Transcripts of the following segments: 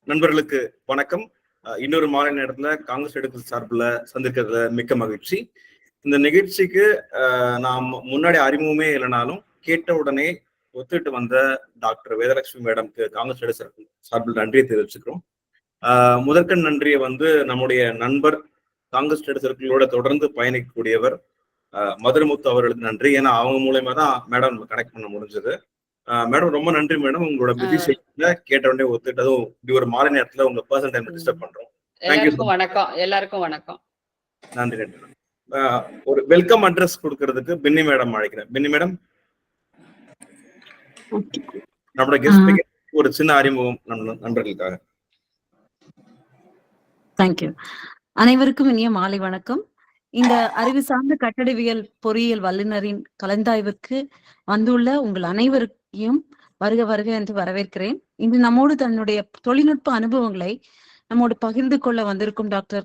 நண்பர்களுக்கு வணக்கம். இன்னொரு மாலை நேரத்துல காங்கிரஸ் எடுக்கல் சார்பில் சந்திக்கிறதுல மிக்க மகிழ்ச்சி. இந்த நிகழ்ச்சிக்கு நாம் முன்னாடி அறிமுகமே இல்லைனாலும் கேட்ட உடனே ஒத்துட்டு வந்த டாக்டர் வேதலட்சுமி மேடம்க்கு காங்கிரஸ் எடுக்கல் சார்பில் நன்றியை தெரிவிச்சுக்கிறோம். முதற்கண் நன்றியை நம்முடைய நண்பர் காங்கிரஸ் எடுக்கலோட தொடர்ந்து பயணிக்கக்கூடியவர் மதுரமுத்து அவர்களுக்கு நன்றி. ஏன்னா அவங்க மூலயமா தான் மேடம் கனெக்ட் பண்ண முடிஞ்சது. மேடம் ரொம்ப நன்றி மேடம். உங்களோட பிஸி ஷெட்யூல்ல கேட்ட உடனே ஒத்துட்டதும் இப்படி ஒரு மாலை நேரத்துல உங்க பர்சனல் டைம் டிஸ்டர்ப் பண்றோம். எல்லாருக்கும் வணக்கம். எல்லாருக்கும் வணக்கம். நன்றி நன்றி. ஒரு வெல்கம் அட்ரஸ் கொடுக்கிறதுக்கு பின்னி மேடம் அழைக்கிறேன். பின்னி மேடம், நம்மளோட கெஸ்ட் ஒரு சின்ன அறிமுகம் நண்பர்களுக்காக. தேங்க்யூ. அனைவருக்கும் இனிய மாலை வணக்கம். இந்த அறிவு சார்ந்த கட்டடவியல் பொறியியல் வல்லுநரின் கலந்தாய்வுக்கு வந்துள்ள உங்கள் அனைவருக்கும் வருக வருக என்று வரவேற்கிறேன். இன்று நம்மோடு தன்னுடைய தொழில்நுட்ப அனுபவங்களை நம்மோடு பகிர்ந்து கொள்ள வந்திருக்கும் டாக்டர்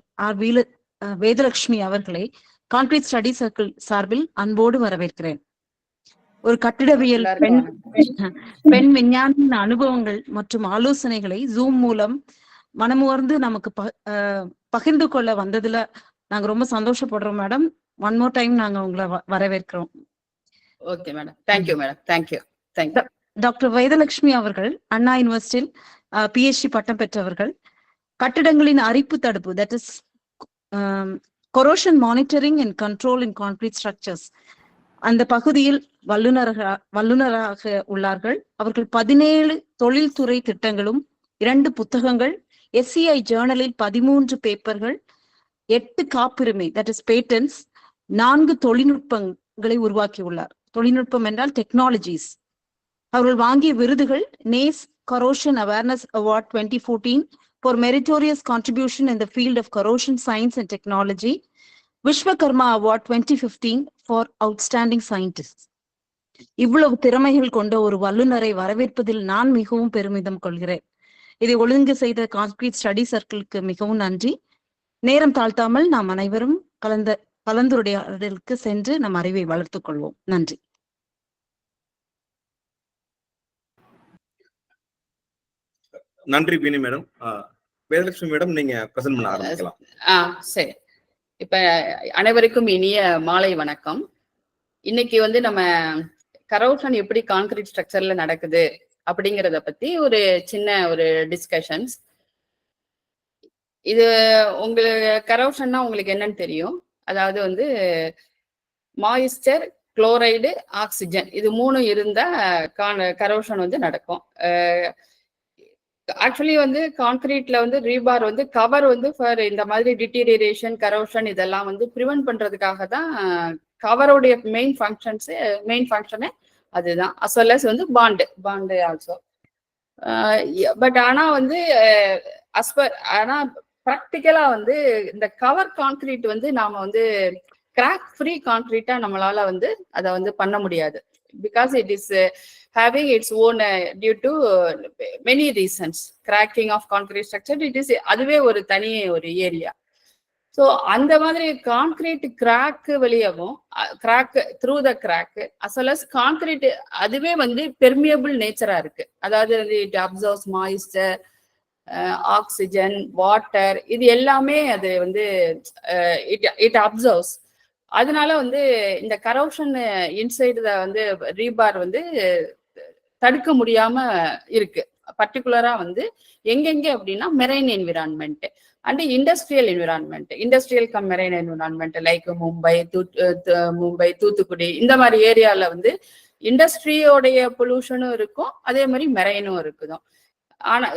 வேதலட்சுமி அவர்களை கான்கிரீட் ஸ்டடி சர்க்கிள் சார்பில் அன்போடு வரவேற்கிறேன். ஒரு கட்டிடவியல் பெண் விஞ்ஞானியின் அனுபவங்கள் மற்றும் ஆலோசனைகளை ஜூம் மூலம் மனமுவர்ந்து நமக்கு பகிர்ந்து கொள்ள வந்ததுல நாங்க ரொம்ப சந்தோஷப்படுறோம் மேடம். ஒன் மோர் டைம் நாங்க உங்களை வரவேற்கிறோம். Okay madam. Thank you madam. Thank you. Doctor Vedalakshmi அவர்கள் அண்ணா யூனிவர்சிட்டியில் PhD பட்டம் பெற்றவர்கள். கட்டிடங்களின் அரிப்பு தடுப்பு, that is corrosion monitoring and control in concrete structures, அந்த பகுதியில் வல்லுநராக உள்ளார்கள். அவர்கள் 17 தொழில்துறை திட்டங்களும் 2 புத்தகங்கள், SCI ஜேர்னலில் 13 பேப்பர்கள், 8 காப்புரிமை தட் இஸ் பேட்டன்ஸ், 4 தொழில்நுட்பங்களை உருவாக்கியுள்ளார். தொழில்நுட்பம் என்றால் டெக்னாலஜிஸ். அவர்கள் வாங்கிய விருதுகள் NACE corrosion awareness award 2014 for meritorious contribution in the field of corrosion science and technology, Vishwakarma award 2015 for outstanding scientist. இவ்வளவு திறமைகள் கொண்ட ஒரு வல்லுநரை வரவேற்பதில் நான் மிகவும் பெருமிதம் கொள்கிறேன். இதை ஒழுங்கு செய்த கான்கிரீட் ஸ்டடி சர்க்கிளுக்கு மிகவும் நன்றி. நேரம் தாழ்த்தாமல் நாம் அனைவரும் கலந்துரையாடலுக்கு சென்று நம் அறிவை வளர்த்துக் கொள்வோம். நன்றி. நன்றி பினி மேடம். வேதலட்சுமி மேடம், நீங்க பிரசன்ட் பண்ண ஆரம்பிக்கலாம். சரி. இப்ப அனைவருக்கும் இனிய மாலை வணக்கம். இன்னைக்கு நம்ம கரோஷன் எப்படி கான்கிரீட் ஸ்ட்ரக்சர்ல நடக்குது அப்படிங்கிறத பத்தி ஒரு சின்ன டிஸ்கஷன்ஸ். இது உங்களுக்கு கரோஷன்னா உங்களுக்கு என்னன்னு தெரியும். அதாவது மாய்ஸ்டர், குளோரைடு, ஆக்சிஜன், இது 3 இருந்தா கரோஷன் நடக்கும். ஆக்சுவலி கான்கிரீட்ல ரீபார் கவர் ஃபார் இந்த மாதிரி டிட்டீரியரேஷன், கரோஷன் இதெல்லாம் ப்ரிவென்ட் பண்றதுக்காக தான் கவரோடைய மெயின் ஃபங்க்ஷனே அதுதான். As well as bond also. But ஆனா ஆனா ப்ராக்டிக்கலா இந்த கவர் கான்கிரீட் நாம கிராக் ஃப்ரீ கான்கிரீட்டா நம்மளால அதை பண்ண முடியாது. Because it is having its own due to many reasons. Cracking of concrete structure, it is அதுவே ஒரு தனி ஏரியா. ஸோ அந்த மாதிரி கான்கிரீட் கிராக் வெளியாகும், crack through the crack as well as concrete அதுவே பெர்மியபிள் நேச்சரா இருக்கு. அதாவது it absorbs moisture, oxygen, water, இது எல்லாமே அது இட் அப்சர்வ்ஸ். அதனால இந்த கரோஷன் இன்சைடு ரீபார் தடுக்க முடியாம இருக்கு. பர்டிகுலரா எங்கெங்க அப்படின்னா marine environment and industrial environment, industrial cum marine environment like Mumbai, Thoothukudi, இந்த மாதிரி ஏரியால இண்டஸ்ட்ரியோடைய பொல்யூஷனும் இருக்கும், அதே மாதிரி மெரைனும் இருக்குதும். ஆனா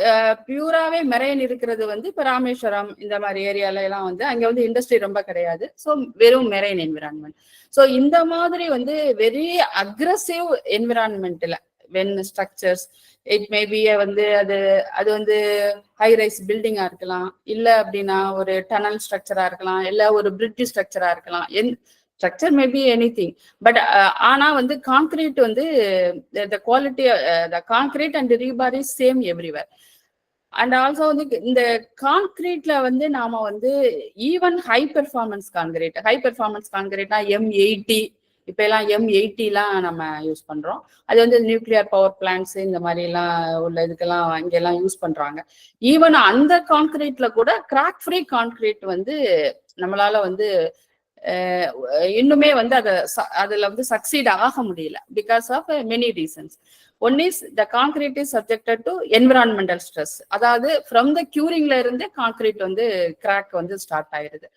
பியூராவே மெரைன் இருக்கிறது இப்ப ராமேஸ்வரம் இந்த மாதிரி ஏரியால எல்லாம் அங்க இண்டஸ்ட்ரி ரொம்ப கிடையாது. ஸோ வெறும் மெரைன் என்விரான்மெண்ட். ஸோ இந்த மாதிரி வெரி அக்ரஸிவ் என்விரான்மெண்ட்ல வென் ஸ்ட்ரக்சர்ஸ் இட் மேபி அது ஹை ரைஸ் பில்டிங்கா இருக்கலாம், இல்ல அப்படின்னா ஒரு டனல் ஸ்ட்ரக்சரா இருக்கலாம், இல்ல ஒரு பிரிட்ஜ் ஸ்ட்ரக்சரா இருக்கலாம். Structure maybe anything. பட் ஆனா concrete the quality the concrete and the rebar is same everywhere. And also இந்த கான்கிரீட்ல நாம ஈவன் ஹை பெர்ஃபார்மன்ஸ் கான்கிரீட்னா M80 இப்ப எல்லாம் M80 நம்ம யூஸ் பண்றோம். அது வந்து நியூக்ளியர் பவர் பிளான்ட்ஸ் இந்த மாதிரி எல்லாம் உள்ள இதுக்கெல்லாம் இங்கெல்லாம் யூஸ் பண்றாங்க. ஈவன் அந்த கான்கிரீட்ல கூட கிராக் ஃப்ரீ கான்கிரீட் வந்து நம்மளால வந்து இன்னுமே வந்து அதுல வந்து சக்சீட் ஆக முடியல because of many reasons. One is the concrete is subjected to environmental stress. அதாவது ஃப்ரம் த கியூரிங்ல இருந்து கான்கிரீட் வந்து கிராக் வந்து ஸ்டார்ட் ஆயிருது.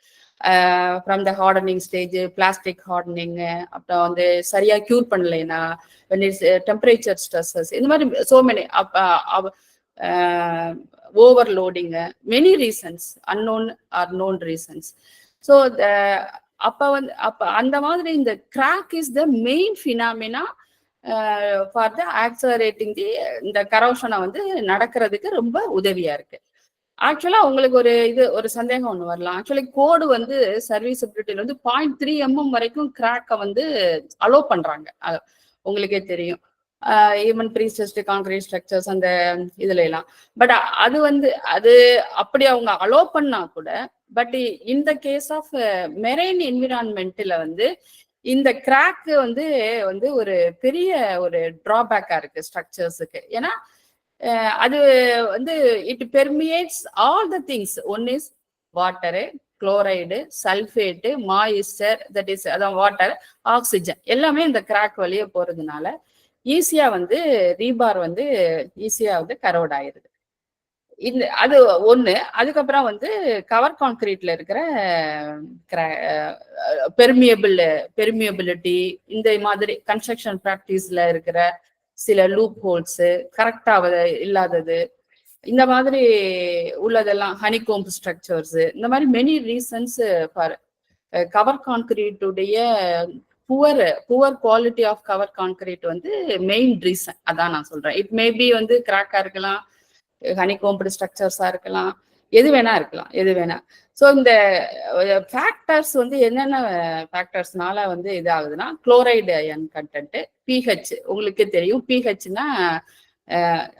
From the hardening stage, plastic hardening, அப்புறம் வந்து சரியா கியூர் பண்ணலைன்னா டெம்பரேச்சர் ஸ்ட்ரெஸ்ஸஸ், இந்த மாதிரி so many overloading, many reasons, unknown or known reasons. So அப்ப அந்த மாதிரி இந்த crack is the main phenomena for the accelerating the இந்த கரோஷனை வந்து நடக்கிறதுக்கு ரொம்ப உதவியா இருக்கு. ஆக்சுவலா உங்களுக்கு ஒரு சந்தேகம் ஒண்ணு வரலாம். ஆக்சுவலி கோடு வந்து சர்வீசபிலிட்டியில வந்து 0.3 mm வரைக்கும் கிராக்கை வந்து அலோ பண்றாங்க. உங்களுக்கே தெரியும். ஈவன் ப்ரீஸ்ட்ரஸ்ட் கான்கிரீட் ஸ்ட்ரக்சர்ஸ் அந்த இதுல எல்லாம். பட் அது அப்படி அவங்க அலோ பண்ணா கூட, பட் இந்த கேஸ் ஆஃப் மெரைன் என்விரான்மெண்ட்ல வந்து இந்த கிராக் வந்து ஒரு பெரிய ஒரு டிராபேக்கா இருக்கு ஸ்ட்ரக்சர்ஸுக்கு. ஏன்னா அது வந்து it permeates all the things. One is water, chloride, sulphate, moisture, that is அதான் வாட்டர், ஆக்சிஜன் எல்லாமே இந்த கிராக் வழியே போறதுனால ஈஸியா வந்து ரீபார் வந்து ஈஸியா வந்து கரோட் ஆயிருது. அது ஒண்ணு. அதுக்கப்புறம் வந்து கவர் கான்கிரீட்ல இருக்கிற பெர்மியபிலிட்டி, இந்த மாதிரி கன்ஸ்ட்ரக்ஷன் பிராக்டிஸ்ல இருக்கிற சில லூப் ஹோல்ஸ், கரெக்டா இல்லாதது, இந்த மாதிரி உள்ளதெல்லாம், ஹனிகோம்ப் ஸ்ட்ரக்சர்ஸ், இந்த மாதிரி மெனி ரீசன்ஸ் ஃபார் கவர் கான்கிரீட்டுடைய poor quality of cover concrete வந்து மெயின் ரீசன். அதான் நான் சொல்றேன். இட் மேபி வந்து கிராக்கா இருக்கலாம், ஹனிகோம்ப்டு ஸ்ட்ரக்சர்ஸா இருக்கலாம், எது வேணா. ஸோ இந்த ஃபேக்டர்ஸ் வந்து என்னென்ன ஃபேக்டர்ஸ்னால வந்து இது ஆகுதுன்னா, குளோரைடு அயன் கண்டென்ட், பிஹெச். உங்களுக்கே தெரியும், பிஹெச்னா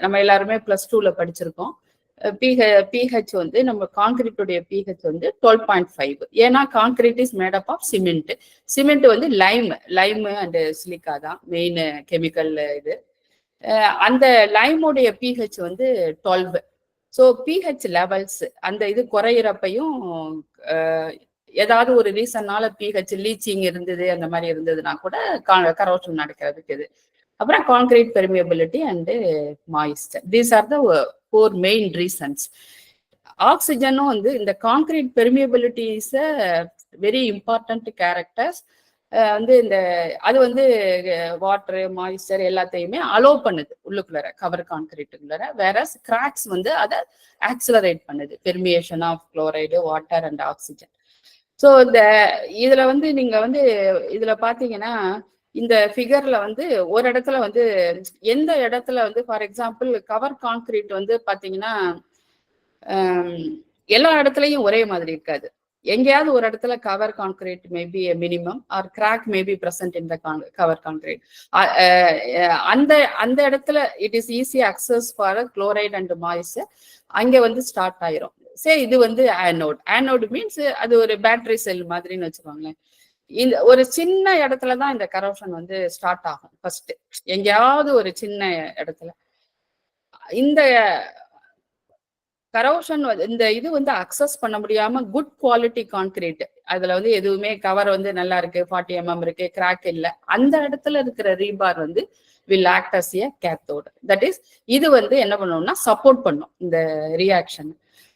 நம்ம எல்லாருமே +2ல படிச்சிருக்கோம். பிஹெச் வந்து நம்ம கான்கிரீட்டுடைய பிஹெச் வந்து 12.5. ஏன்னா concrete is made up of cement. Cement வந்து லைம் அண்ட் சிலிக்கா தான் மெயின் கெமிக்கல் இது. அந்த லைமுடைய பிஹெச் வந்து 12. ஸோ பிஹெச் லெவல்ஸ் அந்த இது குறையிறப்பையும் ஏதாவது ஒரு ரீசன்னால பிஹெச் லீச்சிங் இருந்தது, அந்த மாதிரி இருந்ததுன்னா கூட கரோஷன் நடக்கிறதுக்கு இது. அப்புறம் concrete permeability and moisture, these are the 4 main reasons. ஆக்சிஜனும் வந்து இந்த concrete permeability is a very important characters. வந்து அது வந்து வாட்டரு, மாய்ஸ்டர் எல்லாத்தையுமே அலோ பண்ணுது உள்ளுக்குள்ளார, கவர் கான்கிரீட்டுக்குள்ளார. வேற கிராக்ஸ் வந்து அதை ஆக்சிலரேட் பண்ணுது, permeation of chloride, water and oxygen. So இதுல வந்து நீங்க வந்து இதுல பாத்தீங்கன்னா, இந்த ஃபிகர்ல வந்து ஒரு இடத்துல வந்து எந்த இடத்துல வந்து ஃபார் எக்ஸாம்பிள் கவர் கான்கிரீட் வந்து பாத்தீங்கன்னா எல்லா இடத்துலயும் ஒரே மாதிரி இருக்காது. எங்கேயாவது ஒரு இடத்துல cover concrete maybe minimum R crack maybe present in the cover concrete. அந்த இடத்துல it is easy access for chloride and moisture. அங்க வந்து ஸ்டார்ட் ஆயிரும். சரி, இது வந்து ஆனோட் மீன்ஸ் அது ஒரு பேட்டரி செல் மாதிரின்னு வச்சுக்கோங்களேன். இந்த ஒரு சின்ன இடத்துலதான் இந்த கரோஷன் வந்து ஸ்டார்ட் ஆகும் ஃபர்ஸ்ட், எங்கேயாவது ஒரு சின்ன இடத்துல. இந்த கரோஷன் இந்த இது வந்து அக்சஸ் பண்ண முடியாம குட் குவாலிட்டி கான்கிரீட், அதுல வந்து எதுவுமே கவர் வந்து நல்லா இருக்கு, 40 mm இருக்கு, கிராக் இல்ல, அந்த இடத்துல இருக்கிற ரீபார் வந்து will act as a cathode. That is இது வந்து என்ன பண்ணும்னா சப்போர்ட் பண்ணும் இந்த ரியாக்ஷன்.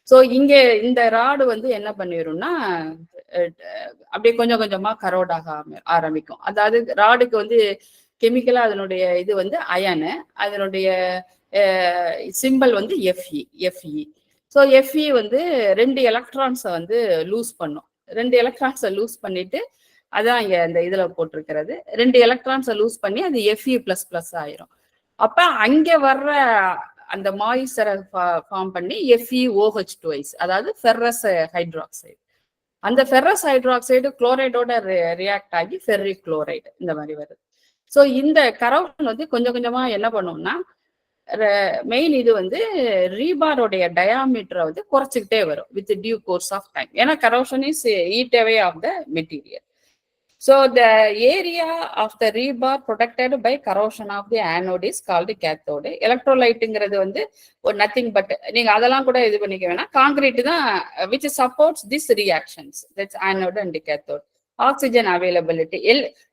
ஸோ இங்க இந்த ராடு வந்து என்ன பண்ணிடும்னா அப்படியே கொஞ்சம் கொஞ்சமா கரோட் ஆக ஆரம்பிக்கும். அதாவது ராடுக்கு வந்து கெமிக்கலா அதனுடைய இது வந்து அயனு, அதனுடைய சிம்பிள் வந்து எஃப்இ. ஸோ எஃப்இ வந்து 2 எலக்ட்ரான்ஸை வந்து லூஸ் பண்ணும். 2 எலக்ட்ரான்ஸை லூஸ் பண்ணிட்டு, அதான் இங்க இந்த இதுல போட்டிருக்கிறது, 2 எலக்ட்ரான்ஸை லூஸ் பண்ணி அது Fe++ ஆயிரும். அப்ப அங்க வர்ற அந்த மாய்ஸ்டரை ஃபார்ம் பண்ணி FeOH2, அதாவது ஃபெர்ரஸ் ஹைட்ராக்சைடு. அந்த ஃபெர்ரஸ் ஹைட்ராக்சைடு குளோரைடோட ரியாக்ட் ஆகி ஃபெர்ரிக் குளோரைடு இந்த மாதிரி வருது. ஸோ இந்த கரோஷன் வந்து கொஞ்சம் கொஞ்சமா என்ன பண்ணும்னா, மெயின் இது வந்து ரீபாரோடைய டயாமீட்டரை வந்து குறைச்சிக்கிட்டே வரும் with due course of time. ஏன்னா corrosion is eat away of the material. So the area of the rebar protected by corrosion of the anode is called cathode. Electrolyteங்கிறது வந்து ஒரு nothing but நீங்க அதெல்லாம் கூட இது பண்ணிக்க வேணாம். கான்கிரீட் தான் which supports these reactions. That's anode and cathode. Oxygen availability.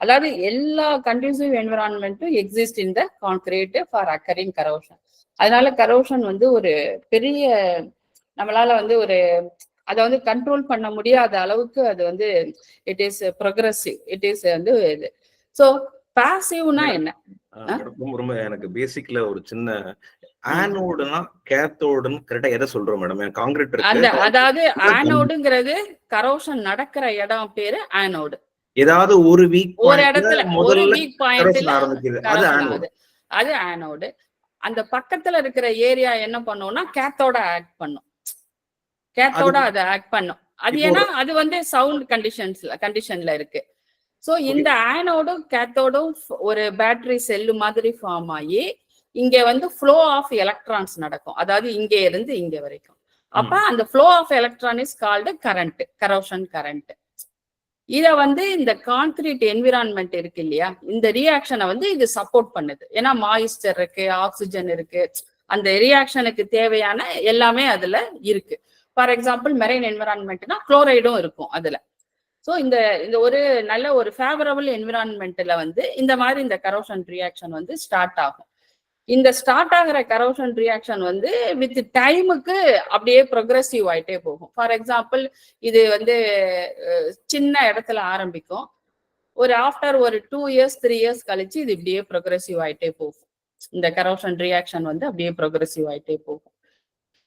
அதாவது எல்லா conducive environment exist in the concrete for occurring corrosion. அதனால corrosion வந்து ஒரு பெரிய நம்மளால வந்து ஒரு அதை வந்து கண்ட்ரோல் பண்ண முடியாத அளவுக்கு அது வந்து it is progressive, it is வந்து இது. ஸோ பாசிவ்னா என்ன? ரொம்ப எனக்கு பேசிக்ல ஒரு சின்ன ஆனோடுனா கேத்தோடுன்னு கரெக்டா எதை சொல்றோம் மேடம்? கான்கிரீட் அந்த அதாவது ஆனோடுங்கிறது கரோஷன் நடக்கிற இடம் பேரு ஆனோடு. ஏதாவது ஒரு வீக் ஒரு இடத்துல ஒரு வீக் பாயிண்ட்ல ஆரம்பிக்குது, அது ஆனோடு. அந்த பக்கத்துல இருக்கிற ஏரியா என்ன பண்ணும்னா கேத்தோட ஆக்ட் பண்ணும், கேத்தோட அதை ஆக்ட் பண்ணும். அது ஏன்னா அது வந்து சவுண்ட் கண்டிஷன்ல இருக்கு. சோ இந்த ஆனோடும் கேத்தோடும் ஒரு பேட்டரி செல்லு மாதிரி ஃபார்ம் ஆகி இங்க வந்து ஃப்ளோ ஆஃப் எலக்ட்ரான்ஸ் நடக்கும், அதாவது இங்க இருந்து இங்க வரைக்கும். அப்ப அந்த flow of electron is called current, corrosion current. இத வந்து இந்த கான்கிரீட் என்விரான்மெண்ட் இருக்கு இல்லையா, இந்த ரியாக்ஷனை வந்து இது சப்போர்ட் பண்ணுது. ஏன்னா மாய்ஸ்டர் இருக்கு, ஆக்சிஜன் இருக்கு, அந்த ரியாக்ஷனுக்கு தேவையான எல்லாமே அதுல இருக்கு. ஃபார் எக்ஸாம்பிள் மெரைன் என்விரான்மெண்ட்னா குளோரைடும் இருக்கும் அதுல. ஸோ இந்த ஒரு நல்ல ஒரு ஃபேவரபிள் என்விரான்மெண்ட்ல வந்து இந்த மாதிரி இந்த கரோஷன் ரியாக்ஷன் வந்து ஸ்டார்ட் ஆகும். இந்த ஸ்டார்ட் ஆகிற கரோஷன் ரியாக்ஷன் வந்து வித் டைமுக்கு அப்படியே ப்ரொக்ரெசிவ் ஆயிட்டே போகும். ஃபார் எக்ஸாம்பிள் இது வந்து சின்ன இடத்துல ஆரம்பிக்கும், ஒரு ஆஃப்டர் ஒரு 2 years 3 years கழிச்சு இது இப்படியே ப்ரொக்ரெசிவ் ஆயிட்டே போகும். இந்த கரோஷன் ரியாக்ஷன் வந்து அப்படியே ப்ரொக்ரெசிவ் ஆயிட்டே போகும்.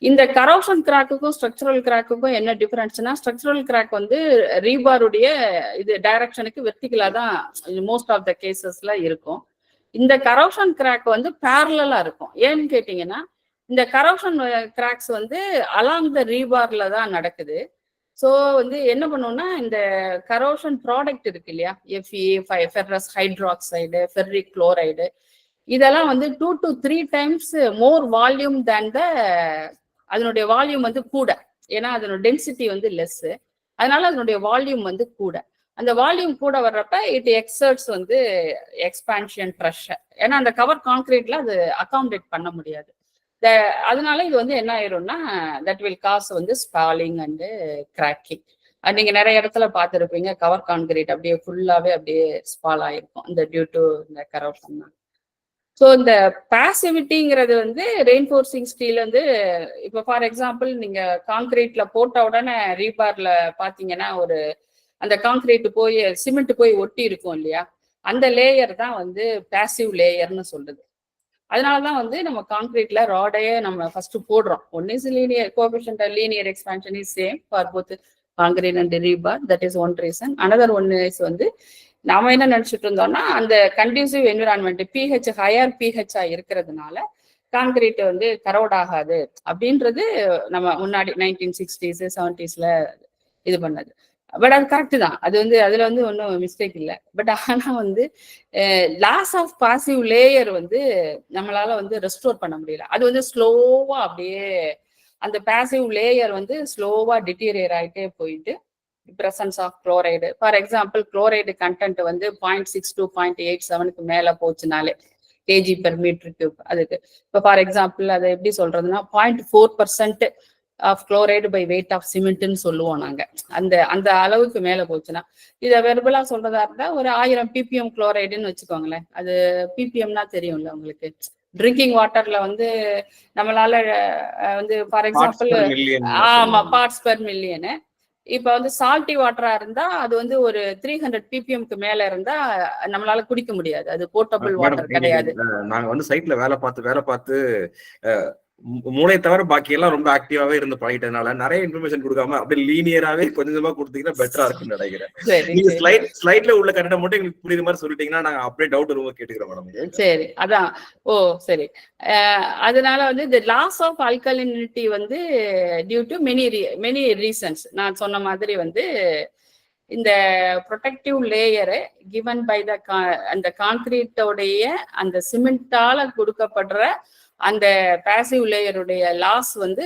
இந்த கரோஷன் கிராக்குக்கும் ஸ்ட்ரக்சரல் கிராக்குக்கும் என்ன டிஃபரன்ஸ்னா, ஸ்ட்ரக்சரல் கிராக் வந்து ரீபாருடைய இது டைரக்ஷனுக்கு வெர்டிகலா தான் மோஸ்ட் ஆஃப் த கேசஸ்ல இருக்கும். இந்த கரோஷன் கிராக் வந்து பேரலா இருக்கும். ஏன்னு கேட்டீங்கன்னா, இந்த கரோஷன் கிராக்ஸ் வந்து அலாங் த ரீபார்ல தான் நடக்குது. ஸோ வந்து என்ன பண்ணுவோம்னா, இந்த கரோஷன் ப்ராடக்ட் இருக்கு இல்லையா, Fe, ferrous hydroxide, ferric chloride, இதெல்லாம் வந்து 2 to 3 times மோர் வால்யூம் தேன் த, அதனுடைய வால்யூம் வந்து கூட, ஏன்னா அதனோட டென்சிட்டி வந்து லெஸ், அதனால அதனுடைய வால்யூம் வந்து கூட. அந்த வால்யூம் கூட வர்றப்ப இட் எக்ஸர்ட்ஸ் வந்து எக்ஸ்பான்ஷன் ப்ரெஷர், ஏன்னா அந்த கவர் கான்கிரீட்ல அது அகாமடேட் பண்ண முடியாது. அதனால இது வந்து என்ன ஆயிரும்னா தட் வில் காஸ் வந்து ஸ்பாலிங் அண்ட் கிராக்கிங். நீங்க நிறைய இடத்துல பார்த்துருப்பீங்க, கவர் கான்கிரீட் அப்படியே ஃபுல்லாவே அப்படியே ஸ்பால் ஆயிருக்கும் இந்த டியூ டு இந்த கரோஷன் தான். ஸோ இந்த பாசிவிட்டிங்கிறது வந்து ரெயின்ஃபோர்சிங் ஸ்டீல் வந்து இப்போ ஃபார் எக்ஸாம்பிள் நீங்க கான்கிரீட்ல போட்ட உடனே ரீபார்ல பாத்தீங்கன்னா ஒரு அந்த கான்கிரீட் போய் சிமெண்ட் போய் ஒட்டி இருக்கும் இல்லையா, அந்த லேயர் தான் வந்து பாசிவ் லேயர்னு சொல்றது. அதனாலதான் வந்து நம்ம கான்கிரீட்ல ராடையே நம்ம ஃபர்ஸ்ட் போடுறோம். One is linear coefficient linear expansion is same for both concrete and rebar, that is one reason. Another one is வந்து நாம என்ன நினைச்சிட்டு இருந்தோம்னா, அந்த conducive environment pH higher pH இருக்கிறதுனால கான்கிரீட் வந்து கரோட் ஆகாது அப்படின்றது நம்ம முன்னாடி 1960s 70s இது பண்ணது. பட் அது கரெக்ட் தான், அது வந்து அதுல வந்து ஒன்றும் மிஸ்டேக் இல்லை. பட் ஆனா வந்து லாஸ் ஆஃப் பாசிவ் லேயர் வந்து நம்மளால வந்து ரெஸ்டோர் பண்ண முடியல. அது வந்து ஸ்லோவா அப்படியே அந்த பாசிவ் லேயர் வந்து ஸ்லோவா டிட்டீரியர் ஆகிட்டே போயிட்டு presence of chloride. For example, chloride content வந்து 0.6 to 0.87க்கு மேல போச்சுனாலே kg per meter cube. அதுக்கு இப்போ ஃபார் எக்ஸாம்பிள் அதை எப்படி சொல்றதுன்னா 0.4% of chloride by weight of சிமெண்ட்னு சொல்லுவோம் நாங்க. அந்த அளவுக்கு மேல போச்சுன்னா, இதை வெர்பலா சொல்றதா இருந்தா ஒரு 1000 ppm குளோரைடுன்னு வச்சுக்கோங்களேன். அது ppmனா தெரியும்ல உங்களுக்கு, ட்ரிங்கிங் வாட்டர்ல வந்து நம்மளால வந்து ஃபார் எக்ஸாம்பிள் ஆமா பார்ட்ஸ் பெர் மில்லியனு. இப்ப வந்து சால்ட்டி வாட்டரா இருந்தா அது வந்து ஒரு 300 ppmக்கு மேல இருந்தா நம்மளால குடிக்க முடியாது, அது போர்ட்டபிள் வாட்டர் கிடையாது. நாங்க வந்து சைட்ல வேலை பார்த்து மூளை தவிர பாக்கி எல்லாம் ரொம்ப ஆக்டிவாவே இருந்து பழகிட்டதுனால நிறைய இன்ஃபர்மேஷன் கொடுக்காம அப்படியே லீனியராவே கொஞ்சமா கொடுத்தீங்கன்னா பெட்டரா இருக்கும்னு நினைக்கிறேன். நீங்க ஸ்லைட்ல உள்ள கரெக்டா மட்டும் எங்களுக்கு புரியுற மாதிரி சொல்லிட்டீங்கன்னா நாங்க அப்படியே டவுட் ரொம்ப கேட்டுக்கிறோம் மேடம். சரி, அதான். ஓ சரி. அதனால வந்து இந்த லாஸ் ஆஃப் ஆல்கலினிட்டி வந்து டியூ டு மெனி ரீசன்ஸ். நான் சொன்ன மாதிரி வந்து இந்த protective layer given by the அந்த கான்கிரீட்டோடைய அந்த சிமெண்டால கொடுக்கப்படுற அந்த பாசிவ் லேயருடைய லாஸ் வந்து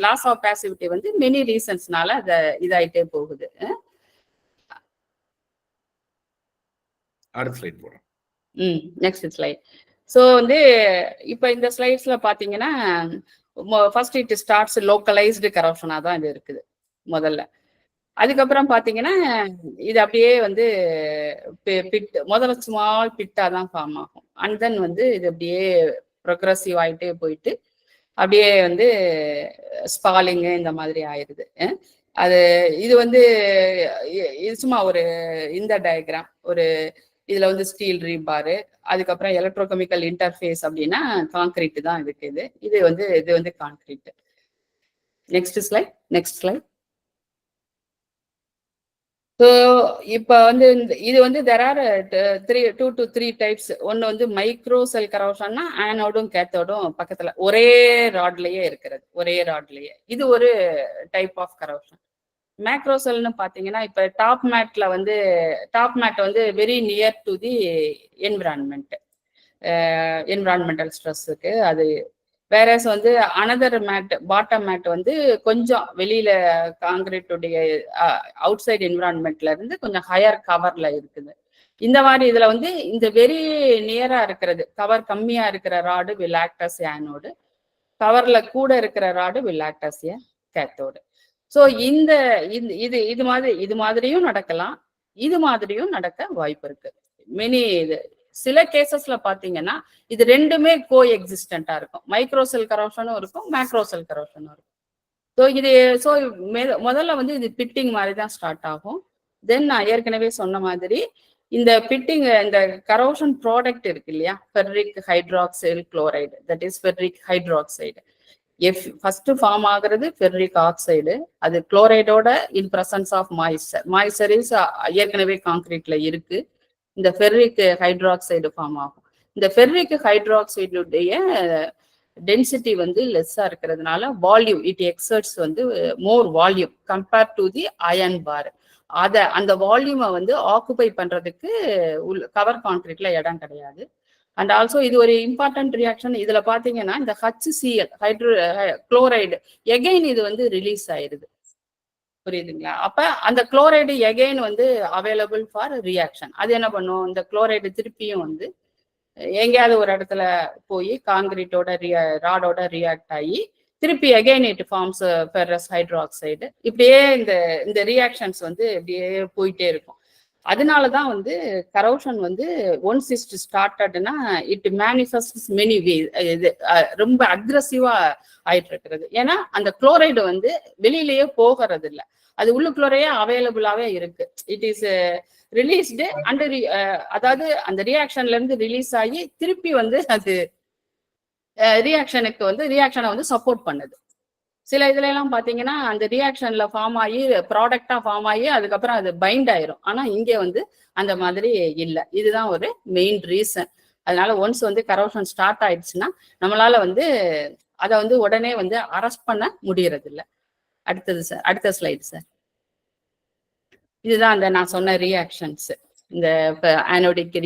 லாஸ் ஆஃப் பாசிவிட்டி வந்து மெனி ரீசன்ஸ்னால அதை இதாயிட்டே போகுது. அடுத்த ஸ்லைட் போடுறோம். Next slide. ஸோ வந்து இப்போ இந்த ஸ்லைட்ஸ்ல பார்த்தீங்கன்னா ஃபர்ஸ்ட் இட் ஸ்டார்ட்ஸ் லோக்கலைஸ்டு கரப்ஷனாக தான் இது இருக்குது முதல்ல. அதுக்கப்புறம் பார்த்தீங்கன்னா இது அப்படியே வந்து பிட் முதல்ல ஸ்மால் பிட்டாக தான் ஃபார்ம் ஆகும். அண்ட் தென் வந்து இது அப்படியே ப்ரொக்ரெசிவ் ஆகிட்டே போயிட்டு அப்படியே வந்து ஸ்பாலிங்கு இந்த மாதிரி ஆயிடுது. அது இது வந்து இது சும்மா ஒரு இந்த டயக்ராம், ஒரு இதுல வந்து ஸ்டீல் ரீபாரு, அதுக்கப்புறம் எலக்ட்ரோகெமிக்கல் இன்டர்ஃபேஸ் அப்படின்னா கான்கிரீட் தான் இருக்குது. இது வந்து கான்கிரீட். Next slide. ஸோ இப்போ வந்து இது வந்து தெர் ஆர் 2 to 3 டைப்ஸ். ஒன்று வந்து மைக்ரோ செல் கரோஷன்னா ஆனோடும் கேத்தோடும் பக்கத்துல ஒரே ராட்லயே இருக்கிறது, இது ஒரு டைப் ஆஃப் கரோஷன். மேக்ரோ செல்னு பார்த்தீங்கன்னா இப்போ டாப் மேட் வந்து very near to the environmental ஸ்ட்ரெஸ்ஸுக்கு அது. வேறஸ் வந்து அனதர் மேட், பாட்டம் மேட் வந்து கொஞ்சம் வெளியில காங்கிரீட்டுடைய அவுட் சைடு என்விரான்மெண்ட்ல இருந்து கொஞ்சம் ஹையர் கவர்ல இருக்குது. இந்த மாதிரி இதுல வந்து இந்த வெரி நியரா இருக்கிறது, கவர் கம்மியா இருக்கிற rod will act as anode, கவர்ல கூட இருக்கிற rod will act as a cathode. So இது மாதிரியும் நடக்கலாம், இது மாதிரியும் நடக்க வாய்ப்பு இருக்கு. சில கேசஸ்ல பாத்தீங்கன்னா இது ரெண்டுமே கோ எக்ஸிஸ்டண்டா இருக்கும். மைக்ரோசெல் கரோஷனும் இருக்கும், மேக்ரோசெல் கரோஷனும் இருக்கும். ஸோ முதல்ல வந்து இது பிட்டிங் மாதிரி தான் ஸ்டார்ட் ஆகும். தென் நான் ஏற்கனவே சொன்ன மாதிரி இந்த பிட்டிங், இந்த கரோஷன் ப்ராடக்ட் இருக்கு இல்லையா, ferric hydroxyl chloride, that is ferric hydroxide. First form ஆகுறது ஃபெர்ரிக் ஆக்சைடு, அது குளோரைடோட in presence of moisture is ஏற்கனவே கான்கிரீட்ல இருக்கு. இந்த ஃபெர்ரிக் ஹைட்ராக்சைடு ஃபார்ம் ஆகும். இந்த ஃபெர்ரிக் ஹைட்ராக்சைடுடைய டென்சிட்டி வந்து லெஸ்ஸா இருக்கிறதுனால வால்யூம் இட் எக்ஸர்ட்ஸ் வந்து more volume compared to the iron bar. அந்த வால்யூமை வந்து ஆக்குபை பண்றதுக்கு கவர் கான்கிரீட்ல இடம் கிடையாது. அண்ட் ஆல்சோ இது ஒரு இம்பார்ட்டன்ட் ரியாக்ஷன். இதுல பாத்தீங்கன்னா இந்த HCl குளோரைடு எகைன் இது வந்து ரிலீஸ் ஆயிருது, புரியுதுங்களா? அப்ப அந்த குளோரைடு எகைன் வந்து அவைலபிள் ஃபார் ரியாக்ஷன். அது என்ன பண்ணும், இந்த குளோரைடு திருப்பியும் வந்து எங்கேயாவது ஒரு இடத்துல போய் காங்கிரீட்டோட ராடோட ரியாக்ட் ஆகி திருப்பி again it forms ferrous hydroxide. இப்படியே இந்த ரியாக்ஷன்ஸ் வந்து இப்படியே போயிட்டே இருக்கும். அதனாலதான் வந்து கரோஷன் வந்து ஒன்ஸ் இட் ஸ்டார்டட்னா இட் மேனிஃபெஸ்ட்ஸ் மெனி வே. இது ரொம்ப அக்ரெசிவா ஆயிட்டு இருக்கிறது. ஏன்னா அந்த குளோரைடு வந்து வெளியிலேயே போகிறது இல்லை, அது உள்ளுக்குள்ளேயே அவைலபிளாவே இருக்கு. இட் இஸ் ரிலீஸ்டு அண்ட் அதாவது அந்த ரியாக்ஷன்ல இருந்து ரிலீஸ் ஆகி திருப்பி வந்து அது ரியாக்ஷனை வந்து சப்போர்ட் பண்ணுது. சில இதுல எல்லாம் பாத்தீங்கன்னா அந்த ரியாக்ஷன்ல ஃபார்ம் ஆகி ப்ராடக்டா ஃபார்ம் ஆகி அதுக்கப்புறம் அது பைண்ட் ஆயிரும். ஆனா இங்க வந்து அந்த மாதிரி இல்லை. இதுதான் ஒரு மெயின் ரீசன். அதனால ஒன்ஸ் வந்து கரோஷன் ஸ்டார்ட் ஆயிடுச்சுன்னா நம்மளால வந்து அதை வந்து உடனே வந்து அரெஸ்ட் பண்ண முடியறது இல்லை. அடுத்தது சார், அடுத்த ஸ்லைடு சார். இதுதான் அந்த நான் சொன்ன ரியாக்ஷன்ஸ். இந்த ஆனோடிக்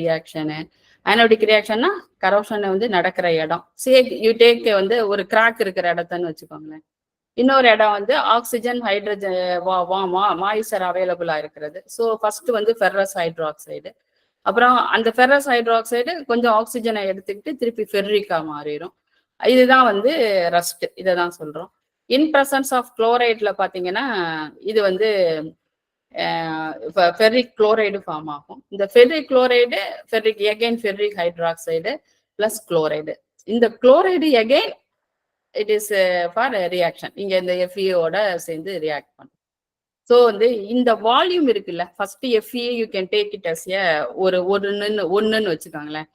ரியாக்ஷன்னா கரோஷன் வந்து நடக்கிற இடம். யூ டேக் வந்து ஒரு கிராக் இருக்கிற இடத்தன்னு வச்சுக்கோங்களேன். இன்னொரு இடம் வந்து ஆக்சிஜன், ஹைட்ரஜன், மாய்ஸ்சர் அவைலபிளா இருக்கிறது. ஸோ ஃபர்ஸ்ட் வந்து ஃபெர்ரஸ் ஹைட்ராக்சைடு, அப்புறம் அந்த ஃபெர்ரஸ் ஹைட்ராக்சைடு கொஞ்சம் ஆக்சிஜனை எடுத்துக்கிட்டு திருப்பி ஃபெர்ரிக்கா மாறிடும். இதுதான் வந்து ரஸ்ட், இதை தான் சொல்றோம். இன் பிரசன்ஸ் ஆஃப் குளோரைட்ல பாத்தீங்கன்னா இது வந்து ஃபெர்ரிக் குளோரைடு ஃபார்ம் ஆகும். இந்த ferric chloride ferric hydroxide plus chloride. இந்த chloride again it is for reaction, இங்க இந்த FeOட சேர்ந்து ரியாக்ட் பண்ணும். ஸோ வந்து இந்த வால்யூம் இருக்குல்ல, first FeA you can take it as ஒன்னுன்னு வச்சுக்கோங்களேன்.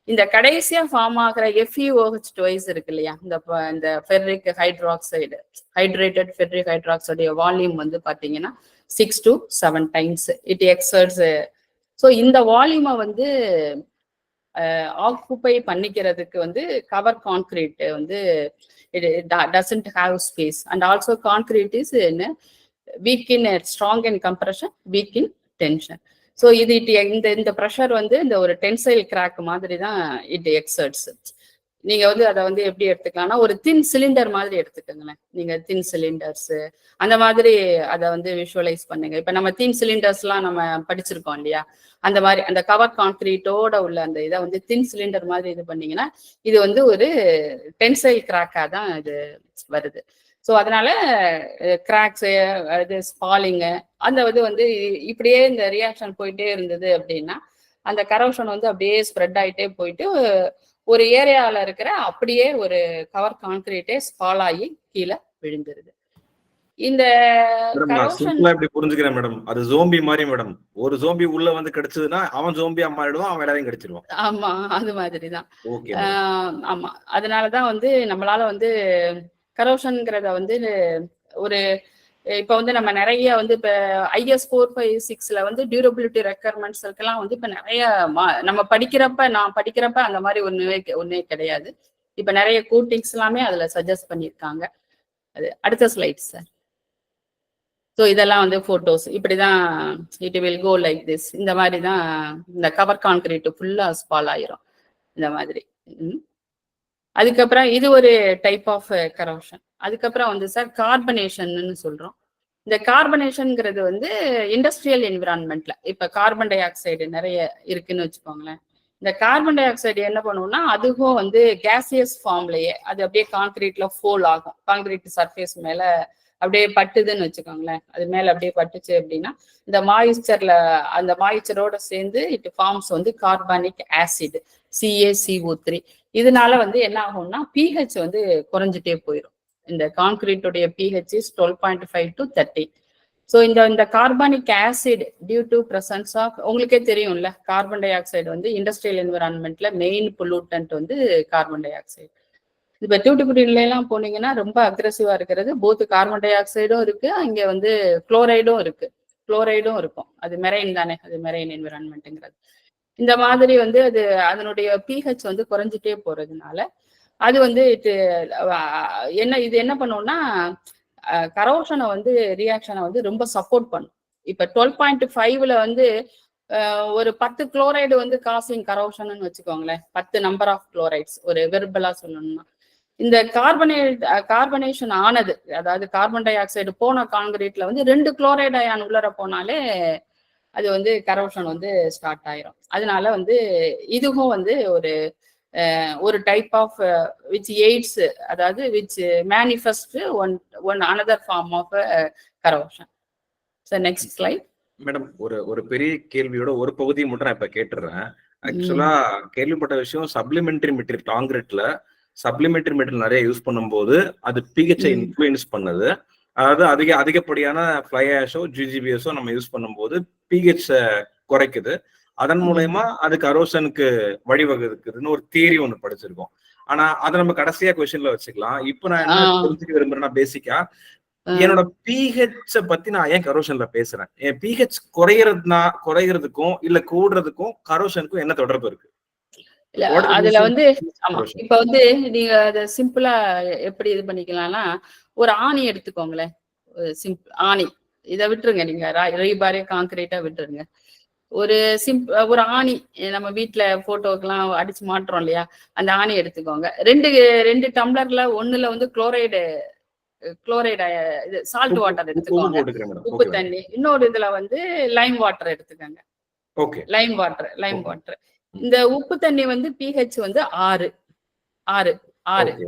இந்த கடைசியா ஃபார்ம் ஆகிற FeOH ட்வைஸ் இருக்கு இல்லையா, இந்த ferric hydroxide, hydrated ferric hydroxide volume வந்து பாத்தீங்கன்னா 6 to 7 times it exerts. So இந்த வால்யூமை வந்து ஆக்குபை பண்ணிக்கிறதுக்கு வந்து கவர் கான்கிரீட் வந்து it doesn't have space, and also concrete is weak in strong in compression, weak in tension. So இந்த pressure வந்து இந்த ஒரு டென்சைல் கிராக் மாதிரி தான் இட் எக்ஸர்ட்ஸ். நீங்க வந்து அதை வந்து எப்படி எடுத்துக்கலாம்னா ஒரு தின் சிலிண்டர் மாதிரி எடுத்துக்கோங்களேன். நீங்க தின் சிலிண்டர்ஸ் அந்த மாதிரி அதை வந்து விஷுவலைஸ் பண்ணுங்க. இப்ப நம்ம தின் சிலிண்டர்ஸ் எல்லாம் நம்ம படிச்சிருக்கோம் இல்லையா, அந்த மாதிரி அந்த கவர் கான்கிரீட்டோட உள்ள அந்த இதை வந்து தின் சிலிண்டர் மாதிரி இது பண்ணீங்கன்னா இது வந்து ஒரு டென்சைல் கிராக்கா தான் இது வருது. ஸோ அதனால கிராக்ஸு இது ஸ்பாலிங்கு அந்த இது வந்து இப்படியே இந்த ரியாக்ஷன் போயிட்டே இருந்தது அப்படின்னா அந்த கரோஷன் வந்து அப்படியே ஸ்ப்ரெட் ஆகிட்டே போயிட்டு ஒரு ஏரியாவில் இருக்கிற அப்படியே ஒரு கவர் கான்கிரீட்டே ஸ்பால் ஆகி கீழே விழுந்துருது. இந்த இப்படி புரிஞ்சுக்கிறேன் மேடம், அது ஜோம்பி மாதிரி மேடம். ஒரு ஜோம்பி உள்ள வந்து கிடைச்சதுன்னா அவன் ஜோம்பியா மாறிடுவான், அவன் எல்லாரையும் கிடைச்சிருவான். ஆமா, அது மாதிரிதான். ஆமா, அதனாலதான் வந்து நம்மளால வந்து கரோஷன்ங்கிறத வந்து ஒரு இப்ப வந்து நம்ம நிறைய வந்து இப்ப IS 456ல வந்து டியூரபிலிட்டி ரெக்குயர்மெண்ட்ஸ் இருக்கலாம் வந்து இப்ப நிறைய நம்ம நான் படிக்கிறப்ப அந்த மாதிரி ஒன்னே கிடையாது. இப்ப நிறைய கோட்டிங்ஸ் எல்லாமே அதுல சஜஸ்ட் பண்ணியிருக்காங்க. அது அடுத்த ஸ்லைட் சார். ஸோ இதெல்லாம் வந்து போட்டோஸ் இப்படிதான் it will go like this. இந்த மாதிரி தான் இந்த கவர் கான்கிரீட் ஃபுல்லா ஸ்பால் ஆயிரும் இந்த மாதிரி. அதுக்கப்புறம் இது ஒரு டைப் ஆஃப் கரோஷன். அதுக்கப்புறம் வந்து சார் கார்பனேஷன்னு சொல்றோம். இந்த கார்பனேஷன்ங்கிறது வந்து இண்டஸ்ட்ரியல் என்விரான்மெண்ட்ல இப்ப கார்பன் டை ஆக்சைடு நிறைய இருக்குன்னு வச்சுக்கோங்களேன். இந்த கார்பன் டை ஆக்சைடு என்ன பண்ணுவோம்னா அதுவும் வந்து கேசியஸ் ஃபார்ம்லயே அது அப்படியே கான்கிரீட்ல ஃபோல் ஆகும். கான்கிரீட் சர்ஃபேஸ் மேல அப்படியே பட்டுதுன்னு வச்சுக்கோங்களேன். அது மேல அப்படியே பட்டுச்சு அப்படின்னா இந்த அந்த மாய்ச்சரோட சேர்ந்து இட் ஃபார்ம்ஸ் வந்து கார்பானிக் ஆசிட் CaCO3. இதனால வந்து என்ன ஆகும்னா pH வந்து குறைஞ்சிட்டே போயிடும். இந்த கான்கிரீட்டுடைய pH is 12.5 to 30. ஸோ இந்த carbonic acid due to presence of உங்களுக்கே தெரியும்ல, கார்பன் டை ஆக்சைடு வந்து இண்டஸ்ட்ரியல் என்விரான்மெண்ட்ல மெயின் பொல்யூட்டன்ட் வந்து கார்பன் டை ஆக்சைடு. இப்ப தூத்துக்குடியில எல்லாம் போனீங்கன்னா ரொம்ப அக்ரெசிவா இருக்கிறது போத் கார்பன் டை ஆக்சைடும் இருக்கு, அங்க வந்து குளோரைடும் இருக்கும். அது மெரைன் தானே, அது மெரைன் என்விரான்மெண்ட்ங்கிறது. இந்த மாதிரி வந்து அது அதனுடைய pH வந்து குறைஞ்சிட்டே போறதுனால அது வந்து இது என்ன பண்ணும்னா கரோஷனை வந்து ரியாக்ஷனை வந்து ரொம்ப சப்போர்ட் பண்ணும். இப்ப 12.5ல வந்து ஒரு 10 குளோரைடு வந்து காசிங் கரோஷன் வச்சுக்கோங்களேன். 10 நம்பர் ஆஃப் குளோரைட்ஸ் ஒரு வெர்பலா சொல்லணும்னா இந்த கார்பனேஷன் ஆனது, அதாவது கார்பன் டை ஆக்சைடு போன கான்கிரீட்ல வந்து 2 குளோரைடு அயான் உள்ளர போனாலே அது வந்து கரோஷன் வந்து ஸ்டார்ட் ஆயிரும். அதனால வந்து இதுவும் வந்து ஒரு டைப் ஆஃப் விச் எய்ட்ஸ், அதாவது which manifest one another form of corrosion. Sir next slide. Madam, ஒரு பெரிய கேள்வியோட ஒரு பகுதியை மட்டும் நான் இப்ப கேட்டுறேன். ஆக்சுவலா கேள்விப்பட்ட விஷயம் சப்ளிமெண்டரி மெட்டீரியல் கான்கிரீட்ல சப்ளிமெண்டரி மெட்டீரியல் நிறைய யூஸ் பண்ணும்போது அது pH இன்ஃப்ளூயன்ஸ் பண்ணுது. அதாவது அதிகப்படியான ஃப்ளை ஆஷோ GGBSோ நம்ம யூஸ் பண்ணும்போது pH குறைக்குது. அதன் மூலயமா அது கரோஷனுக்கு வழிவகுக்குதுன்னு ஒரு தியரி ஒண்ணு படிச்சிருக்கோம். ஆனா அதை நம்ம கடைசியா கொஸ்டின்ல வச்சுக்கலாம். இப்ப நான் என்ன தெரிஞ்சுக்க விரும்புறேன்னா, பேசிக்கா என்னோட pH பத்தி நான் ஏன் கரோஷன்ல பேசுறேன்? என் pH குறைகிறதுக்கும் இல்ல கூடுறதுக்கும் கரோஷனுக்கும் என்ன தொடர்பு இருக்கு? அதுல வந்து ஆமா, இப்ப வந்து நீங்க அதை சிம்பிளா எப்படி இது பண்ணிக்கலாம்னா ஒரு ஆணி எடுத்துக்கோங்களேன். சிம்பிள் ஆணி, இதை விட்டுருங்க, நீங்க ரீபாரே கான்கிரீட்டா விட்டுருங்க. ஒரு ஆணி நம்ம வீட்டுல போட்டோக்கெல்லாம் அடிச்சு மாட்டுறோம் இல்லையா, அந்த ஆணி எடுத்துக்கோங்க. ரெண்டு டம்ளர்ல ஒண்ணுல வந்து குளோரைடு இது சால்ட் வாட்டர் எடுத்துக்கோங்க, உப்பு தண்ணி. இன்னொரு இதுல வந்து லைம் வாட்டர் எடுத்துக்கோங்க. லைம் வாட்டர் இந்த உப்பு தண்ணி வந்து pH வந்து 6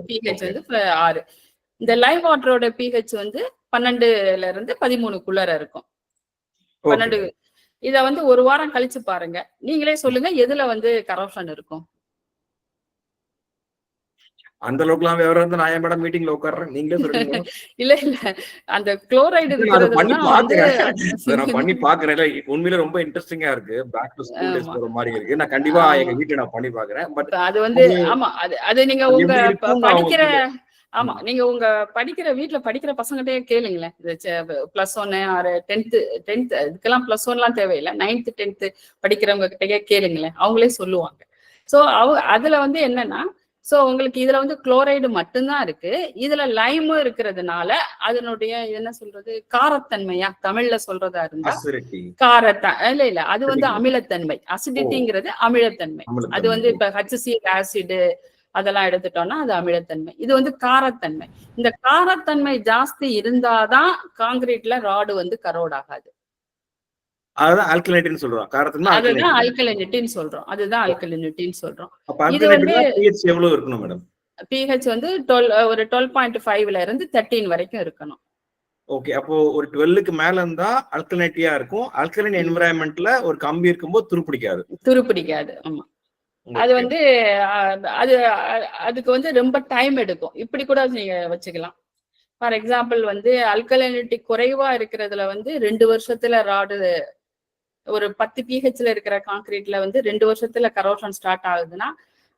pH வந்து 6. இந்த லைம் வாட்டரோட pH வந்து 12ல இருந்து 13க்குள்ளர இருக்கும். 12. இத வந்து ஒரு வாரம் கழிச்சு பாருங்க, நீங்களே சொல்லுங்க எதுல வந்து கரோஷன் இருக்கும். அந்த அளவுக்குலாம் விவரம் வந்து நான் மேடம் மீட்டிங்ல உட்கார்றேன், நீங்களே சொல்லுங்க. இல்ல அந்த குளோரைடு நான் பண்ணி பாக்குறேன். உண்மையில ரொம்ப இன்ட்ரெஸ்டிங்கா இருக்கு. பேக் டு ஸ்கூல் டேஸ் போற மாதிரி இருக்கு. நான் கண்டிப்பா எங்க வீட்டுல நான் பண்ணி பாக்குறேன். பட் அது வந்து ஆமா, அது நீங்க உங்க படிக்கிற நீங்க உங்க வீட்டுல படிக்கிற பசங்கிட்டே கேளுங்களேன். +1 ஆர் 10th இதுக்கெல்லாம் +1 எல்லாம் தேவையில்லை, 9th 10th படிக்கிறவங்க கிட்டே கேளுங்களேன், அவங்களே சொல்லுவாங்க. சோ அதுல வந்து என்னன்னா, சோ உங்களுக்கு இதுல வந்து குளோரைடு மட்டும்தான் இருக்கு. இதுல லைமும் இருக்கிறதுனால அதனுடைய என்ன சொல்றது, காரத்தன்மையா தமிழ்ல சொல்றதா இருந்தா இல்ல அது வந்து அமிலத்தன்மை. அசிடிட்டிங்கிறது அமிலத்தன்மை. அது வந்து இப்ப HCl ஆசிடு அதெல்லாம் எடுத்துட்டோம்னா அது அமிலத்தன்மை. இது வந்து காரத்தன்மை. இந்த காரத்தன்மை ஜாஸ்தி இருந்தாதான் காங்கிரீட்ல ராடு வந்து கரோட் ஆகாது. அதுதான் ஆல்கலினிட்டின்னு சொல்றோம். காரத்தன்மை அதுதான் ஆல்கலினிட்டி. ஆல்கலினிட்டின்னு சொல்றோம். அதுதான் ஆல்கலினிட்டின்னு சொல்றோம். அப்ப இது வந்து ஆல்கலினிட்டினா pH எவ்வளவு இருக்கணும் மேடம்? pH வந்து ஒரு 12.5ல இருந்து 13 வரைக்கும் இருக்கணும். ஓகே. அப்போ ஒரு 12க்கு மேல இருந்தா ஆல்கலினிட்டியா இருக்கும். ஆல்கலைன் என்விரான்மென்ட்ல ஒரு கம்பி இருக்கும்போது துருப்பிடிக்காது. ஆமா. அது வந்து அது அதுக்கு வந்து ரொம்ப டைம் எடுக்கும். இப்படி கூட நீங்க வச்சுக்கலாம். ஃபார் எக்ஸாம்பிள் வந்து அல்கலினிட்டி குறைவா இருக்கிறதுல வந்து 2 வருஷத்துல ராடு, ஒரு 10 pHல இருக்கிற கான்கிரீட்ல வந்து 2 வருஷத்துல கரோஷன் ஸ்டார்ட் ஆகுதுன்னா,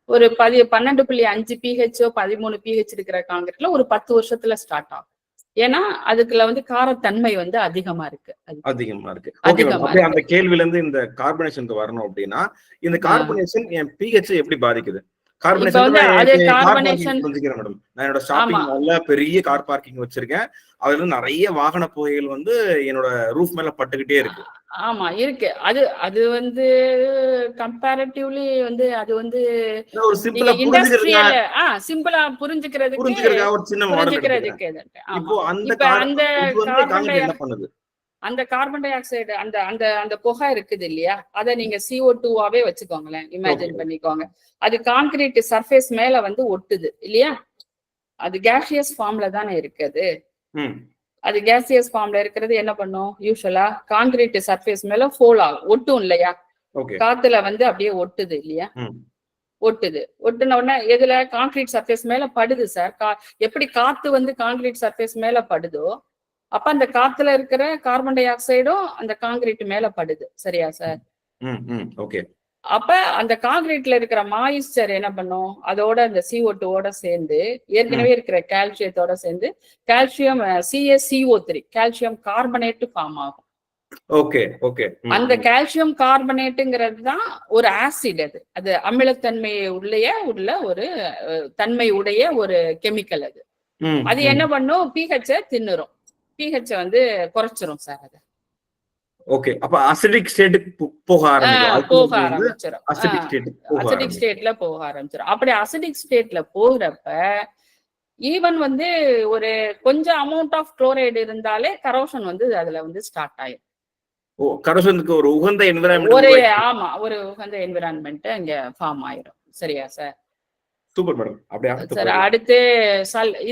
ஒரு 12.5 pH 13 pH இருக்கிற கான்கிரீட்ல ஒரு 10 வருஷத்துல ஸ்டார்ட் ஆகும். ஏன்னா அதுக்குள்ள வந்து காரத்தன்மை வந்து அதிகமா இருக்கு. Okay madam. அப்படியே அந்த கேள்வியில இருந்து இந்த கார்பனேஷனுக்கு வரணும் அப்படின்னா, இந்த கார்பனேஷன் என் pH எப்படி பாதிக்குது? Carbonation madam. நான் என்னோட ஷாப்பிங் மால்ல பெரிய கார் பார்க்கிங் வச்சிருக்கேன். அதுல நிறைய வாகன புகைகள் வந்து என்னோட ரூஃப் மேல பட்டுக்கிட்டே இருக்கு. ஆமா இருக்கு. அது வந்து கம்பேரிட்டிவ்லி வந்து அது வந்து ஒரு சிம்பிளா சிம்பிளா புரிஞ்சுக்கிறதுக்கு ஒரு சின்ன மாடல். இப்போ அந்த என்ன பண்ணுது? அந்த கார்பன் டை ஆக்சைடு அந்த அந்த அந்த புகை இருக்குது இல்லையா, அதை நீங்க CO2வாவே வச்சுக்கோங்களேன், இமேஜின் பண்ணிக்கோங்க. அது கான்கிரீட் சர்ஃபேஸ் மேல வந்து ஒட்டுது இல்லையா, அது கேஷியஸ் ஃபார்ம்ல தானே இருக்குது. அது கேசியஸ் ஃபார்ம்ல இருக்கிறது என்ன பண்ணும், யூஸ்வலா கான்கிரீட் சர்ஃபேஸ் மேல ஃபோல் ஆகும், ஒட்டும் இல்லையா, காத்துல வந்து அப்படியே ஒட்டுது இல்லையா, ஒட்டுன உடனே எதுல கான்கிரீட் சர்ஃபேஸ் மேல படுது சார். எப்படி காத்து வந்து கான்கிரீட் சர்ஃபேஸ் மேல படுதோ, அப்ப அந்த காத்துல இருக்கிற கார்பன் டை ஆக்சைடும் அந்த கான்கிரீட் மேல படுது. சரியா சார்? அப்ப அந்த கான்கிரீட்ல இருக்கிற மாயிஸ்சர் என்ன பண்ணும், அதோட அந்த CO2ஓட சேர்ந்து ஏற்கனவே இருக்கிற கால்சியத்தோட சேர்ந்து calcium CaCO3 calcium carbonate form ஆகும். அந்த கால்சியம் கார்பனேட்டுங்கிறது தான் ஒரு ஆசிட். அது அமிலத்தன்மை உள்ள ஒரு தன்மை உடைய ஒரு கெமிக்கல். அது என்ன பண்ணும், pH தின்னுரும், pH வந்து குறைச்சிரும் சார். அது அப்ப அசிடிக் ஸ்டேட்டுக்கு போக ஆரம்பிச்சிடும். அசிடிக் ஸ்டேட்ல போக ஆரம்பிச்சிடும். அப்படி அசிடிக் ஸ்டேட்ல போகிறப்ப ஈவன் வந்து ஒரு கொஞ்சம் அமௌண்ட் ஆஃப் குளோரைடு இருந்தாலே கரோஷன் வந்து அதுல வந்து ஸ்டார்ட் ஆயிடும். கரோஷனுக்கு ஒரு உகந்த என்விரான்மென்ட், ஒரு உகந்த என்விரான்மென்ட் அங்க ஃபார்ம் ஆயிடும். சரியா சார்? Super madam. அப்படியே சார் அடுத்து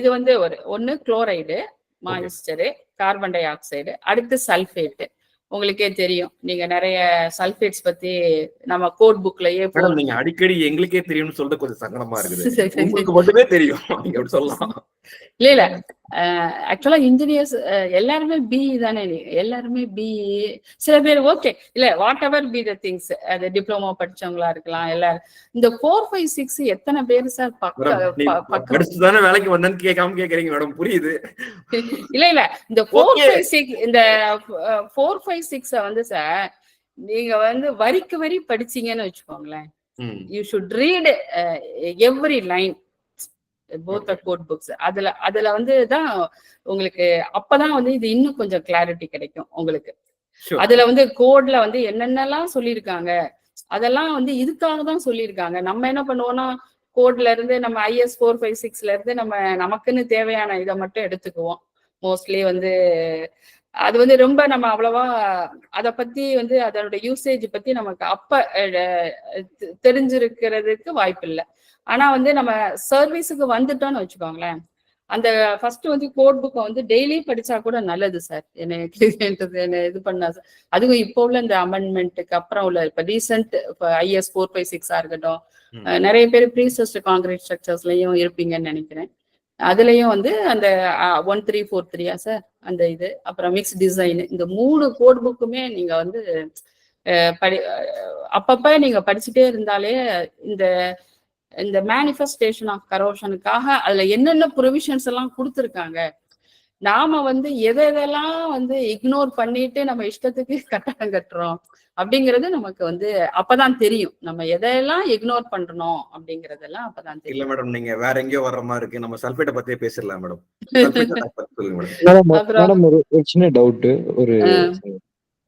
இது வந்து ஒன்னு chloride moisture, carbon di oxide, அடுத்து சல்ஃபேட். உங்களுக்கே தெரியும், நீங்க நிறைய சல்ஃபேட்ஸ் பத்தி நம்ம கோட் புக்லயே நீங்க அடிக்கடி எங்களுக்கே தெரியும்னு சொல்லிட்டு கொஞ்சம் சங்கடமா இருக்குது. உங்களுக்கு மட்டுமே தெரியும் நீங்க அப்படி சொல்லலாம். இல்ல ஆக்சுவலா இன்ஜினியர்ஸ் எல்லாருமே பி தானே, எல்லாருமே பி. சில பேர் ஓகே இல்ல what ever be the things, அது டிப்ளமோ படிச்சவங்களா இருக்கலாம். எல்லாரும் இந்த 4, 5, 6 எத்தனை பேர் சார் பக்கம் வேலைக்கு வந்தேன்னு கேட்காம கேக்குறீங்க மேடம், புரியுது. இல்ல இந்த 4, 5, 6 இந்த 4, 5, 6 வந்து சார் நீங்க வந்து வரிக்கு வரி படிச்சீங்கன்னு வச்சுக்கோங்களேன், you should read every line both the code books. அதுல வந்து தான் உங்களுக்கு அப்பதான் வந்து இது இன்னும் கொஞ்சம் கிளாரிட்டி கிடைக்கும் உங்களுக்கு. அதுல வந்து கோட்ல வந்து என்னென்னலாம் சொல்லியிருக்காங்க, அதெல்லாம் வந்து இதுக்காக தான் சொல்லியிருக்காங்க. நம்ம என்ன பண்ணுவோம்னா கோட்ல இருந்து நம்ம IS 456ல இருந்து நம்ம நமக்குன்னு தேவையான இதை மட்டும் எடுத்துக்குவோம். மோஸ்ட்லி வந்து அது வந்து ரொம்ப நம்ம அவ்வளவா அதை பத்தி வந்து அதோட யூசேஜ் பத்தி நமக்கு அப்ப தெரிஞ்சிருக்கிறதுக்கு வாய்ப்பு இல்லை. ஆனா வந்து நம்ம சர்வீஸுக்கு வந்துட்டோம்னு வச்சுக்கோங்களேன், அந்த ஃபர்ஸ்ட் வந்து கோட் புக்கை வந்து டெய்லி படிச்சா கூட நல்லது சார். என்ன இது பண்ணா சார், அதுவும் இப்போ உள்ள இந்த அமெண்ட்மெண்ட்டுக்கு அப்புறம் உள்ள இப்ப ரீசெண்ட் IS 456 இருக்கட்டும், நிறைய பேர் ப்ரீஸ்ட்ரக்சர் கான்கிரீட் ஸ்ட்ரக்சர்ஸ்லயும் இருப்பீங்கன்னு நினைக்கிறேன். அதுலயும் வந்து அந்த 1343 சார் அந்த இது, அப்புறம் மிக்ஸ் டிசைன், இந்த 3 கோட் புக்குமே நீங்க வந்து அப்பப்ப நீங்க படிச்சுட்டே இருந்தாலே இந்த மேனிஃபெஸ்டேஷன் ஆஃப் கரோஷனுக்காக அதுல என்னென்ன ப்ரொவிஷன்ஸ் எல்லாம் கொடுத்துருக்காங்க, நாம வந்து எதெல்லாம் வந்து இக்னோர் பண்ணிட்டு நம்ம இஷ்டத்துக்கு கட்டடம் கட்டுறோம் அப்படிங்கிறது நமக்கு வந்து அப்பதான் தெரியும். நம்ம எதையெல்லாம் இக்னோர் பண்றோம் அப்படிங்கறதெல்லாம் அப்பதான் தெரியும். இல்ல மேடம், நீங்க வேற எங்கேயோ வர்ற மாதிரி இருக்கு. நம்ம சல்ஃபேட்டை பத்தியே பேசலாம் மேடம். ஒரு சின்ன டவுட். ஒரு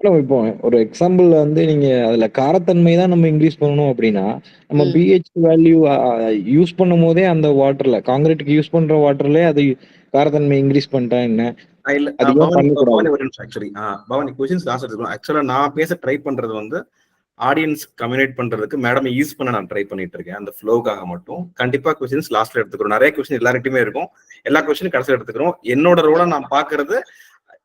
இப்போ ஒரு எக்ஸாம்பிள் வந்து நீங்க அதுல காரத்தன்மை தான் நம்ம இன்க்ரீஸ் பண்ணணும் அப்படின்னா, நம்ம ம். pH வேல்யூ யூஸ் பண்ணும்போதே அந்த வாட்டர்ல கான்கிரீட்டுக்கு யூஸ் பண்ற வாட்டர்லயே அது காரத்தன்மை இன்க்ரீஸ் பண்ணிட்டா என்ன? இல்ல அது ஏன் பவானி பண்ணக்கூடாது? பவானி ஒரு நிமிஷம் ஆக்சுவலி பவானி கொஸ்டின்ஸ் லாஸ்ட் எடுத்துக்கணும். ஆக்சுவலா நான் பேச ட்ரை பண்றது வந்து ஆடியன்ஸ் கம்யூனிகேட் பண்றதுக்கு மேடம் யூஸ் பண்ண நான் ட்ரை பண்ணிட்டு இருக்கேன். அந்த ஃப்ளோக்காக மட்டும் கண்டிப்பா கொஸ்டின்ஸ் லாஸ்ட்ல எடுத்துக்கிறோம். நிறைய கொஸ்டின் எல்லார்கிட்டயுமே இருக்கும். எல்லா கொஸ்டினும் கடைசியில் எடுத்துக்கிறோம். என்னோட ரோல நான் பாக்குறது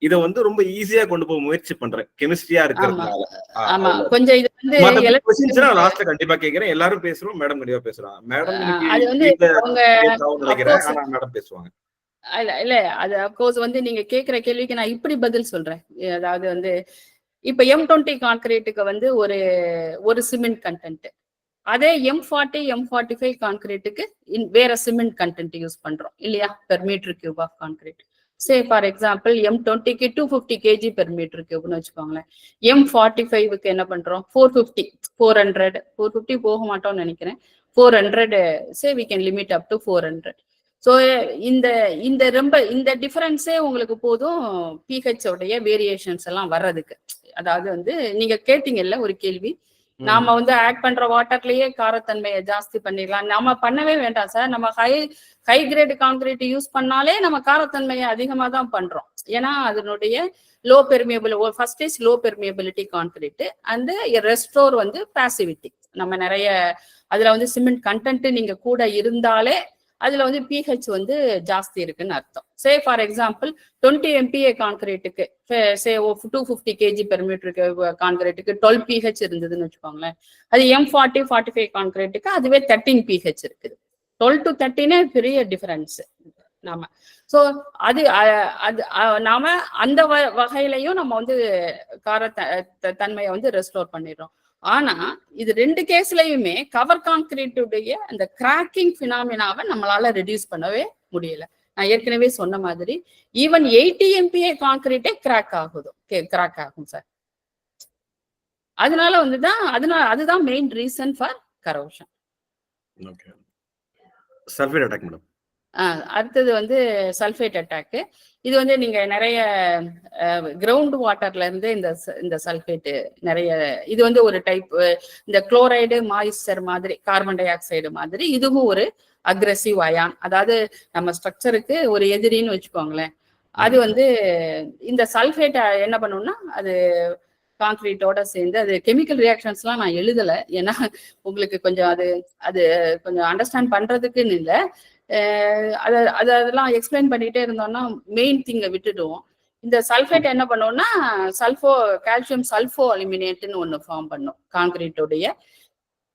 இதை வந்து ரொம்ப ஈஸியா கொண்டு போக முயற்சி பண்றேன் கெமிஸ்ட்ரியா ஆமா இருக்கிறதுனால. ஆமா கொஞ்சம் இது வந்து மத்த கொஸ்டின்ஸ் நான் லாஸ்ட்ல கண்டிப்பா கேக்குறேன். எல்லாரும் பேசுறோம், மேடம் கண்டிப்பா பேசுறாங்க. மேடம் இன்னைக்கு அது வந்து வீட்ல அவங்க நினைக்கிறேன், அப்கோர்ஸ் ஆனா மேடம் பேசுவாங்க. இல்ல இல்ல அது அப்கோர்ஸ் வந்து நீங்க கேக்குற கேள்விக்கு நான் இப்படி பதில் சொல்றேன். அதாவது வந்து இப்ப M20 கான்கிரீட்டுக்கு வந்து ஒரு சிமெண்ட் கண்டென்ட், அதே M40 M45 கான்கிரீட்டுக்கு வேற சிமெண்ட் கண்டென்ட் யூஸ் பண்றோம் இல்லையா, per meter cube of concrete. Say for example M20க்கு 250 kg பெர் மீட்டர் கியூப்னு வச்சுக்கோங்களேன். M45க்கு என்ன பண்றோம் 450 450 போக மாட்டோம்னு நினைக்கிறேன். 400 say we can limit up to 400. So இந்த இந்த ரொம்ப இந்த டிஃபரன்ஸே உங்களுக்கு போதும் பிஹெச் உடைய வேரியேஷன்ஸ் எல்லாம் வர்றதுக்கு. அதாவது வந்து நீங்க கேட்டீங்கல்ல ஒரு கேள்வி, நாம வந்து ஆட் பண்ற வாட்டர்லயே காரத்தன்மையை ஜாஸ்தி பண்ணிடலாம். நம்ம பண்ணவே வேண்டாம் சார். நம்ம ஹை கிரேட் கான்கிரீட் யூஸ் பண்ணாலே நம்ம காரத்தன்மையை அதிகமா தான் பண்றோம். ஏன்னா அதனுடைய low permeable, first is low permeability concrete and restore வந்து பாசிவிட்டி. நம்ம நிறைய அதுல வந்து சிமெண்ட் கண்டென்ட் நீங்க கூட இருந்தாலே அதுல வந்து பிஹெச் வந்து ஜாஸ்தி இருக்குன்னு அர்த்தம். சே ஃபார் எக்ஸாம்பிள் 20 MPa கான்கிரீட்டுக்கு சே 250 kg பெர் மீட்டருக்கு கான்கிரீட்டுக்கு 12 pH இருந்ததுன்னு வச்சுக்கோங்களேன். அது M40 45 கான்கிரீட்டுக்கு அதுவே 13 pH இருக்குது. 12 to 13 பெரிய டிஃபரன்ஸ் நாம. ஸோ அது நாம அந்த வகையிலையும் நம்ம வந்து தன்மையை வந்து ரெஸ்டோர் பண்ணிடுறோம். ஆனா இது ரெண்டு கேஸ்லயுமே கவர் கான்கிரீட்டுடைய அந்த கிராக்கிங் பினாமினாவை நம்மளால ரெடியூஸ் பண்ணவே முடியல. நான் ஏற்கனவே சொன்ன மாதிரி ஈவன் 80 MPa கான்கிரீட்டே கிராக் ஆகும் சார். அதனால வந்துதான் அதுதான் main reason for corrosion. Sulphate attack madam. அடுத்தது வந்து சல்ஃபேட் அட்டாக்கு. இது வந்து நீங்க நிறைய கிரவுண்ட் வாட்டர்ல இருந்து இந்த சல்ஃபேட் நிறைய, இது வந்து ஒரு டைப், இந்த குளோரைடு மாய்ஸ்சர் மாதிரி கார்பன் டை ஆக்சைடு மாதிரி இதுவும் ஒரு அக்ரெசிவ் அயான். அதாவது நம்ம ஸ்ட்ரக்சருக்கு ஒரு எதிரின்னு வச்சுக்கோங்களேன். அது வந்து இந்த சல்ஃபேட் என்ன பண்ணும்னா அது கான்கிரீட்டோட சேர்ந்து அது கெமிக்கல் ரியாக்ஷன்ஸ்லாம் நான் எழுதல, ஏன்னா உங்களுக்கு கொஞ்சம் அது கொஞ்சம் அண்டர்ஸ்டாண்ட் பண்றதுக்குன்னு இல்லை. அதெல்லாம் எக்ஸ்பிளைன் பண்ணிட்டே இருந்தோம்னா மெயின் திங்கை விட்டுடுவோம். இந்த சல்ஃபேட் என்ன பண்ணோம்னா கால்சியம் சல்ஃபோ அலுமினேட்னு ஒன்று ஃபார்ம் பண்ணும் கான்கிரீட்டோடைய.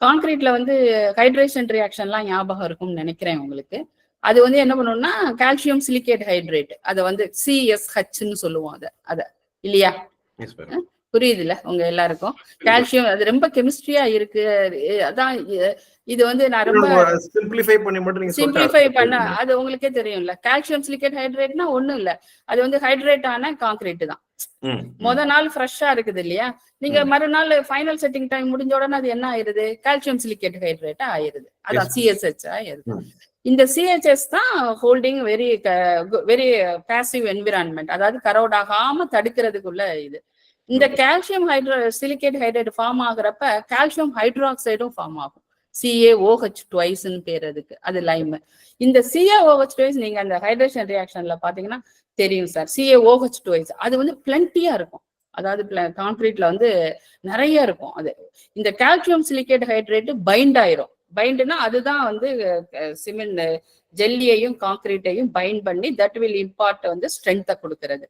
கான்கிரீட்ல வந்து ஹைட்ரேஷன் ரியாக்ஷன்லாம் ஞாபகம் இருக்கும்னு நினைக்கிறேன் உங்களுக்கு. அது வந்து என்ன பண்ணோம்னா கால்சியம் சிலிகேட் ஹைட்ரேட், அதை வந்து CSHன்னு சொல்லுவோம் அதை இல்லையா, புரியுதுல்ல உங்க எல்லாருக்கும்? கால்சியம் அது ரொம்ப கெமிஸ்ட்ரியா இருக்கு. அதான் இது வந்து நான் ரொம்ப சிம்பிளிஃபை பண்ண, அது உங்களுக்கே தெரியும்ல. கால்சியம் சிலிகேட் ஹைட்ரேட்னா ஒண்ணும் இல்ல, அது வந்து ஹைட்ரேட் ஆன கான்கிரீட் தான். முத நாள் ஃப்ரெஷ்ஷா இருக்குது இல்லையா, நீங்க மறுநாள் ஃபைனல் செட்டிங் டைம் முடிஞ்ச உடனே அது என்ன ஆயிருது, கால்சியம் சிலிகேட் ஹைட்ரேட்டா ஆயிருது. அதான் CSH ஆயிருது. இந்த CHS தான் ஹோல்டிங் வெரி பாசிவ் என்விரான்மெண்ட், அதாவது கரோட் ஆகாம தடுக்கிறதுக்குள்ள இது. இந்த கால்சியம் சிலிகேட் ஹைட்ரேட் ஃபார்ம் ஆகுறப்ப கால்சியம் ஹைட்ராக்சைடும் ஃபார்ம் ஆகும். CaOH ட்வைஸ்ன்னு பேர் அதுக்கு, அது லைம். இந்த CaOH ட்வைஸ் நீங்க அந்த ஹைட்ரேஷன் ரியாக்ஷன்ல பாத்தீங்கன்னா தெரியும் சார். CaOH ட்வைஸ் அது வந்து பிளண்டியா இருக்கும், அதாவது கான்கிரீட்ல வந்து நிறைய இருக்கும். அது இந்த கால்சியம் சிலிகேட் ஹைட்ரேட் பைண்ட் ஆயிரும். பைண்டுனா அதுதான் வந்து சிமெண்ட் ஜெல்லியையும் கான்கிரீட்டையும் பைண்ட் பண்ணி தட் வில் இம்பார்ட் வந்து ஸ்ட்ரென்த்தை கொடுக்கறது.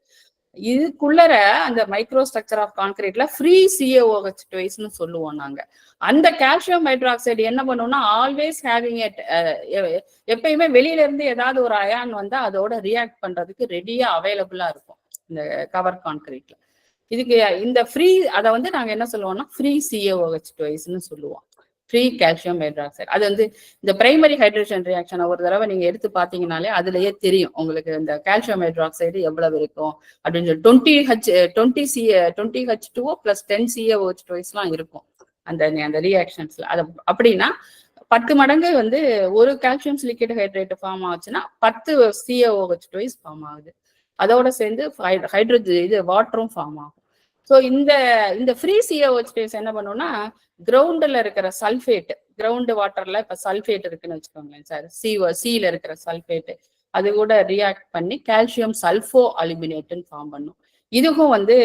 இதுக்குள்ளர அந்த மைக்ரோ ஸ்ட்ரக்சர் ஆஃப் கான்கிரீட்ல ஃப்ரீ CaOH ட்வைஸ்னு சொல்லுவோம் நாங்க. அந்த கால்சியம் ஹைட்ராக்சைடு என்ன பண்ணுவோம்னா ஆல்வேஸ் ஹேவிங் இட், எப்பயுமே வெளியில இருந்து ஏதாவது ஒரு அயான் வந்தா அதோட ரியாக்ட் பண்றதுக்கு ரெடியா அவைலபிளா இருக்கும் இந்த கவர் கான்கிரீட்ல. இதுக்கு இந்த ஃப்ரீ அதை வந்து நாங்க என்ன சொல்லுவோம்னா ஃப்ரீ CaOH ட்வைஸ்ன்னு சொல்லுவோம், ஃப்ரீ கால்சியம் ஹைட்ராக்சைடு. அது வந்து இந்த பிரைமரி ஹைட்ரேஷன் ரியாக்ஷனை ஒரு தடவை நீங்க எடுத்து பாத்தீங்கன்னாலே அதுலயே தெரியும் உங்களுக்கு இந்த கால்சியம் ஹைட்ராக்சைடு எவ்வளவு இருக்கும் அப்படின்னு சொல்லி. 20H2O + 10 CaOH ட்வைஸ்லாம் இருக்கும் அந்த ரியாக்ஷன்ஸ்ல. அது அப்படின்னா 10 மடங்கு வந்து ஒரு கால்சியம் சிலிகேட் ஹைட்ரேட் ஃபார்ம் ஆச்சுன்னா 10 CaOH ட்வைஸ் ஃபார்ம் ஆகுது. அதோட சேர்ந்து ஹைட்ரஜன் இது வாட்டரும் ஃபார்ம் ஆகும். ஸோ இந்த ஃப்ரீ சிஓஹெச் பேஸ் என்ன பண்ணுவோம்னா கிரவுண்டில் இருக்கிற சல்ஃபேட், கிரவுண்ட் வாட்டர்ல இப்போ சல்ஃபேட் இருக்குன்னு வச்சுக்கோங்களேன் சார், சில இருக்கிற சல்ஃபேட் அது கூட ரியாக்ட் பண்ணி கால்சியம் சல்ஃபோ அலுமினேட்னு ஃபார்ம் பண்ணும். இதுவும் வந்து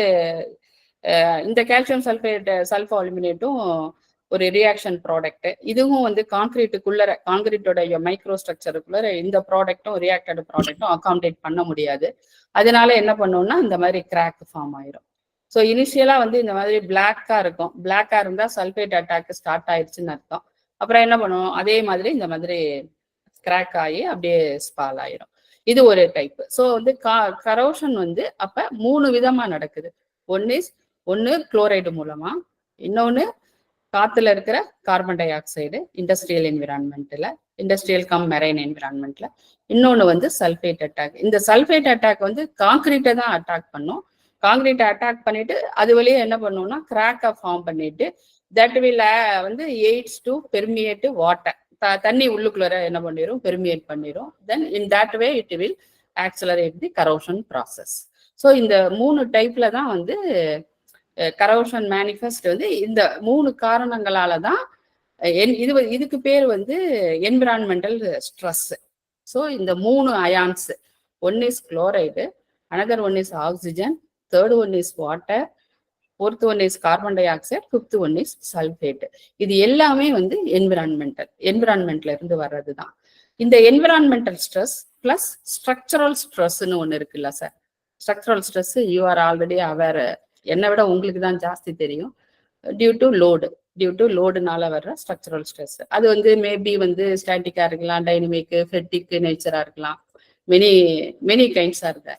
இந்த கால்சியம் சல்ஃபேட் சல்ஃபோ அலுமினேட்டும் ஒரு ரியாக்ஷன் ப்ராடக்ட். இதுவும் வந்து காங்கிரீட்டோட மைக்ரோ ஸ்ட்ரக்சருக்குள்ள இந்த ப்ராடக்டும் ரியாக்டட் ப்ராடக்டும் அகாமடேட் பண்ண முடியாது. அதனால என்ன பண்ணோம்னா இந்த மாதிரி கிராக் ஃபார்ம் ஆயிரும். ஸோ இனிஷியலா வந்து இந்த மாதிரி பிளாக்கா இருக்கும். பிளாக்கா இருந்தா சல்ஃபேட் அட்டாக் ஸ்டார்ட் ஆயிடுச்சுன்னு அர்த்தம். அப்புறம் என்ன பண்ணுவோம், அதே மாதிரி இந்த மாதிரி கிராக் ஆகி அப்படியே ஸ்பால் ஆயிரும். இது ஒரு டைப். ஸோ வந்து கரோஷன் வந்து அப்ப 3 விதமா நடக்குது. ஒன்னு குளோரைடு மூலமா, இன்னொன்னு காத்துல இருக்கிற கார்பன் டை ஆக்சைடு இண்டஸ்ட்ரியல் என்விரான்மெண்ட்ல, இண்டஸ்ட்ரியல் கம் மெரைன் என்விரான்மெண்ட்ல, இன்னொன்னு வந்து சல்ஃபேட் அட்டாக். இந்த சல்ஃபேட் அட்டாக் வந்து காங்கிரீட்டை தான் அட்டாக் பண்ணும். காங்கிரீட்டை அட்டாக் பண்ணிட்டு அது வழியே என்ன பண்ணுவோம்னா கிராக்கை ஃபார்ம் பண்ணிட்டு தட் வில் வந்து எய்ட்ஸ் டு பெர்மியேட் வாட்டர். தண்ணி உள்ளுக்குள்ள என்ன பண்ணிடும், பெர்மியேட் பண்ணிடும். Then in that way it will accelerate the corrosion process. So இந்த 3 டைப்ல தான் வந்து கரோஷன் மேனிஃபெஸ்ட் வந்து இந்த 3 காரணங்களால தான் இதுக்கு பேர் வந்து என்விரான்மெண்டல் ஸ்ட்ரெஸ். ஸோ இந்த 3 ions, one is chloride, another one is oxygen, third one is water, fourth one is carbon dioxide, fifth one is sulfate. இது எல்லாமே வந்து என்விரான்மெண்ட்ல இருந்து வர்றது தான். இந்த என்விரான்மெண்டல் ஸ்ட்ரெஸ் பிளஸ் ஸ்ட்ரக்சரல் ஸ்ட்ரெஸ்ன்னு ஒன்று இருக்குல்ல sir. Structural stress you are already aware, என்னை விட உங்களுக்கு தான் ஜாஸ்தி தெரியும். டியூ டு லோடுனால வர்ற ஸ்ட்ரக்சரல் ஸ்ட்ரெஸ். அது வந்து மேபி வந்து ஸ்டாட்டிக்கா இருக்கலாம், டைனமிக், ஃபெட்டிக் நேச்சரா இருக்கலாம், மெனி கைண்ட்ஸா இருக்கு.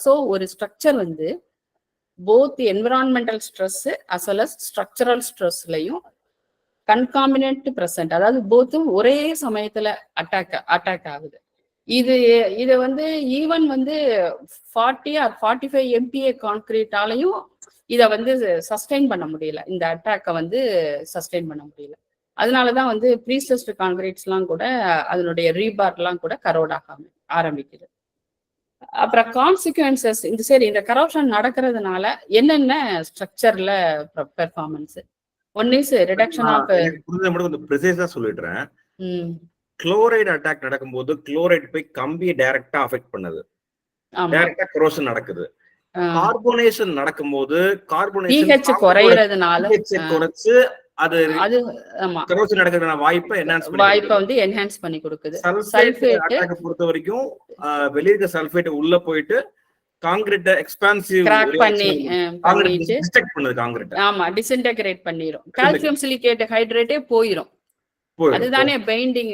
ஸோ ஒரு ஸ்ட்ரக்சர் வந்து both environmental stress as well as structural ஸ்ட்ரெஸ்லையும் கன்காமினன்ட் பிரசன்ட், அதாவது போத்தும் ஒரே சமயத்துல அட்டாக் ஆகுது. இது வந்து ஈவன் வந்து 40 or 45 MPa கான்கிரீட்டாலையும் இதை வந்து சஸ்டெயின் பண்ண முடியல, இந்த அட்டாக்கை வந்து சஸ்டெயின் பண்ண முடியல. அதனாலதான் வந்து ப்ரீஸ்ட்ரஸ்டு கான்கிரீட்ஸ்லாம் கூட அதனுடைய ரீபார்லாம் கூட கரோட் ஆரம்பிக்குது. அப்புறம் கான்சிக்வன்சஸ் இந்த கரோஷன் நடக்கிறதுனால என்னென்ன ஸ்ட்ரக்சர்ல performance. One is reduction of, கொஞ்சம் ப்ரிசைஸா சொல்லிடுறேன். குளோரைடு அட்டாக் நடக்கும்போது குளோரைடு போய் கம்பியை டைரக்டா அஃபெக்ட் பண்ணுது, டைரக்டா கரோஷன் நடக்குது. கார்பனேஷன் நடக்கும்போது கார்பனேஷன் குறையிறதுனால குறைச்சு அது கரோஷன் நடக்கிறதுக்கான வாய்ப்பை வந்து என்ஹான்ஸ் பண்ணி கொடுக்குது. சல்ஃபேட் பொறுத்த வரைக்கும் வெளிய இருக்க சல்ஃபேட் உள்ள போயிட்டு கான்கிரீட்டை எக்ஸ்பான்சிவ் கிராக் பண்ணி டிஸ்ட்ரக்ட் பண்ணுது கான்கிரீட். ஆமா, டிஸ்இன்டகிரேட் பண்ணிரும். கால்சியம் சிலிகேட் ஹைட்ரேட்டே போயிரும். அதுதானே பைண்டிங்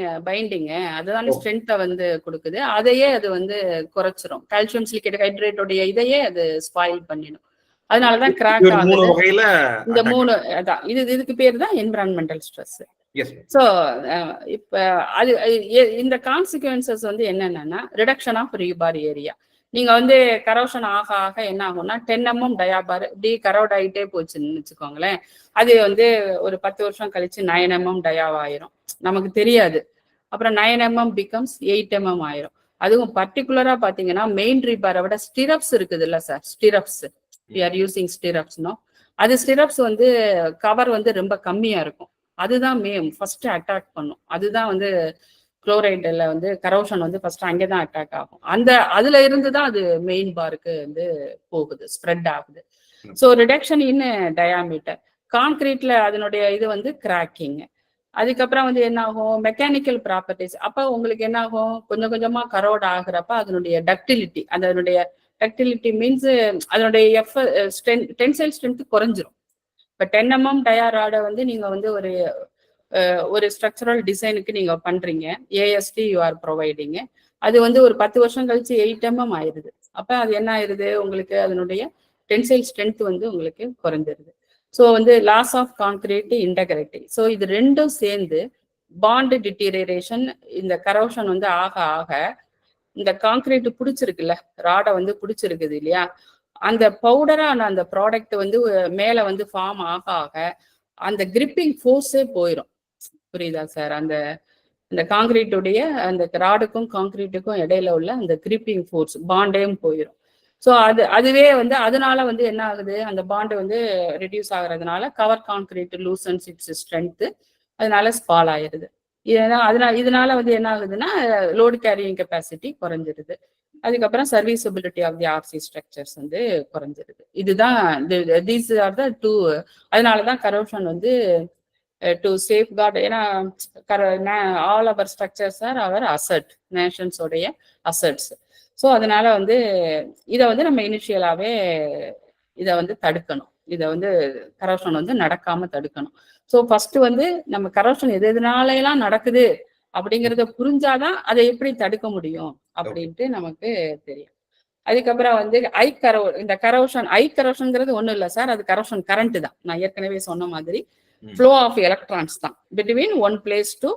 அதுதானே ஸ்ட்ரென்த்தை வந்து கொடுக்குது. அதையே அது வந்து குறைச்சிரும். கால்சியம் சிலிகேட் ஹைட்ரேட்டோடைய இதையே அது ஸ்பாயில் பண்ணிடும். அதனாலதான் கிராக் ஆகுது. இந்த 3 அதான் இதுக்கு பேர் தான் என்விரான்மெண்டல் ஸ்ட்ரெஸ். ஸோ இப்ப அது இந்த கான்சிக்வன்சஸ் வந்து என்னென்னா ரிடக்ஷன் ஆஃப் ரீபார் ஏரியா. நீங்க வந்து கரோஷன் ஆக ஆக என்ன ஆகும்னா 10 mm டயாபார் டி கரோட் ஆகிட்டே போச்சுன்னு வச்சுக்கோங்களேன். அது வந்து ஒரு 10 வருஷம் கழிச்சு 9 mm டயாவ் ஆயிரும், நமக்கு தெரியாது. அப்புறம் 9 mm பிகம்ஸ் 8 mm ஆயிரும். அதுவும் பர்டிகுலரா பாத்தீங்கன்னா மெயின் ரீபாரை விட ஸ்டிரப்ஸ் இருக்குது இல்ல sir, stirrups we are using stirrups, no? அது ஸ்டிரப்ஸ் வந்து கவர் வந்து ரொம்ப கம்மியா இருக்கும். அதுதான் ஃபர்ஸ்ட் அட்டாக் பண்ணும். அதுதான் வந்து குளோரைடுல வந்து கரோஷன் வந்து ஃபர்ஸ்ட் அங்கேதான் அட்டாக் ஆகும். அதுல இருந்து தான் அது மெயின் பாருக்கு வந்து போகுது, ஸ்ப்ரெட் ஆகுது. So reduction in diameter. கான்கிரீட்ல அதனுடைய இது வந்து கிராக்கிங். அதுக்கப்புறம் வந்து என்ன ஆகும், மெக்கானிக்கல் ப்ராப்பர்ட்டிஸ். அப்ப உங்களுக்கு என்ன ஆகும், கொஞ்சம் கொஞ்சமா கரோட் ஆகுறப்ப அதனுடைய டக்டிலிட்டி, அதனுடைய டக்டிலிட்டி மீன்ஸ் அதனுடைய டென்சைல் ஸ்ட்ரென்த் குறைஞ்சிரும். இப்போ 10 mm டயாராட வந்து நீங்க வந்து ஒரு ஸ்ட்ரக்சரல் டிசைனுக்கு நீங்க பண்றீங்க, ஏஎஸ்டி யூ ஆர் ப்ரொவைடிங். அது வந்து ஒரு 10 வருஷம் கழிச்சு 8 mm ஆயிருது. அப்ப அது என்ன ஆயிருது, உங்களுக்கு அதனுடைய டென்சைல் ஸ்ட்ரென்த் வந்து உங்களுக்கு குறைஞ்சிருது. ஸோ வந்து loss of concrete integrity. So இது ரெண்டும் சேர்ந்து பாண்ட் டிட்டீரியரேஷன், இந்த கரோஷன் வந்து ஆக ஆக இந்த கான்கிரீட் பிடிச்சிருக்குல்ல, ராடை வந்து பிடிச்சிருக்குது இல்லையா, அந்த பவுடரான அந்த ப்ராடக்ட் வந்து மேல வந்து ஃபார்ம் ஆக ஆக அந்த கிரிப்பிங் ஃபோர்ஸே போயிடும். புரியுதா சார்? அந்த கான்கிரீட்டுடைய அந்த ராடுக்கும் கான்கிரீட்டுக்கும் இடையில உள்ள அந்த கிரிப்பிங் ஃபோர்ஸ் பாண்டேயும் போயிடும். ஸோ அதுவே வந்து அதனால வந்து என்ன ஆகுது, அந்த பாண்டு வந்து ரெடியூஸ் ஆகுறதுனால cover concrete loosens its strength, அதனால ஸ்பால் ஆயிருது. இதனால வந்து என்ன ஆகுதுன்னா லோடு கேரியிங் கெப்பாசிட்டி குறைஞ்சிருது. அதுக்கப்புறம் serviceability of the RC structures வந்து குறைஞ்சிருது. இதுதான் தீஸ் ஆர் த டூ. அதனாலதான் கரோஷன் வந்து டு சேஃப்கார்டு, ஏன்னா all our structures are our asset, நேஷன்ஸோடைய அசட்ஸ். ஸோ அதனால வந்து இதை வந்து நம்ம இனிஷியலாவே இதை வந்து தடுக்கணும். இதை வந்து கரோஷன் வந்து நடக்காம தடுக்கணும். ஸோ ஃபர்ஸ்ட் வந்து நம்ம கரோஷன் எதனாலலாம் நடக்குது அப்படிங்கிறத புரிஞ்சாதான் அதை எப்படி தடுக்க முடியும் அப்படின்ட்டு நமக்கு தெரியும். அதுக்கப்புறம் வந்து இந்த கரோஷன்ங்கிறது ஒண்ணும் இல்லை சார், அது கரோஷன் கரண்ட் தான். நான் ஏற்கனவே சொன்ன மாதிரி ஃப்ளோ ஆஃப் எலக்ட்ரான்ஸ் தான் பிட்வீன் ஒன் பிளேஸ் டு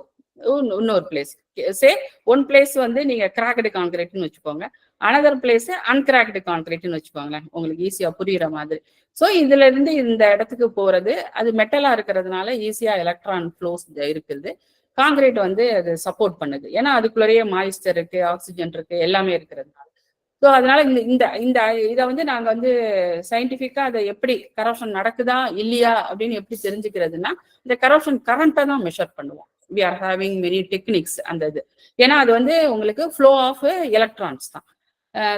இன்னொரு பிளேஸ். சே ஒன் பிளேஸ் வந்து நீங்க கிராக்டு கான்கிரீட்னு வச்சுக்கோங்க, அனதர் பிளேஸ் அன்கிராக்டு கான்கிரீட்னு வச்சுக்கோங்களேன், உங்களுக்கு ஈஸியா புரியுற மாதிரி. ஸோ இதுல இருந்து இந்த இடத்துக்கு போறது அது மெட்டலா இருக்கிறதுனால ஈஸியா எலக்ட்ரான் ஃப்ளோஸ் இருக்குது. கான்கிரீட் வந்து அது சப்போர்ட் பண்ணுது, ஏன்னா அதுக்குள்ளேயே மாய்ஸ்டர் இருக்கு, ஆக்சிஜன் இருக்கு, எல்லாமே இருக்கிறதுனால. ஸோ அதனால இதை வந்து நாங்க வந்து சயின்டிஃபிக்கா அதை எப்படி கரோஷன் நடக்குதா இல்லையா அப்படின்னு எப்படி தெரிஞ்சுக்கிறதுனா இந்த கரோஷன் கரண்ட்டை தான் மெஷர் பண்ணுவோம். we are having many techniques அந்த இது, ஏன்னா அது வந்து உங்களுக்கு ஃப்ளோ ஆஃப் எலக்ட்ரான்ஸ் தான்.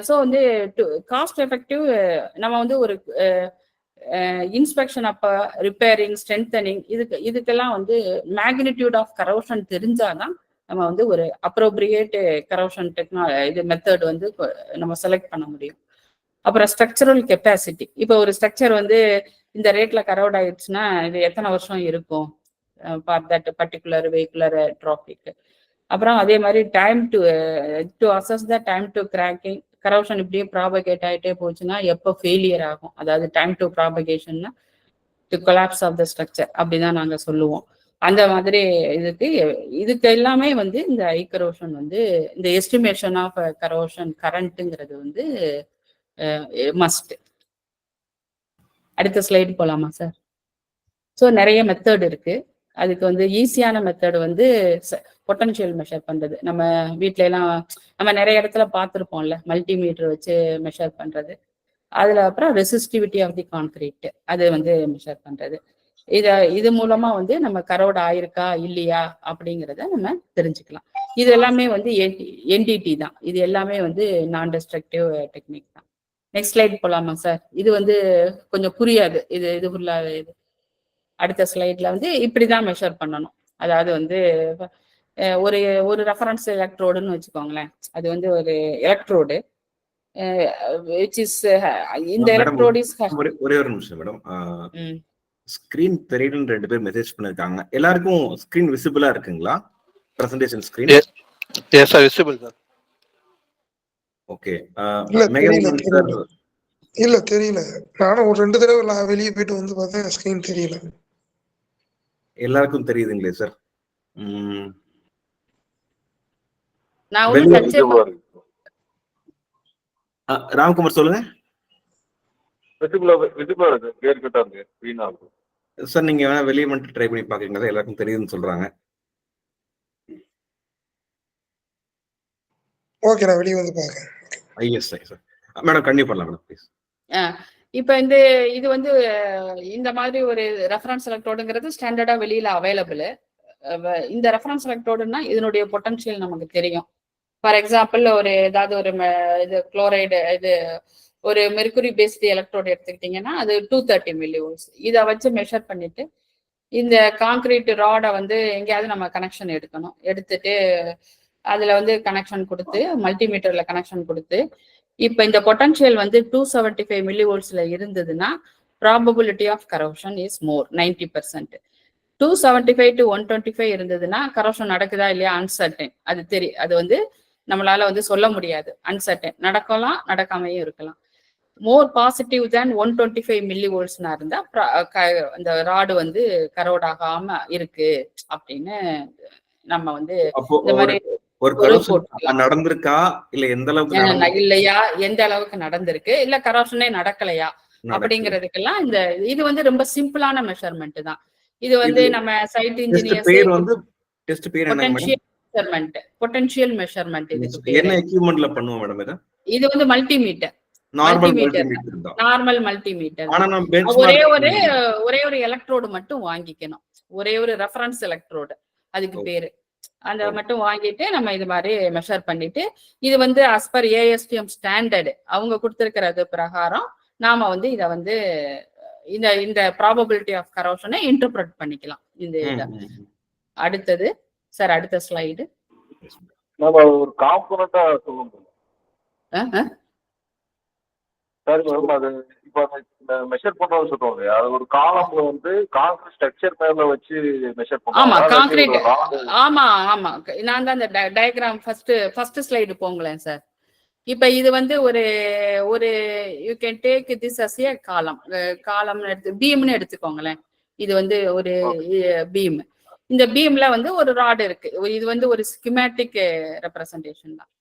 ஸோ வந்து காஸ்ட் எஃபெக்டிவ் நம்ம வந்து ஒரு இன்ஸ்பெக்ஷன் அப்போ ரிப்பேரிங் ஸ்ட்ரென்தனிங் இதுக்கெல்லாம் வந்து மேக்னிடியூட் ஆஃப் கரோஷன் தெரிஞ்சாதான் நம்ம வந்து ஒரு அப்ரோப்ரியேட் கரோஷன் மெத்தட் வந்து நம்ம செலக்ட் பண்ண முடியும். அப்புறம் ஸ்ட்ரக்சரல் கெப்பாசிட்டி, இப்போ ஒரு ஸ்ட்ரக்சர் வந்து இந்த ரேட்ல கரோட் ஆயிடுச்சுன்னா இது எத்தனை வருஷம் இருக்கும் for that particular vehicular traffic. அப்புறம் அதே மாதிரி time to assess the time to cracking. Corrosion இப்படியே ப்ராபகேட் ஆகிட்டே போச்சுன்னா எப்போ ஃபெயிலியர் ஆகும், அதாவது டைம் டு ப்ராபகேஷன்னா to collapse of the structure அப்படிதான் நாங்கள் சொல்லுவோம். அந்த மாதிரி இதுக்கு எல்லாமே வந்து இந்த கரோஷன் வந்து இந்த எஸ்டிமேஷன் ஆஃப் கரோஷன் கரண்ட்டுங்கிறது வந்து மஸ்ட். அடுத்த ஸ்லைடு போலாமா சார்? ஸோ நிறைய மெத்தட் இருக்கு. அதுக்கு வந்து ஈஸியான மெத்தட் வந்து பொட்டன்ஷியல் மெஷர் பண்றது. நம்ம வீட்ல எல்லாம் நம்ம நிறைய இடத்துல பார்த்துருப்போம்ல, மல்டிமீட்டர் வச்சு மெஷர் பண்றது. அதுல அப்புறம் ரெசிஸ்டிவிட்டி ஆஃப் தி கான்கிரீட் அது வந்து மெஷர் பண்றது. இது மூலமா வந்து நம்ம கரோட் ஆயிருக்கா இல்லையா அப்படிங்கிறத நம்ம தெரிஞ்சுக்கலாம். இது எல்லாமே வந்து என்டிடி தான். இது எல்லாமே வந்து நான் டெஸ்ட்ரக்டிவ் டெக்னிக் தான். நெக்ஸ்ட் ஸ்லைட் போலாமா சார்? இது வந்து கொஞ்சம் புரியாது, இது ஃபுல்லாக இது. அடுத்த ஸ்லைட்ல வந்து இப்படிதான் மெஷர் பண்ணணும். அதாவது வந்து ஒரு ரெஃபரன்ஸ் எலக்ட்ரோடுன்னு வச்சுக்கோங்களேன், அது வந்து ஒரு எலக்ட்ரோடு which is இந்த எலக்ட்ரோட் இஸ் ஒரே ஒரு நிமிஷம் மேடம். ஸ்கிரீன் தெரியலன்னு 2 பேர் மெசேஜ் பண்ணிருக்காங்க. எல்லாருக்கும் ஸ்கிரீன் விசிபிளா இருக்குங்களா? Presentation screen yes sir, visible sir. Okay. இல்ல தெரியல, நானும் ஒரு 2 தடவை வெளியே போயிட்டு வந்து பார்த்தேன், ஸ்கிரீன் தெரியல. எல்லாருக்கும் தெரியுதுங்களே சார்? ராம்குமார் சொல்லுங்க சார். நீங்க வேணா வெளியே மட்டும் ட்ரை பண்ணி பாக்குறீங்களா? எல்லாருக்கும் தெரியுதுன்னு சொல்றாங்க. ஓகே, நான் வெளியே வந்து பாக்குறேன். Yes sir. மேடம் கண்டிப்பா பண்ணலாம் மேடம் ப்ளீஸ். இப்போ இது வந்து இந்த மாதிரி ஒரு ரெஃபரன்ஸ் எலக்ட்ரோடுங்கிறது ஸ்டாண்டர்டா வெளியில அவைலபிள். இந்த ரெஃபரன்ஸ் எலக்ட்ரோடுன்னா இதனுடைய பொட்டன்ஷியல் நமக்கு தெரியும். ஃபார் எக்ஸாம்பிள் ஏதாவது ஒரு இது குளோரைடு, இது ஒரு மெர்குரி பேஸ்டு எலக்ட்ரோடு எடுத்துக்கிட்டீங்கன்னா அது 230 மில்லிவோல்ட்ஸ். இதை வச்சு மெஷர் பண்ணிட்டு இந்த கான்கிரீட் ராடை வந்து எங்கேயாவது நம்ம கனெக்ஷன் எடுக்கணும். எடுத்துட்டு அதுல வந்து கனெக்ஷன் கொடுத்து மல்டிமீட்டர்ல கனெக்ஷன் கொடுத்து இப்போ இந்த பொட்டன்ஷியல் வந்து 275 மில்லிவோல்ட்ஸ்ல இருந்ததுன்னா probability of corrosion is more 90%. 275 to 125 இருந்ததுன்னா கரோஷன் நடக்குதா இல்லையா அன்சர்டன். அது வந்து நம்மளால வந்து சொல்ல முடியாது, அன்சர்டன். நடக்கலாம், நடக்காமையும் இருக்கலாம். மோர் பாசிட்டிவ் தேன் 125 மில்லிவோல்ட்ஸ்னா இருந்தா அந்த ராடு வந்து கரோட் ஆகாம இருக்கு அப்படின்னு நம்ம வந்து இந்த மாதிரி நடந்திருக்கா இல்ல எந்த அளவுக்கு இல்லையா, எந்த அளவுக்கு நடந்திருக்கு, இல்ல கரோஷனே நடக்கலையா அப்படிங்கிறதுக்கெல்லாம் இது வந்து ரொம்ப சிம்பிளான மெஷர்மெண்ட் தான். இது வந்து நம்ம சைட் இன்ஜினியர்ஸ் வந்து டெஸ்ட் பேர் பொட்டன்ஷியல் மெஷர்மெண்ட். இதுக்கு என்ன எக்யூப்மென்ட்ல பண்ணுவோம் மேடம்? இது வந்து மல்டிமீட்டர். நார்மல் மல்டிமீட்டர் மல்டிமீட்டர் தான். நார்மல் மல்டிமீட்டர் ஆனா தான். நம்ம ஒரே ஒரு எலக்ட்ரோடு மட்டும் வாங்கிக்கணும். ஒரே ஒரு ரெஃபரன்ஸ் எலக்ட்ரோடு அதுக்கு பேரு. அந்த மட்டும் வாங்கிட்டு நம்ம இது மாதிரி மெஷர் பண்ணிட்டு இது வந்து as per ASTM ஸ்டாண்டர்டு அவங்க கொடுத்திருக்கிறது பிரகாரம் நாம வந்து இதை வந்து இந்த இந்த ப்ராபபிலிட்டி ஆஃப் கரோஷனை இன்டர்பிரட் பண்ணிக்கலாம். இந்த இதை அடுத்தது சார் அடுத்த ஸ்லைடு. நம்ம ஒரு காம்பனண்டா சொல்லுங்க சார். மேம் அது இப்போ மெஷர் பண்றோம்னு சொல்றோம் இல்லையா, அது ஒரு காலம்ல வந்து கான்கிரீட் ஸ்ட்ரக்சர் மேல வச்சு மெஷர் ஆமா பண்ணுவாங்க. கான்கிரீட் ஆமா ஆமா நான் தான் அந்த டயக்ராம் ஃபர்ஸ்ட் ஸ்லைடு போங்களேன் சார். இப்ப இது வந்து ஒரு you can take this as a column எடுத்து பீம்னு எடுத்துக்கோங்களேன். இது வந்து ஒரு பீம். இந்த பீம்ல வந்து ஒரு ராடு இருக்கு. இது வந்து ஒரு ஸ்கிமேட்டிக் ரெப்ரசன்டேஷன் தான்.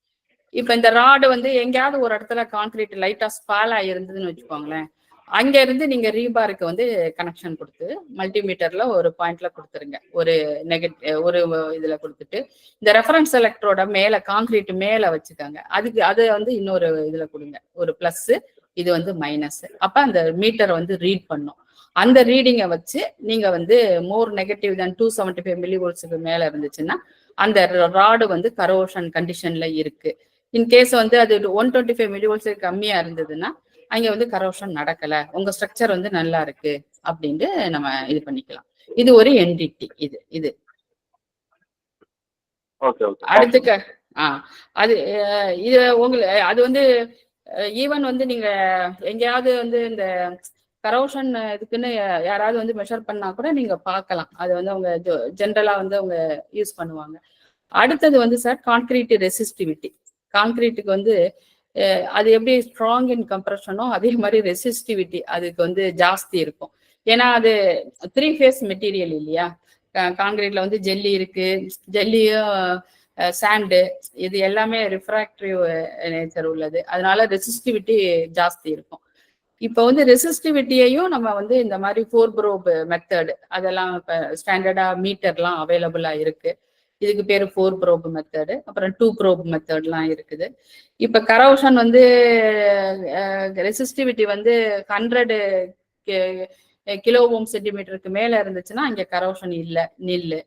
இப்ப இந்த ராடு வந்து எங்கேயாவது ஒரு இடத்துல கான்கிரீட் லைட்டா ஸ்பால் ஆயிருந்ததுன்னு வச்சுக்கோங்களேன், அங்க இருந்து நீங்க ரீபாருக்கு வந்து கனெக்ஷன் கொடுத்து மல்டிமீட்டர்ல ஒரு பாயிண்ட்ல கொடுத்துருங்க. ஒரு ஒரு இதுல கொடுத்துட்டு இந்த ரெஃபரன்ஸ் எலக்ட்ரோட மேல கான்கிரீட் மேல வச்சுக்காங்க. அது வந்து இன்னொரு இதுல கொடுங்க, ஒரு பிளஸ், இது வந்து மைனஸ். அப்ப அந்த மீட்டரை வந்து ரீட் பண்ணும். அந்த ரீடிங்கை வச்சு நீங்க வந்து மோர் நெகட்டிவ் than 275 மில்லிவோல்ட்ஸுக்கு மேல இருந்துச்சுன்னா அந்த ராடு வந்து கரோஷன் கண்டிஷன்ல இருக்கு. இன்கேஸ் வந்து அது 125 மில்லிவோல்ட்ஸுக்கு கம்மியா இருந்ததுன்னா அங்க வந்து கரோஷன் நடக்கல, உங்க ஸ்ட்ரக்சர் வந்து நல்லா இருக்கு அப்படின்ட்டு நம்ம இது பண்ணிக்கலாம். இது ஒரு என்டிட்டி. இது அடுத்து அது இது உங்களுக்கு அது வந்து ஈவன் வந்து நீங்க எங்கேயாவது வந்து இந்த கரோஷன் இதுக்குன்னு யாராவது வந்து மெஷர் பண்ணா கூட நீங்க பார்க்கலாம். அது வந்து அவங்க ஜென்ரலா வந்து அவங்க யூஸ் பண்ணுவாங்க. அடுத்தது வந்து சார் கான்கிரீட் ரெசிஸ்டிவிட்டி. கான்கிரீட்டுக்கு வந்து அது எப்படி ஸ்ட்ராங் இன் கம்ப்ரெஷனோ அதே மாதிரி ரெசிஸ்டிவிட்டி அதுக்கு வந்து ஜாஸ்தி இருக்கும். ஏன்னா அது 3 ஃபேஸ் மெட்டீரியல் இல்லையா. கான்கிரீட்ல வந்து ஜெல்லி இருக்கு, ஜெல்லியும் சாண்டு, இது எல்லாமே ரிஃப்ராக்டிவ் நேச்சர் உள்ளது. அதனால ரெசிஸ்டிவிட்டி ஜாஸ்தி இருக்கும். இப்போ வந்து ரெசிஸ்டிவிட்டியையும் நம்ம வந்து இந்த மாதிரி 4 ப்ரோப் மெத்தட் அதெல்லாம் இப்போ ஸ்டாண்டர்டா மீட்டர்லாம் அவைலபிளா இருக்கு. இதுக்கு பேரு 4 ப்ரோப் மெத்தடு, அப்புறம் 2 ப்ரோப் மெத்தட்லாம் இருக்குது. இப்ப கரோஷன் வந்து ரெசிஸ்டிவிட்டி வந்து 100 கிலோ ஓம் சென்டிமீட்டருக்கு மேல இருந்துச்சுன்னா அங்க கரோஷன் நில்லு.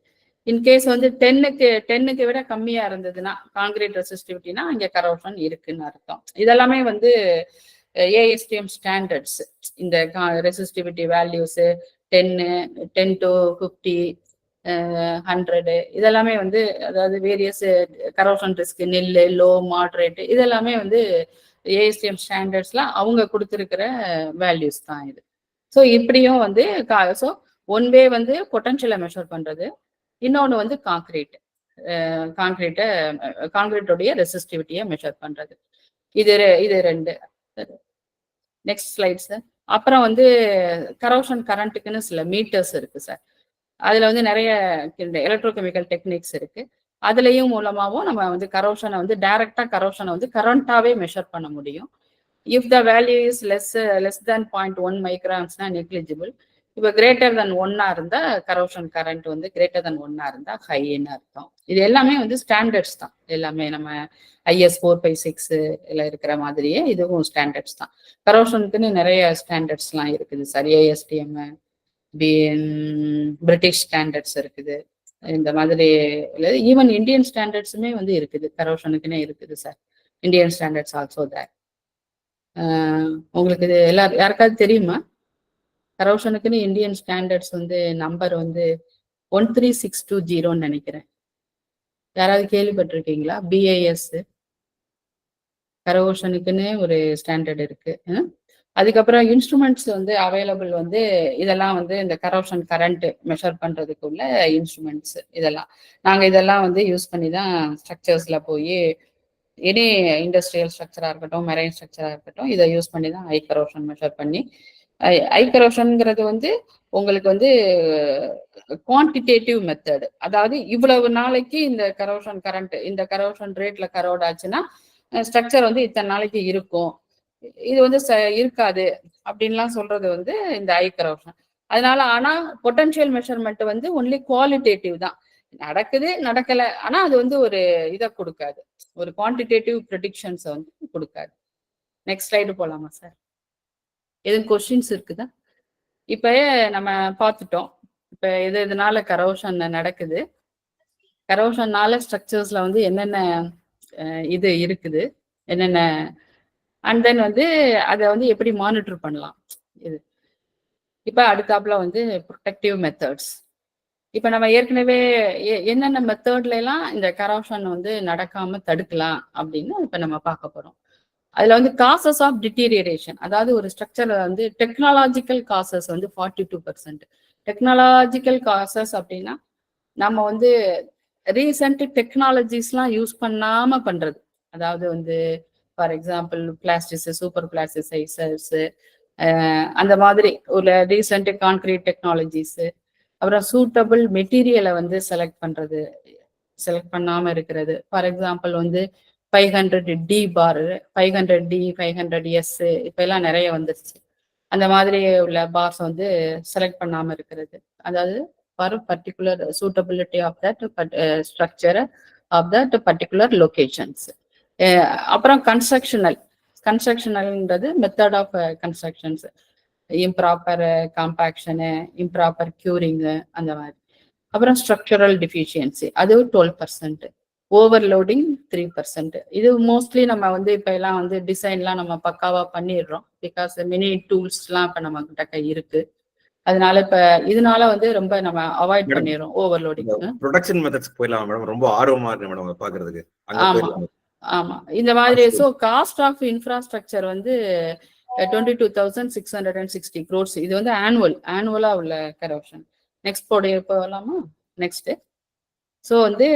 இன்கேஸ் வந்து 10க்கு விட கம்மியா இருந்ததுன்னா கான்கிரீட் ரெசிஸ்டிவிட்டினா அங்க கரோஷன் இருக்குன்னு அர்த்தம். இதெல்லாமே வந்து ASTM ஸ்டாண்டர்ட்ஸ். இந்த ரெசிஸ்டிவிட்டி வேல்யூஸ் 10 to 50 100 இதெல்லாமே வந்து அதாவது வேரியஸ் கரோஷன் ரிஸ்க் நில்லு, லோ, மாடரேட் இதெல்லாமே வந்து ASTM ஸ்டாண்டர்ட்ஸ்ல அவங்க கொடுத்துருக்கிற வேல்யூஸ் தான் இது. ஸோ இப்படியும் வந்து ஸோ ஒன் வே வந்து பொட்டன்ஷியலை மெஷர் பண்றது, இன்னொன்று வந்து கான்கிரீட்டோடைய ரெசிஸ்டிவிட்டியை மெஷர் பண்றது. இது ரெண்டு. Next slide sir. அப்புறம் வந்து கரோஷன் கரண்ட்டுக்குன்னு சில மீட்டர்ஸ் இருக்கு சார். அதுல வந்து நிறைய எலக்ட்ரோகெமிக்கல் டெக்னிக்ஸ் இருக்கு. அதுலயும் மூலமாகவும் நம்ம வந்து கரோஷனை வந்து டைரக்டா கரோஷனை வந்து கரண்டாவே மெஷர் பண்ண முடியும். If the value is less than 0.1 மைக்ரான்ஸ்னா நெக்லிஜிபிள். இப்போ கிரேட்டர் தென் 1 இருந்தா கரோஷன் கரண்ட் வந்து கிரேட்டர் தென் 1 இருந்தா ஹைன்னு அர்த்தம். இது எல்லாமே வந்து ஸ்டாண்டர்ட்ஸ் தான். எல்லாமே நம்ம IS 456 இருக்கிற மாதிரியே இதுவும் ஸ்டாண்டர்ட்ஸ் தான். கரோஷனுக்குன்னு நிறைய ஸ்டாண்டர்ட்ஸ்லாம் இருக்குது சார். ASTM, பிரிட்டிஷ் ஸ்டாண்டர்ட்ஸ் இருக்குது. இந்த மாதிரி ஈவன் இந்தியன் ஸ்டாண்டர்ட்ஸுமே வந்து இருக்குது, கரோஷனுக்குன்னே இருக்குது சார். இந்தியன் ஸ்டாண்டர்ட்ஸ் ஆல்சோ தேர். உங்களுக்கு இது யாருக்காவது தெரியுமா? கரோஷனுக்குன்னு இந்தியன் ஸ்டாண்டர்ட்ஸ் வந்து நம்பர் வந்து 13620 நினைக்கிறேன். யாராவது கேள்விப்பட்டிருக்கீங்களா? BIS கரோஷனுக்குன்னு ஒரு ஸ்டாண்டர்ட் இருக்கு. அதுக்கப்புறம் இன்ஸ்ட்ருமெண்ட்ஸ் வந்து அவைலபிள் வந்து இதெல்லாம் வந்து இந்த கரோஷன் கரண்ட் மெஷர் பண்றதுக்குள்ள இன்ஸ்ட்ருமெண்ட்ஸ் இதெல்லாம் வந்து யூஸ் பண்ணி தான் ஸ்ட்ரக்சர்ஸ்ல போய் எனி இண்டஸ்ட்ரியல் ஸ்ட்ரக்சரா இருக்கட்டும், மெரைன் ஸ்ட்ரக்சரா இருக்கட்டும், இதை யூஸ் பண்ணி தான் ஐ கரோஷன் மெஷர் பண்ணி. ஐ கரோஷன்ங்கிறது வந்து உங்களுக்கு வந்து குவான்டிடேட்டிவ் மெத்தட். அதாவது இவ்வளவு நாளைக்கு இந்த கரோஷன் கரண்ட் இந்த கரோஷன் ரேட்ல கரோட் ஆச்சுன்னா ஸ்ட்ரக்சர் வந்து இத்தனை நாளைக்கு இருக்கும், இது வந்து இருக்காது அப்படின்லாம் சொல்றது வந்து இந்த ஐ கரோஷன். அதனால ஆனா பொட்டன்ஷியல் மெஷர்மெண்ட் வந்து ஒன்லி குவாலிட்டேட்டிவ் தான். நடக்குது நடக்கல, ஆனா அது வந்து ஒரு இதை கொடுக்காது, ஒரு குவான்டிடேட்டிவ் ப்ரெடிக்ஷன்ஸை வந்து கொடுக்காது. நெக்ஸ்ட் ஸ்லைடு போலாமா சார்? எதுவும் கொஸ்டின்ஸ் இருக்குதா? இப்ப நம்ம பார்த்துட்டோம். இப்ப இதனால கரோஷன் நடக்குது, கரோஷன்னால ஸ்ட்ரக்சர்ஸ்ல வந்து என்னென்ன இது இருக்குது, என்னென்ன, அண்ட் தென் வந்து அதை வந்து எப்படி மானிட்டர் பண்ணலாம் இது. இப்ப அடுத்தாப்புல வந்து ப்ரொடெக்டிவ் மெத்தட்ஸ். இப்ப நம்ம ஏற்கனவே என்னென்ன மெத்தட்ல எல்லாம் இந்த கரோஷன் வந்து நடக்காம தடுக்கலாம் அப்படின்னு இப்ப நம்ம பார்க்க போறோம். அதுல வந்து காசஸ் ஆஃப் டிட்டீரியரேஷன், அதாவது ஒரு ஸ்ட்ரக்சர்ல வந்து டெக்னாலஜிக்கல் காசஸ் வந்து 42%. டெக்னாலஜிக்கல் காசஸ் அப்படின்னா நம்ம வந்து ரீசெண்ட் டெக்னாலஜிஸ்லாம் யூஸ் பண்ணாம பண்றது. அதாவது வந்து ஃபார் எக்ஸாம்பிள் பிளாஸ்டிஸ், சூப்பர் பிளாஸ்டிசைசர்ஸ், அந்த மாதிரி ஒரு ரீசெண்ட் கான்கிரீட் டெக்னாலஜிஸ், அப்புறம் சூட்டபிள் மெட்டீரியலை வந்து செலக்ட் பண்ணாம இருக்கிறது. ஃபார் எக்ஸாம்பிள் வந்து 500D பார், 500D, 500S இப்ப எல்லாம் நிறைய வந்துருச்சு. அந்த மாதிரி உள்ள பார்ஸ் வந்து செலக்ட் பண்ணாம இருக்கிறது. அதாவது for particular suitability of that structure of that particular locations. அப்புறம் கன்ஸ்ட்ரக்ஷனல்ன்றது மெத்தட் ஆஃப் கன்ஸ்ட்ரக்ஷன்ஸ், இம்ப்ராப்பர் காம்பாக்ஷனு, இம்ப்ராப்பர் கியூரிங்கு, அந்த மாதிரி. அப்புறம் ஸ்ட்ரக்சரல் டிஃபிஷியன்சி அது 12%, ஓவர்லோடிங் 3%. இது மோஸ்ட்லி நம்ம வந்து இப்ப எல்லாம் வந்து டிசைன்லாம் நம்ம பக்காவா பண்ணிடுறோம், பிகாஸ் மினி டூல்ஸ்லாம் இப்ப நம்ம கிட்ட இருக்கு. அதனால இப்ப இதனால வந்து ரொம்ப நம்ம அவாய்ட் பண்ணிடுறோம் ஓவர்லோடிங். ப்ரொடக்ஷன் மெத்தட்ஸ் போயிடலாம் மேடம், ரொம்ப ஆர்வமா இருக்கு மேடம் பாக்குறதுக்கு. ஆமா ஆமா, இந்த மாதிரி. ஸோ காஸ்ட் ஆஃப் இன்ஃப்ராஸ்ட்ரக்சர் வந்து 22,660 crores. இது வந்து ஆனுவலா உள்ள கரோஷன். நெக்ஸ்ட் போலாமா? நெக்ஸ்ட். ஸோ வந்து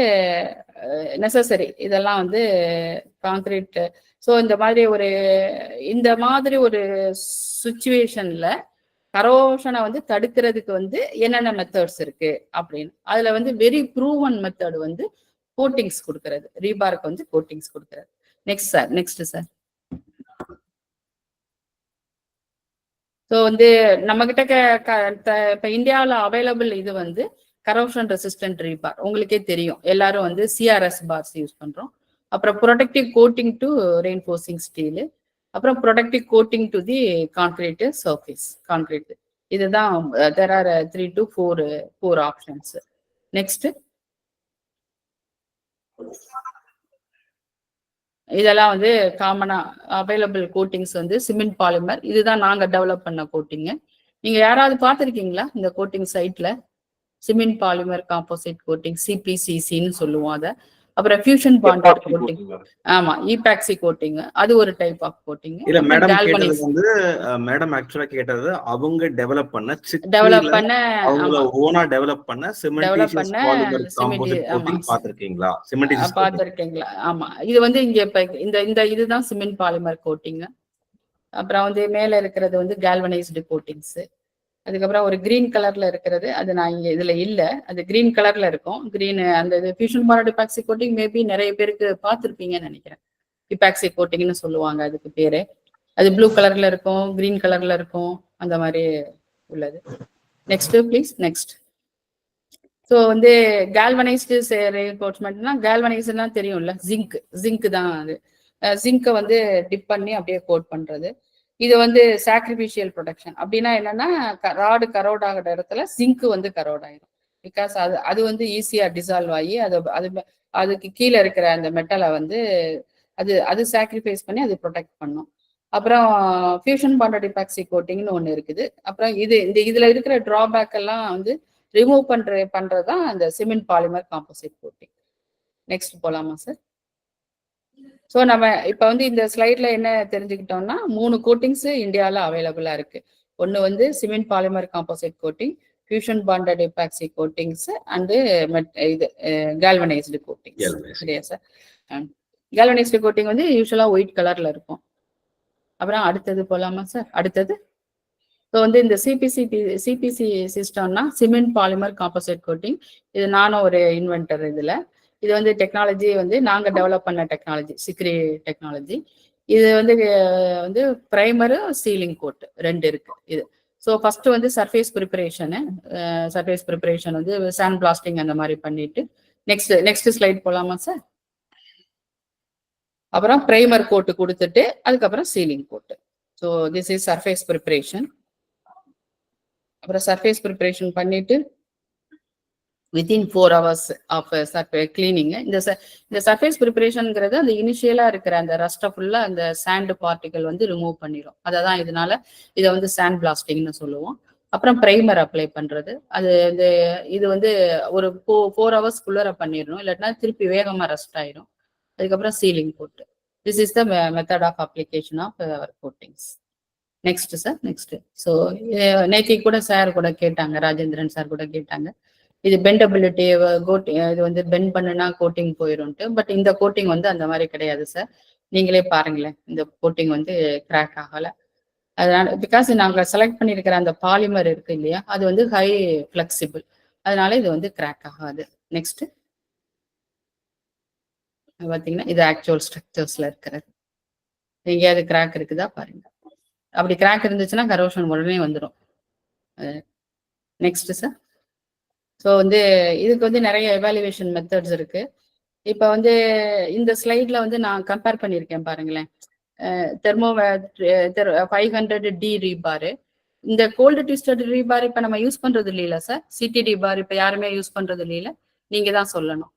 நெசசரி இதெல்லாம் வந்து கான்கிரீட். ஸோ இந்த மாதிரி ஒரு சுச்சுவேஷன்ல கரோஷனை வந்து தடுக்கிறதுக்கு வந்து என்னென்ன மெத்தட்ஸ் இருக்கு அப்படின்னு, அதுல வந்து வெரி ப்ரூவன் மெத்தட் வந்து கோட்டிங்ஸ் கொடுக்கறது, ரீபார்க்கு வந்து கோட்டிங்ஸ் கொடுக்கறது. Next sir. ஸோ வந்து நம்ம கிட்ட இப்ப இந்தியாவில் அவைலபிள் இது வந்து கரோஷன் ரெசிஸ்டன்ட் ரீபார். உங்களுக்கே தெரியும், எல்லாரும் வந்து சிஆர்எஸ் பார்ஸ் யூஸ் பண்றோம். அப்புறம் ப்ரொடக்டிவ் கோட்டிங் டு ரெயின்ஃபோர்சிங் ஸ்டீல், அப்புறம் productive coating to the concrete surface concrete. இதுதான் there are 3 to 4 options. Next. இதெல்லாம் வந்து காமனா அவைலபிள் கோட்டிங்ஸ் வந்து சிமெண்ட் பாலிமர். இதுதான் நாங்க டெவலப் பண்ண கோட்டிங்க. நீங்க யாராவது பார்த்துருக்கீங்களா இந்த கோட்டிங் சைட்ல? சிமெண்ட் பாலிமர் காம்போசிட் கோட்டிங், சிபிசிசின்னு சொல்லுவோம் அதை. அப்புறம் ஃபியூஷன் பாண்டட் கோட்டிங், ஆமா, ஈபாக்சி கோட்டிங், அது ஒரு டைப் ஆஃப் கோட்டிங். இல்ல மேடம் கேட்டது வந்து, மேடம் ஆக்சுவலா கேட்டது அவங்க டெவலப் பண்ண அவங்க ஓனா டெவலப் பண்ண சிமெண்டீஷியஸ் பாலிமர் காம்போசிட் கோட்டிங் பாத்திருக்கீங்களா? சிமெண்டீஷியஸ் பாத்திருக்கீங்களா? ஆமா, இது வந்து இங்க இப்ப இந்த இதுதான் சிமெண்ட் பாலிமர் கோட்டிங். அப்புறம் வந்து மேல இருக்கிறது வந்து கால்வனைஸ்டு கோட்டிங்ஸ். அதுக்கப்புறம் ஒரு கிரீன் கலர்ல இருக்கிறது, அது நான் இங்க இதுல இல்ல, அது கிரீன் கலர்ல இருக்கும். கிரீன் அந்த இது fusion bonded epoxy coating maybe நிறைய பேருக்கு பார்த்துருப்பீங்கன்னு நினைக்கிறேன். எபாக்சி கோட்டிங்னு சொல்லுவாங்க அதுக்கு பேரு. அது ப்ளூ கலர்ல இருக்கும், கிரீன் கலர்ல இருக்கும், அந்த மாதிரி உள்ளது. Next please. நெக்ஸ்ட். ஸோ வந்து கால்வனைஸ்டு ரெயின்ஃபோர்ஸ்மெண்ட்னா, கால்வனைஸ்டுனா தெரியும்ல, ஜிங்க் தான் அது. ஜிங்கை வந்து டிப் பண்ணி அப்படியே கோட் பண்றது. இது வந்து சாக்ரிஃபிஷியல் ப்ரொடக்ஷன். அப்படின்னா என்னன்னா, ராடு கரோட் ஆகிற இடத்துல ஜிங்க் வந்து கரோட் ஆயிடும். பிகாஸ் அது வந்து ஈஸியா டிசால்வ் ஆகி அதுக்கு கீழே இருக்கிற அந்த மெட்டலை வந்து அது சாக்ரிஃபைஸ் பண்ணி அது ப்ரொடெக்ட் பண்ணும். அப்புறம் ஃபியூஷன் பாண்டட் எபாக்சி கோட்டிங்னு ஒன்று இருக்குது. அப்புறம் இதுல இருக்கிற டிராபேக் எல்லாம் வந்து ரிமூவ் பண்றதுதான் அந்த cement polymer composite coating. Next போலாமா சார்? ஸோ நம்ம இப்போ வந்து இந்த ஸ்லைட்ல என்ன தெரிஞ்சுக்கிட்டோம்னா, 3 கோட்டிங்ஸ் இந்தியாவில் அவைலபிளா இருக்கு. ஒன்று வந்து cement polymer composite coating, fusion bonded epoxy coatings, and இது கால்வனைஸ்டு கோட்டிங்ஸ். சரியா சார்? கால்வனைஸ்டு கோட்டிங் வந்து யூஸ்வலா ஒயிட் கலர்ல இருக்கும். அப்புறம் அடுத்தது போலாமா சார்? அடுத்தது. ஸோ வந்து இந்த சிபிசி சிஸ்டம்னா சிமெண்ட் பாலிமர் காம்போசிட் கோட்டிங். இது நானும் ஒரு இன்வென்டர் இதுல. இது வந்து டெக்னாலஜி வந்து நாங்க டெவலப் பண்ண டெக்னாலஜி, சிக்ரி டெக்னாலஜி. இது வந்து பிரைமரு, சீலிங் கோட் 2 இருக்கு இது. ஸோ ஃபர்ஸ்ட் வந்து சர்ஃபேஸ் ப்ரிப்பரேஷன் வந்து சாண்ட் பிளாஸ்டிங் அந்த மாதிரி பண்ணிட்டு, நெக்ஸ்ட் ஸ்லைட் போலாமா சார்? அப்புறம் பிரைமர் கோட்டு கொடுத்துட்டு அதுக்கப்புறம் sealing coat. So this is surface preparation. அப்புறம் சர்ஃபேஸ் ப்ரிப்பரேஷன் பண்ணிட்டு வித்தின் 4 hours ஆஃப் கிளீனிங். இந்த சர்ஃபேஸ் ப்ரிப்பரேஷன்ங்கிறது அந்த இனிஷியலா இருக்கிற அந்த ரஸ்ட்டை ஃபுல்லா அந்த சாண்ட் பார்ட்டிகல் வந்து ரிமூவ் பண்ணிடும். அதை தான் இதனால இதை வந்து சாண்ட் பிளாஸ்டிங்னு சொல்லுவோம். அப்புறம் பிரைமர் அப்ளை பண்றது, அது இது வந்து ஒரு 4 hours பண்ணிடணும், இல்லாட்டினா திருப்பி வேகமா ரஸ்ட் ஆயிடும். அதுக்கப்புறம் சீலிங் போட்டு. This is the method of application of our coatings. Next sir, next. So நேற்று கூட சார் கூட கேட்டாங்க, ராஜேந்திரன் சார் கூட கேட்டாங்க, இது பெண்டபிலிட்டி கோட்டிங், இது வந்து பெண்ட் பண்ணுனா கோட்டிங் போயிடும்ட்டு. பட் இந்த கோட்டிங் வந்து அந்த மாதிரி கிடையாது சார். நீங்களே பாருங்களேன், இந்த கோட்டிங் வந்து கிராக் ஆகலை. அதனால பிகாஸ் நாங்கள் செலக்ட் பண்ணியிருக்கிற அந்த பாலிமர் இருக்கு இல்லையா, அது வந்து ஹை ஃபிளெக்சிபிள், அதனால இது வந்து கிராக் ஆகாது. நெக்ஸ்ட் பார்த்தீங்கன்னா இது ஆக்சுவல் ஸ்ட்ரக்சர்ஸ்ல இருக்கிறது. எங்கேயாவது கிராக் இருக்குதா பாருங்க. அப்படி கிராக் இருந்துச்சுன்னா கரோஷன் உடனே வந்துடும். Next sir. ஸோ வந்து இதுக்கு வந்து நிறைய எவாலுவேஷன் மெத்தட்ஸ் இருக்கு. இப்போ வந்து இந்த ஸ்லைட்ல வந்து நான் கம்பேர் பண்ணியிருக்கேன் பாருங்களேன். தெர்மோ 500D ரீபாரு, இந்த கோல்டு ட்விஸ்டட் ரீபார் இப்போ நம்ம யூஸ் பண்றது இல்லையில சார். சிடிடி பார் இப்போ யாருமே யூஸ் பண்றது இல்லையில, நீங்க தான் சொல்லணும்.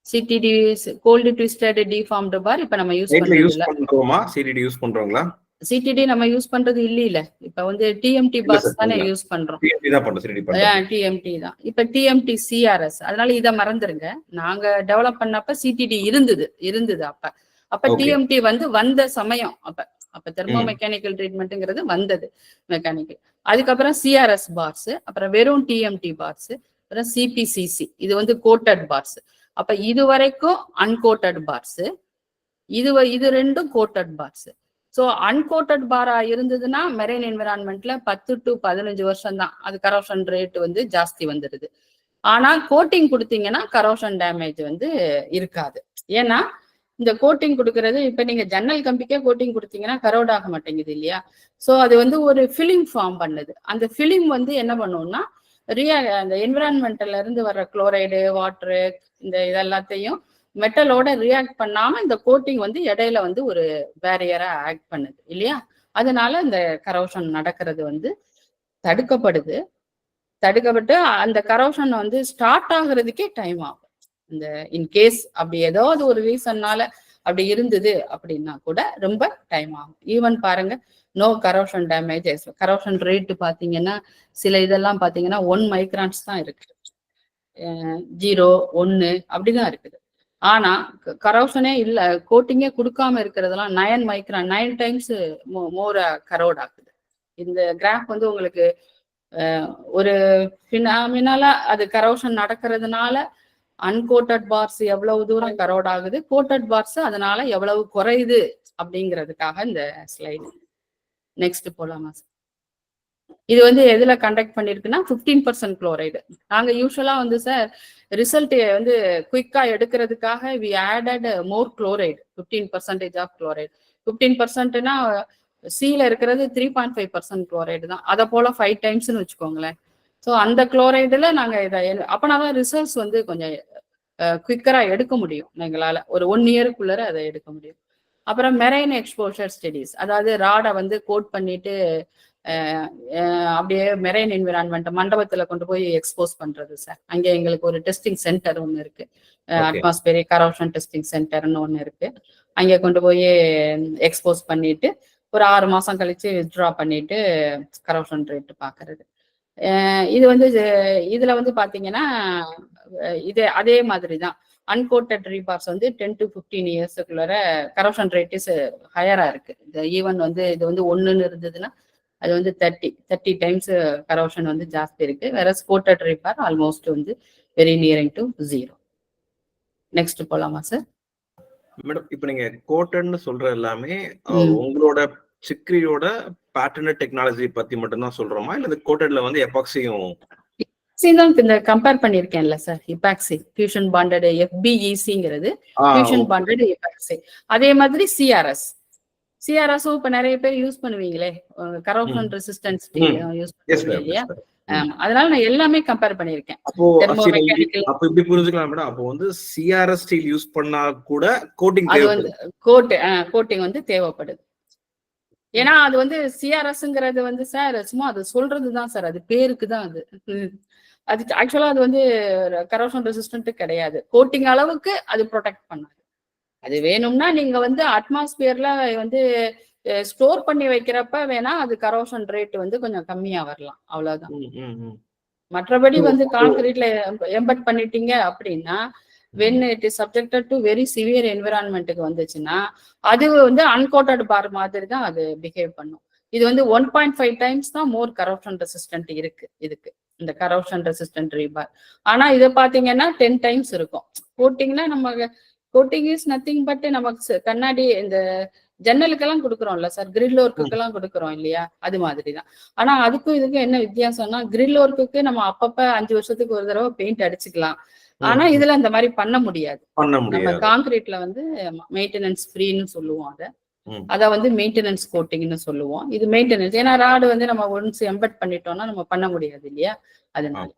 சிடிடி கோல்டு ட்விஸ்டட் டிஃபார்ம்டு பார் இப்போ நம்ம யூஸ் பண்றது இல்ல. சிடிடி யூஸ் பண்றோங்களா? சிடிடி நம்ம யூஸ் பண்றது இல்ல. இப்ப வந்து டிஎம்டி பாஸ் தானே யூஸ் பண்றோம். டிஎம்டி தான். இப்ப டிஎம்டி சிஆர்எஸ், அதனால இதை மறந்துருங்க. நாங்க டெவலப் பண்ணப்ப சிடிடி இருந்தது அப்ப டிஎம்டி வந்து வந்த சமயம் அப்ப தெர்மோ மெக்கானிக்கல் ட்ரீட்மெண்ட்ங்கிறது வந்தது மெக்கானிக்கல். அதுக்கப்புறம் சிஆர்எஸ் பார்ஸ், அப்புறம் வெறும் டிஎம்டி பார்ஸ், அப்புறம் சிபிசிசி, இது வந்து கோட்டட் பார்ஸ். அப்ப இது வரைக்கும் அன்கோட்டட் பார்ஸ், இது ரெண்டும் கோட்டட் பார்ஸ். ஸோ அன்கோட்டட் பாரா இருந்ததுன்னா மெரைன் என்விரான்மெண்ட்ல 10 to 15 வருஷம் தான் அது கரோஷன் ரேட் வந்து ஜாஸ்தி வந்துடுது. ஆனா கோட்டிங் கொடுத்தீங்கன்னா கரோஷன் டேமேஜ் வந்து இருக்காது. ஏன்னா இந்த கோட்டிங் கொடுக்கறது, இப்ப நீங்க ஜன்னல் கம்பிக்கே கோட்டிங் கொடுத்தீங்கன்னா கரோட் ஆக மாட்டேங்குது இல்லையா. ஸோ அது வந்து ஒரு ஃபிலிம் ஃபார்ம் பண்ணுது. அந்த ஃபிலிம் வந்து என்ன பண்ணுவோம்னா அந்த என்விரான்மெண்ட்ல இருந்து வர்ற குளோரைடு, வாட்டரு, இந்த இதெல்லாத்தையும் மெட்டலோட ரியாக்ட் பண்ணாம இந்த கோட்டிங் வந்து இடையில வந்து ஒரு பேரியரா ஆக்ட் பண்ணுது இல்லையா. அதனால இந்த கரோஷன் நடக்கிறது வந்து தடுக்கப்பட்டு அந்த கரோஷன் வந்து ஸ்டார்ட் ஆகுறதுக்கே டைம் ஆகும். இந்த இன்கேஸ் அப்படி ஏதாவது ஒரு ரீசன்னால அப்படி இருந்தது அப்படின்னா கூட ரொம்ப டைம் ஆகும். ஈவன் பாருங்க, no corrosion damage. Corrosion rate பாத்தீங்கன்னா சில இதெல்லாம் பாத்தீங்கன்னா 1 microns தான் இருக்கு, 0, 1 அப்படிதான் இருக்குது. ஆனா கரோஷனே இல்ல, கோட்டிங்கே கொடுக்காம இருக்கிறதெல்லாம் 9 micron, 9 times மோர் கரோட் ஆகுது. இந்த கிராஃப் வந்து உங்களுக்கு ஒரு பினாமினலா அது கரோஷன் நடக்கிறதுனால அன்கோட்டட் பார்ஸ் எவ்வளவு தூரம் கரோட் ஆகுது, கோட்டட் பார்ஸ் அதனால எவ்வளவு குறையுது அப்படிங்கிறதுக்காக இந்த ஸ்லைடு. நெக்ஸ்ட் போலாமா சார். இது வந்து எதுல கண்டக்ட் பண்ணிருக்குன்னா 15% குளோரைடு. நாங்க யூஸ்வலா வந்து சார் ரிசல்ட் வந்து குயிக்கா எடுக்கிறதுக்காக we added more chloride, 15% of chloride. 15%னா சீல இருக்கிறது 3.5% குளோரைடு தான். அதை போல 5 டைம்ஸ்னு வச்சுக்கோங்களேன். ஸோ அந்த குளோரைடுல நாங்க இதை அப்பனாதான் ரிசல்ட்ஸ் வந்து கொஞ்சம் குயிக்கரா எடுக்க முடியும் எங்களால. ஒரு 1 yearக்குள்ள அதை எடுக்க முடியும். அப்புறம் மெரைன் எக்ஸ்போஷர் ஸ்டடிஸ், அதாவது ராடை வந்து கோட் பண்ணிட்டு அப்படியே மெரைன் என்விரான்மெண்ட் மண்டபத்துல கொண்டு போய் எக்ஸ்போஸ் பண்றது சார். அங்கே எங்களுக்கு ஒரு டெஸ்டிங் சென்டர் ஒன்று இருக்கு, அட்மாஸ்பியரிக் கரோஷன் டெஸ்டிங் சென்டர்னு ஒன்று இருக்கு. அங்கே கொண்டு போய் எக்ஸ்போஸ் பண்ணிட்டு ஒரு 6 மாசம் கழிச்சு வித்ட்ரா பண்ணிட்டு கரோஷன் ரேட் பாக்குறது. இது வந்து இதுல வந்து பாத்தீங்கன்னா அதே மாதிரி தான். அன்கோட்டட் ரீபார்ஸ் வந்து 10 to 15 yearsக்குள்ள கரோஷன் ரேட் இஸ் ஹையரா இருக்கு. ஈவன் வந்து இது வந்து 1ன்னு இருந்ததுன்னா அது வந்து 30 times கரோஷன் வந்து ஜாஸ்தி இருக்கு. வேற கோட்டட் ரீபார் ஆல்மோஸ்ட் வந்து வெரி நியரிங் டு 0. நெக்ஸ்ட் போலாமா சார். மேடம், இப்போ நீங்க கோட்டட்னு சொல்ற எல்லாமே உங்களோட சிக்ரியோட பேட்டர்ன் டெக்னாலஜி பத்தி மட்டும் தான் சொல்றோமா, இல்ல இந்த கோட்டட்ல வந்து எபாக்சியும் இந்த கம்பேர் பண்ணிருக்கேன்ல சார். எபாக்சி ஃபியூஷன் பாண்டட் FBECங்கிறது ஃபியூஷன் பாண்டட் எபாக்சி. அதே மாதிரி சிஆர்எஸ் இப்ப நிறைய பேர் யூஸ் பண்ணுவீங்களே, கரோஷன் ரெசிஸ்டன்ஸ் யூஸ் பண்ணுவீங்க இல்லையா. அதனால நான் எல்லாமே கம்பேர் பண்ணியிருக்கேன். அப்போ தெர்மோமெக்கானிக்கல் அப்ப இப்படி புரிஞ்சுக்கலாம் மேடம். அப்போ வந்து சிஆர்எஸ் ஸ்டீல் யூஸ் பண்ணா கூட கோட்டிங் அது வந்து தேவைப்படுது. கோட்டிங் வந்து தேவைப்படுது. ஏன்னா அது வந்து சிஆர்எஸ்ங்கிறது வந்து சார் சும்மா அது சொல்றதுதான் சார், அது பேருக்கு தான் அது. அது ஆக்சுவலா அது வந்து கரோஷன் ரெசிஸ்டன்ட் கிடையாது. கோட்டிங் அளவுக்கு அது ப்ரொடெக்ட் பண்ணாது. அது வேணும்னா நீங்க வந்து அட்மாஸ்பியர்ல வந்து ஸ்டோர் பண்ணி வைக்கிறப்ப வேணா அது கரோஷன் ரேட் வந்து கொஞ்சம் கம்மியா வரலாம், அவ்வளவுதான். மற்றபடி வந்து கான்கிரீட்ல எம்பட் பண்ணிட்டீங்க அப்படின்னா when it is subjected to very severe environmentக்கு வந்துச்சுன்னா அது வந்து அன்கோட்டட் பார் மாதிரி தான் அது பிஹேவ் பண்ணும். இது வந்து 1.5 times தான் மோர் கரோஷன் ரெசிஸ்டன்ட் இருக்கு இதுக்கு, இந்த கரோஷன் ரெசிஸ்டன்ட் ரீபார். ஆனா இதை பாத்தீங்கன்னா 10 times இருக்கும். கோட்டிங்னா நம்ம கோட்டிங் இஸ் நத்திங் பட் நமக்கு கண்ணாடி இந்த ஜன்னலுக்கெல்லாம் கொடுக்குறோம்ல சார், கிரில் ஒர்க்குக்கெல்லாம் கொடுக்குறோம் இல்லையா, அது மாதிரிதான். ஆனா அதுக்கும் இதுக்கும் என்ன வித்தியாசம்னா கிரில் ஒர்க்குக்கு நம்ம அப்பப்ப 5 வருஷத்துக்கு ஒரு தடவை பெயிண்ட் அடிச்சுக்கலாம். ஆனா இதுல அந்த மாதிரி பண்ண முடியாது. நம்ம கான்கிரீட்ல வந்து மெயின்டெனன்ஸ் ஃப்ரீன்னு சொல்லுவோம், அத வந்து மெயின்டெனன்ஸ் கோட்டிங்னு சொல்லுவோம். இது மெயின்டெனன்ஸ், ஏன்னா ராடு வந்து நம்ம ஒன்ஸ் எம்பட் பண்ணிட்டோம்னா நம்ம பண்ண முடியாது இல்லையா, அதனால.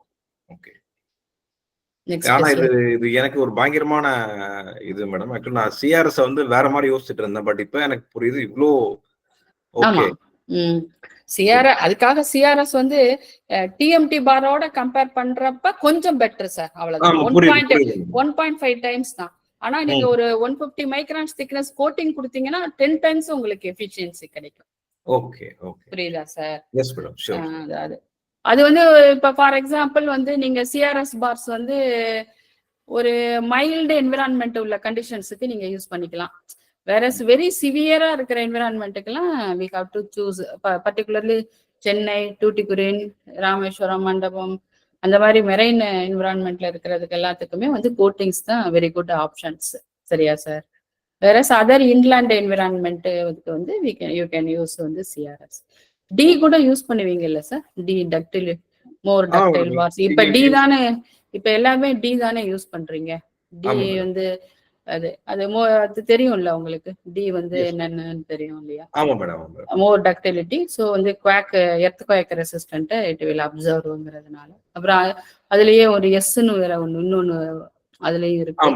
ஆனா இது எனக்கு ஒரு பயங்கரமான இது மேடம். ஆக்சுவலா நான் சிஆர்எஸ் வந்து வேற மாதிரி யோசிச்சுட்டு இருந்தேன். பட் இப்ப எனக்கு புரியுது இவ்ளோ. ஆமா. அதுக்காக சிஆர்எஸ் வந்து டிஎம்டி பாரோட கம்பேர் பண்றப்ப கொஞ்சம் பெட்டர் சார், அவ்வளவுதான். 1.5 times தான். ஆனா நீங்க ஒரு 150 மைக்ரான்ஸ் திக்னஸ் கோட்டிங் கொடுத்தீங்கன்னா 10 times உங்களுக்கு எஃபிஷியன்சி கிடைக்கும். ஓகே ஓகே, புரியுதா சார்? Yes madam, sure. அது வந்து இப்ப ஃபார் எக்ஸாம்பிள் வந்து நீங்க சிஆர்எஸ் பார்ஸ் வந்து ஒரு மைல்டு என்விரான்மெண்ட் உள்ள கண்டிஷன்ஸுக்கு நீங்க யூஸ் பண்ணிக்கலாம். வேற வெரி சிவியரா இருக்கிற என்விரான்மெண்ட்டுக்கெல்லாம் we have to choose, particularly Chennai, Tuticorin, Rameswaram, Mandapam, அந்த மாதிரி மெரைன் என்விரான்மெண்ட்ல இருக்கிறதுக்கு எல்லாத்துக்குமே வந்து கோட்டிங்ஸ் தான் வெரி குட் ஆப்ஷன்ஸ். சரியா சார்? வேற அதர் இன்லாண்ட் என்விரான்மெண்ட் வந்து யூ கேன் யூஸ் வந்து சிஆர்எஸ். டி கூட யூஸ் பண்ணுவீங்க இல்ல சார்? டி டக்டைல், மோர் டக்டைல் பார்ஸ். இப்ப டி தானே, இப்ப எல்லாமே டி தானே யூஸ் பண்றீங்க. டி வந்து அது தெரியும்ல உங்களுக்கு, டி வந்து என்னன்னு தெரியும் இல்லையா? More ductility. ஸோ வந்து earthquake resistant it will அப்சர்வ்ங்கிறதுனால. அப்புறம் அதுலயே ஒரு எஸ்ன்னு வேற இன்னொன்னு அதுலயும் இருக்கு,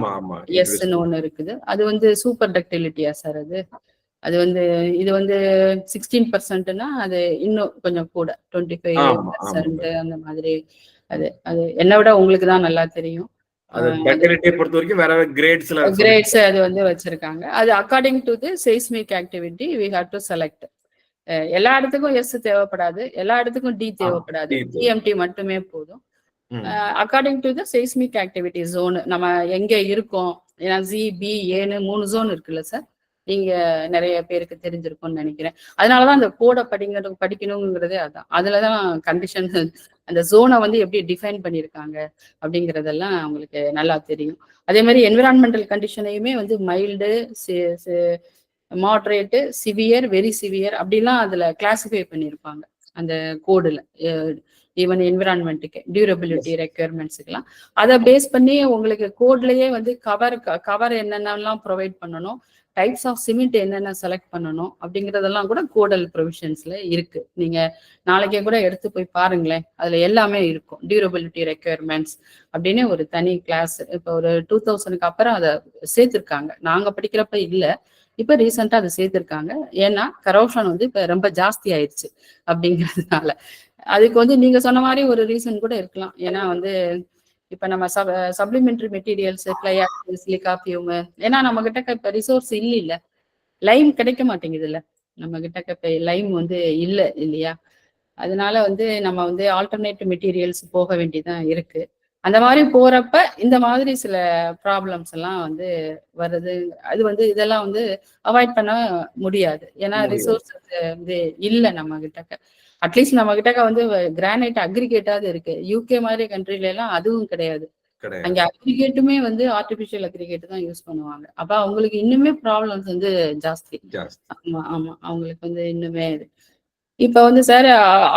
எஸ்ன்னு ஒண்ணு இருக்குது. அது வந்து சூப்பர் டக்டிலிட்டியா சார்? அது வந்து இது வந்து 16%னா அது இன்னும் கொஞ்சம் கூட 25% அந்த மாதிரி. அது என்னை விட உங்களுக்கு தான் நல்லா தெரியும். கிரேட்ஸ் அது வந்து வச்சிருக்காங்க. அது according to the seismic activity we have to select. எல்லா இடத்துக்கும் எஸ் தேவைப்படாது, எல்லா இடத்துக்கும் டி தேவைப்படாது, டிஎம்டி மட்டுமே போதும். According to the seismic activity zone நம்ம எங்க இருக்கோம். ஏன்னா ஜி, பி, ஏன்னு 3 ஜோன் இருக்குல்ல சார், நீங்க நிறைய பேருக்கு தெரிஞ்சிருக்கும்னு நினைக்கிறேன். அதனாலதான் அந்த கோடை படிக்கணுங்கிறதே அதான். அதுலதான் கண்டிஷன், அந்த ஜோனை வந்து எப்படி டிஃபைன் பண்ணியிருக்காங்க அப்படிங்கிறதெல்லாம் அவங்களுக்கு நல்லா தெரியும். அதே மாதிரி என்விரான்மெண்டல் கண்டிஷனையுமே வந்து mild, moderate, severe, very severe அப்படிலாம் அதுல கிளாசிஃபை பண்ணியிருப்பாங்க அந்த கோடுல. ஈவன் என்விரான்மெண்ட்டுக்கு டியூரபிலிட்டி ரெக்யர்மெண்ட்ஸுக்கெல்லாம் அதை பேஸ் பண்ணி உங்களுக்கு கோட்லயே வந்து கவர் என்னென்னலாம் ப்ரொவைட் பண்ணணும், டைப்ஸ் ஆஃப் சிமெண்ட் என்னென்ன செலக்ட் பண்ணணும் அப்படிங்கிறதெல்லாம் கூட கோடல் ப்ரொவிஷன்ஸ்ல இருக்கு. நீங்க நாளைக்கே கூட எடுத்து போய் பாருங்களேன், அதுல எல்லாமே இருக்கும். டியூரபிலிட்டி ரெக்யர்மெண்ட்ஸ் அப்படின்னு ஒரு தனி கிளாஸ் இப்போ ஒரு 2000க்கு அப்புறம் அதை சேர்த்திருக்காங்க. நாங்க படிக்கிறப்ப இல்ல, இப்ப ரீசெண்டா அதை சேர்த்திருக்காங்க. ஏன்னா கரோஷன் வந்து இப்ப ரொம்ப ஜாஸ்தி ஆயிடுச்சு அப்படிங்கிறதுனால. அதுக்கு வந்து நீங்க சொன்ன மாதிரி ஒரு ரீசன் கூட இருக்கலாம். ஏன்னா வந்து இப்ப நம்ம சப்ளிமெண்டரி மெட்டீரியல்ஸ், சிலிக்கா, பியூம், ஏன்னா நம்ம கிட்ட இப்ப ரிசோர்ஸ் இல்ல, லைம் கிடைக்க மாட்டேங்குது இல்ல, நம்ம கிட்ட இப்ப லைம் வந்து இல்ல இல்லையா. அதனால வந்து நம்ம வந்து ஆல்டர்னேட் மெட்டீரியல்ஸ் போக வேண்டியதான் இருக்கு. அந்த மாதிரி போறப்ப இந்த மாதிரி சில ப்ராப்ளம்ஸ் எல்லாம் வந்து வருது. அது வந்து இதெல்லாம் வந்து அவாய்ட் பண்ண முடியாது, ஏன்னா ரிசோர்ஸ் வந்து இல்லை நம்ம கிட்ட. அட்லீஸ்ட் நம்ம கிட்ட வந்து கிரானைட் அக்ரிகேட்டாவது இருக்கு. யூகே மாதிரி கண்ட்ரில எல்லாம் அதுவும் கிடையாது. அங்க அக்ரிகேட்டுமே வந்து ஆர்டிபிஷியல் அக்ரிகேட் தான் யூஸ் பண்ணுவாங்க. அப்ப அவங்களுக்கு இன்னுமே ப்ராப்ளம்ஸ் வந்து ஜாஸ்தி. ஆமா ஆமா, அவங்களுக்கு வந்து இன்னுமே இது. இப்ப வந்து சார்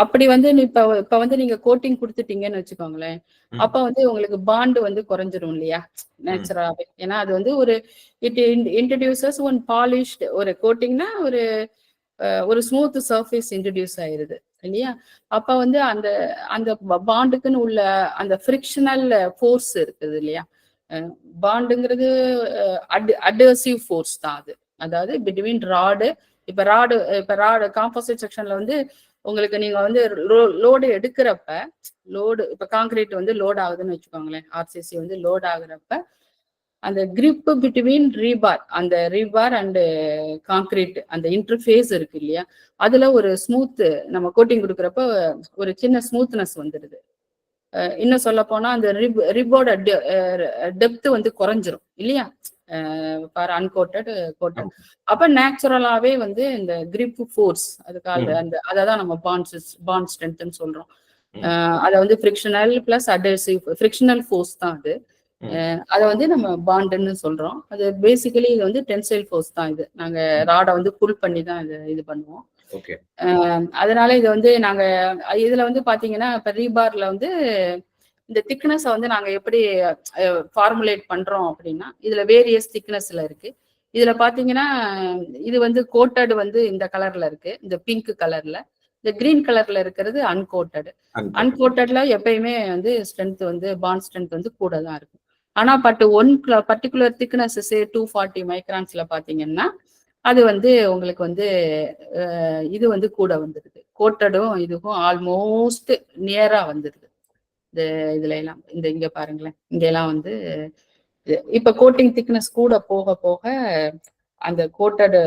அப்படி வந்து இப்ப வந்து நீங்க கோட்டிங் கொடுத்துட்டீங்கன்னு வச்சுக்கோங்களேன், அப்ப வந்து உங்களுக்கு பாண்டு வந்து குறைஞ்சிரும் இல்லையா நேச்சுரலாவே. ஏன்னா அது வந்து ஒரு இன்ட்ரடியூசஸ் ஒன் பாலிஷ்ட் ஒரு கோட்டிங்னா ஒரு ஸ்மூத் சர்ஃபேஸ் இன்ட்ரடியூஸ் ஆயிருது. இல்லையா? அப்ப வந்து அந்த அந்த பாண்டுக்குன்னு உள்ள அந்த ஃப்ரிக்ஷனல் ஃபோர்ஸ் இருக்குது இல்லையா? பாண்டுங்கிறது அட்ஹெசிவ் ஃபோர்ஸ் தான் அது. அதாவது பிட்வீன் ராடு, இப்ப ராடு காம்போசிட் செக்ஷன்ல வந்து உங்களுக்கு நீங்க வந்து லோடு எடுக்கிறப்ப, லோடு இப்ப காங்கிரீட் வந்து லோட் ஆகுதுன்னு வச்சுக்கோங்களேன், ஆர்சிசி வந்து லோட் ஆகுறப்ப அந்த கிரிப் பிட்வீன் ரீபார், அந்த ரீபார் அண்ட் காங்கிரீட் அந்த இன்டர்ஃபேஸ் இருக்கு இல்லையா, அதுல ஒரு ஸ்மூத் நம்ம கோட்டிங் கொடுக்குறப்ப ஒரு சின்ன ஸ்மூத்னஸ் வந்துடுது. இன்னும் சொல்ல போனா அந்த ரிப்போட டெப்த் வந்து குறைஞ்சிரும் இல்லையா, ஃபார் அன்கோட்டட் கோட்டட். அப்ப நேச்சுரலாவே வந்து இந்த கிரிப் ஃபோர்ஸ் அதுக்காக அந்த அதான் நம்ம பாண்ட் ஸ்ட்ரென்த்னு சொல்றோம். அதை வந்து frictional plus adhesive frictional force தான் அது. அதை வந்து நம்ம பாண்டுன்னு சொல்றோம். அது பேசிக்கலி இது வந்து டென்சைல் ஃபோர்ஸ் தான். இது நாங்க ராடை வந்து புல் பண்ணி தான் இது பண்ணுவோம். அதனால இது வந்து நாங்க இதுல வந்து பாத்தீங்கன்னா இப்ப ரீபார்ல வந்து இந்த திக்னஸை வந்து நாங்க எப்படி ஃபார்முலேட் பண்றோம் அப்படின்னா, இதுல வேரியஸ் திக்னஸ்ல இருக்கு. இதுல பாத்தீங்கன்னா இது வந்து கோட்டட் வந்து இந்த கலர்ல இருக்கு, இந்த பிங்க் கலர்ல. இந்த கிரீன் கலர்ல இருக்கிறது அன்கோட்டட். அன்கோட்டட்ல எப்பயுமே வந்து ஸ்ட்ரென்த் வந்து பாண்ட் ஸ்ட்ரென்த் வந்து கூட தான் இருக்கும். ஆனா பட் பர்டிகுலர் திக்னஸ் 240 மைக்ரான்ஸ்ல பாத்தீங்கன்னா அது வந்து உங்களுக்கு வந்து இது வந்து கூட வந்துடுது. கோட்டடும் இதுக்கும் ஆல்மோஸ்ட் நியரா வந்துடுது. இந்த இதுல எல்லாம் இங்க பாருங்களேன், இங்க எல்லாம் வந்து இப்ப கோட்டிங் திக்னஸ் கூட போக போக அந்த கோட்டட்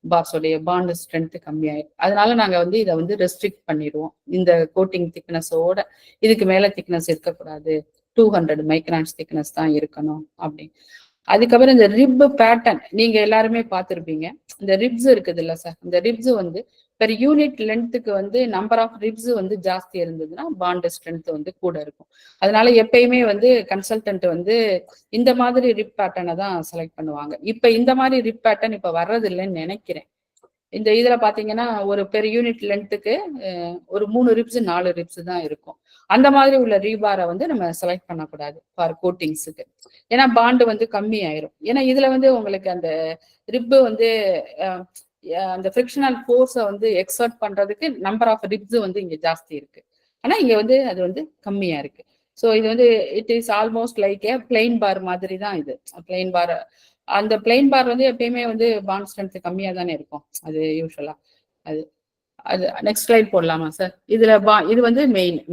பாக்ஸோடைய பாண்ட் ஸ்ட்ரென்த் கம்மியாயிடும். அதனால நாங்க வந்து இதை வந்து ரெஸ்ட்ரிக்ட் பண்ணிடுவோம். இந்த கோட்டிங் திக்னஸோட இதுக்கு மேல திக்னஸ் இருக்கக்கூடாது, 200 மைக்ரான்ஸ் திக்னஸ் தான் இருக்கணும் அப்படின்னு. அதுக்கப்புறம் இந்த ரிப் பேட்டர்ன் நீங்க எல்லாருமே பார்த்துருப்பீங்க. இந்த ரிப்ஸ் இருக்குது இல்ல சார், இந்த ரிப்ஸ் வந்து பெர் யூனிட் லென்த்துக்கு வந்து நம்பர் ஆஃப் ரிப்ஸ் வந்து ஜாஸ்தி இருந்ததுன்னா பாண்ட் ஸ்ட்ரென்த் வந்து கூட இருக்கும். அதனால எப்பயுமே வந்து கன்சல்டன்ட் வந்து இந்த மாதிரி ரிப் பேட்டர்னை தான் செலக்ட் பண்ணுவாங்க. இப்ப இந்த மாதிரி ரிப் பேட்டர்ன் இப்ப வர்றது இல்லைன்னு நினைக்கிறேன். இந்த இதுல பாத்தீங்கன்னா ஒரு பெர் யூனிட் லென்த்துக்கு ஒரு 3 ரிப்ஸ் 4 ரிப்ஸ் தான் இருக்கும். அந்த மாதிரி உள்ள ரீபாரை வந்து நம்ம செலக்ட் பண்ணக்கூடாது ஃபார் கோட்டிங்ஸுக்கு. ஏன்னா பாண்டு வந்து கம்மி ஆயிரும். ஏன்னா இதுல வந்து உங்களுக்கு அந்த ரிப்பு வந்து அந்த ஃப்ரிக்ஷனல் ஃபோர்ஸை வந்து எக்ஸர்ட் பண்றதுக்கு நம்பர் ஆஃப் ரிப்ஸ் வந்து இங்க ஜாஸ்தி இருக்கு. ஆனா இங்க வந்து அது வந்து கம்மியா இருக்கு. ஸோ இது வந்து it is almost like a plain bar மாதிரி தான் இது. பிளெயின் பார், அந்த பிளெயின் பார் வந்து எப்பயுமே வந்து பாண்ட் ஸ்ட்ரென்த் கம்மியா தானே இருக்கும் அது யூஸ்வலா. அது நெக்ஸ்ட் ஸ்லைட் போடலாமா சார்? இதுல இது வந்து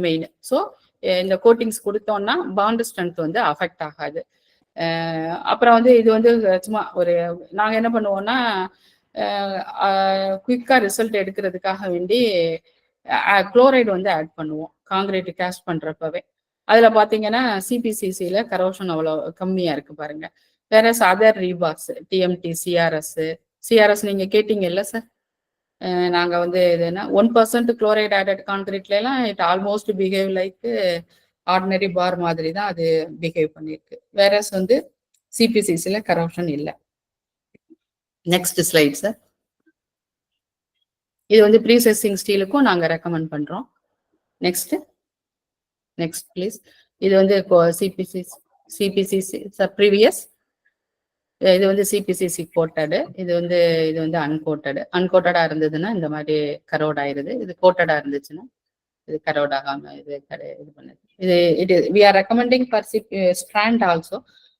மெயின். ஸோ இந்த கோட்டிங்ஸ் கொடுத்தோம்னா பாண்ட் ஸ்ட்ரென்த் வந்து அஃபெக்ட் ஆகாது. அப்புறம் வந்து இது வந்து சும்மா ஒரு நாங்க என்ன பண்ணுவோம்னா குயிக்கா ரிசல்ட் எடுக்கிறதுக்காக வேண்டி குளோரைடு வந்து ஆட் பண்ணுவோம் காங்கிரீட் கேஸ்ட் பண்றப்பவே. அதுல பாத்தீங்கன்னா சிபிசிசில கரோஷன் அவ்வளோ கம்மியா இருக்கு பாருங்க. வேற அதர் ரீபார்ஸ் டிஎம்டி சிஆர்எஸ் நீங்க கேட்டீங்க இல்ல சார், நாங்க வந்து இதுனா 1% குளோரைட் ஆடட் கான்கிரீட்ல எல்லாம் it almost behave like ordinary bar மாதிரி தான் அது பிஹேவ் பண்ணிருக்கு. வேற வந்து சிபிசிசில கரோஷன் இல்லை. Next slide sir. இது வந்து ப்ரீசெசிங் ஸ்டீலுக்கும் நாங்க ரெக்கமெண்ட் பண்றோம். Next please. இது வந்து சிபிசிசி ப்ரீவியஸ், இது வந்து சிபிசிசி கோட்டடு, இது வந்து அன்கோட்டடா இருந்ததுன்னா இந்த மாதிரி கரோட் ஆயிருது. இது கோட்டடா இருந்துச்சுன்னா இது கரோட் ஆகாம இது பண்ணுது. இது we are recommending for strand also.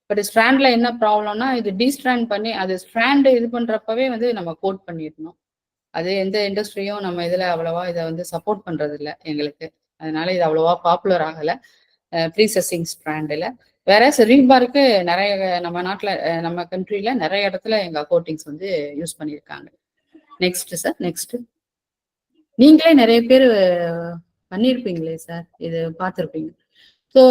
But ஸ்ட்ராண்ட்ல என்ன ப்ராப்ளம்னா இது டீஸ்ட்ராண்ட் பண்ணி அது ஸ்ட்ராண்ட் இது பண்றப்பவே வந்து நம்ம கோட் பண்ணிடணும். அது எந்த இண்டஸ்ட்ரியும் நம்ம இதுல அவ்வளவா இதை வந்து சப்போர்ட் பண்றது இல்லை எங்களுக்கு. அதனால இது அவ்வளவா பாப்புலர் ஆகல ப்ரீசெசிங் ஸ்ட்ராண்டில். வேற ரீபாருக்கு நிறைய நம்ம நாட்டில் நம்ம கண்ட்ரியில நிறைய இடத்துல எங்க கோட்டிங்ஸ் வந்து யூஸ் பண்ணியிருக்காங்க. Next sir. நெக்ஸ்ட் நீங்களே நிறைய பேர் பண்ணியிருப்பீங்களே சார், இது பார்த்துருப்பீங்க. ஸோ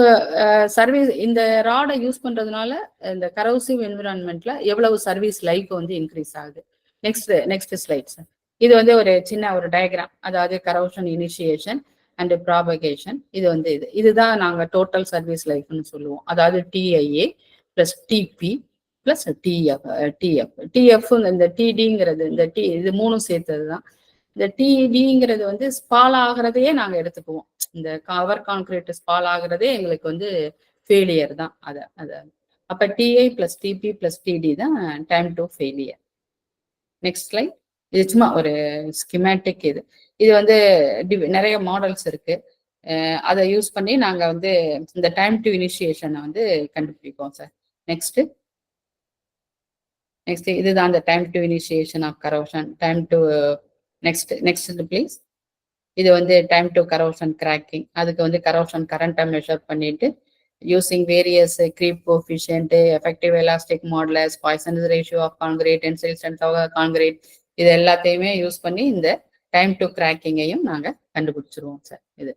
சர்வீஸ் இந்த ராடை யூஸ் பண்றதுனால இந்த கரோசிவ் என்விரான்மெண்ட்ல எவ்வளவு சர்வீஸ் லைஃப் வந்து இன்க்ரீஸ் ஆகுது. Next slide sir. இது வந்து ஒரு சின்ன ஒரு டயக்ராம், அதாவது கரோஷன் இனிஷியேஷன் அண்ட் ப்ராபகேஷன். இது வந்து இதுதான் நாங்கள் டோட்டல் சர்வீஸ் லைஃப்னு சொல்லுவோம். அதாவது டிஐஏ பிளஸ் டிபி பிளஸ் டிஎஃப் இந்த டிடிங்கிறது இந்த இது மூணும் சேர்த்தது தான். இந்த டிடிங்கிறது வந்து ஸ்பால் ஆகிறதையே நாங்கள் எடுத்துக்குவோம். இந்த கவர் கான்கிரீட் ஸ்பால் ஆகிறதே எங்களுக்கு வந்து ஃபெயிலியர் தான். அதை அப்போ TI plus TP plus TD தான் time to failure. Next slide. இது சும்மா ஒரு ஸ்கிமேட்டிக். இது வந்து நிறைய மாடல்ஸ் இருக்கு. அதை யூஸ் பண்ணி நாங்க வந்து இந்த டைம் டு இனிஷியேஷனை வந்து கண்டுபிடிப்போம் சார். நெக்ஸ்ட் இதுதான் அந்த time to initiation of corrosion. Time to next please. இது வந்து டைம் டு கரோஷன் கிராக்கிங். அதுக்கு வந்து கரோஷன் கரண்ட்டை மெஷர் பண்ணிட்டு using various creep coefficient, effective elastic modulus, Poisson's ratio of concrete, tensile strength of concrete, இது எல்லாத்தையுமே யூஸ் பண்ணி இந்த டைம் டு கிராக்கிங்கையும் நாங்க கண்டுபிடிச்சிருவோம் சார். இது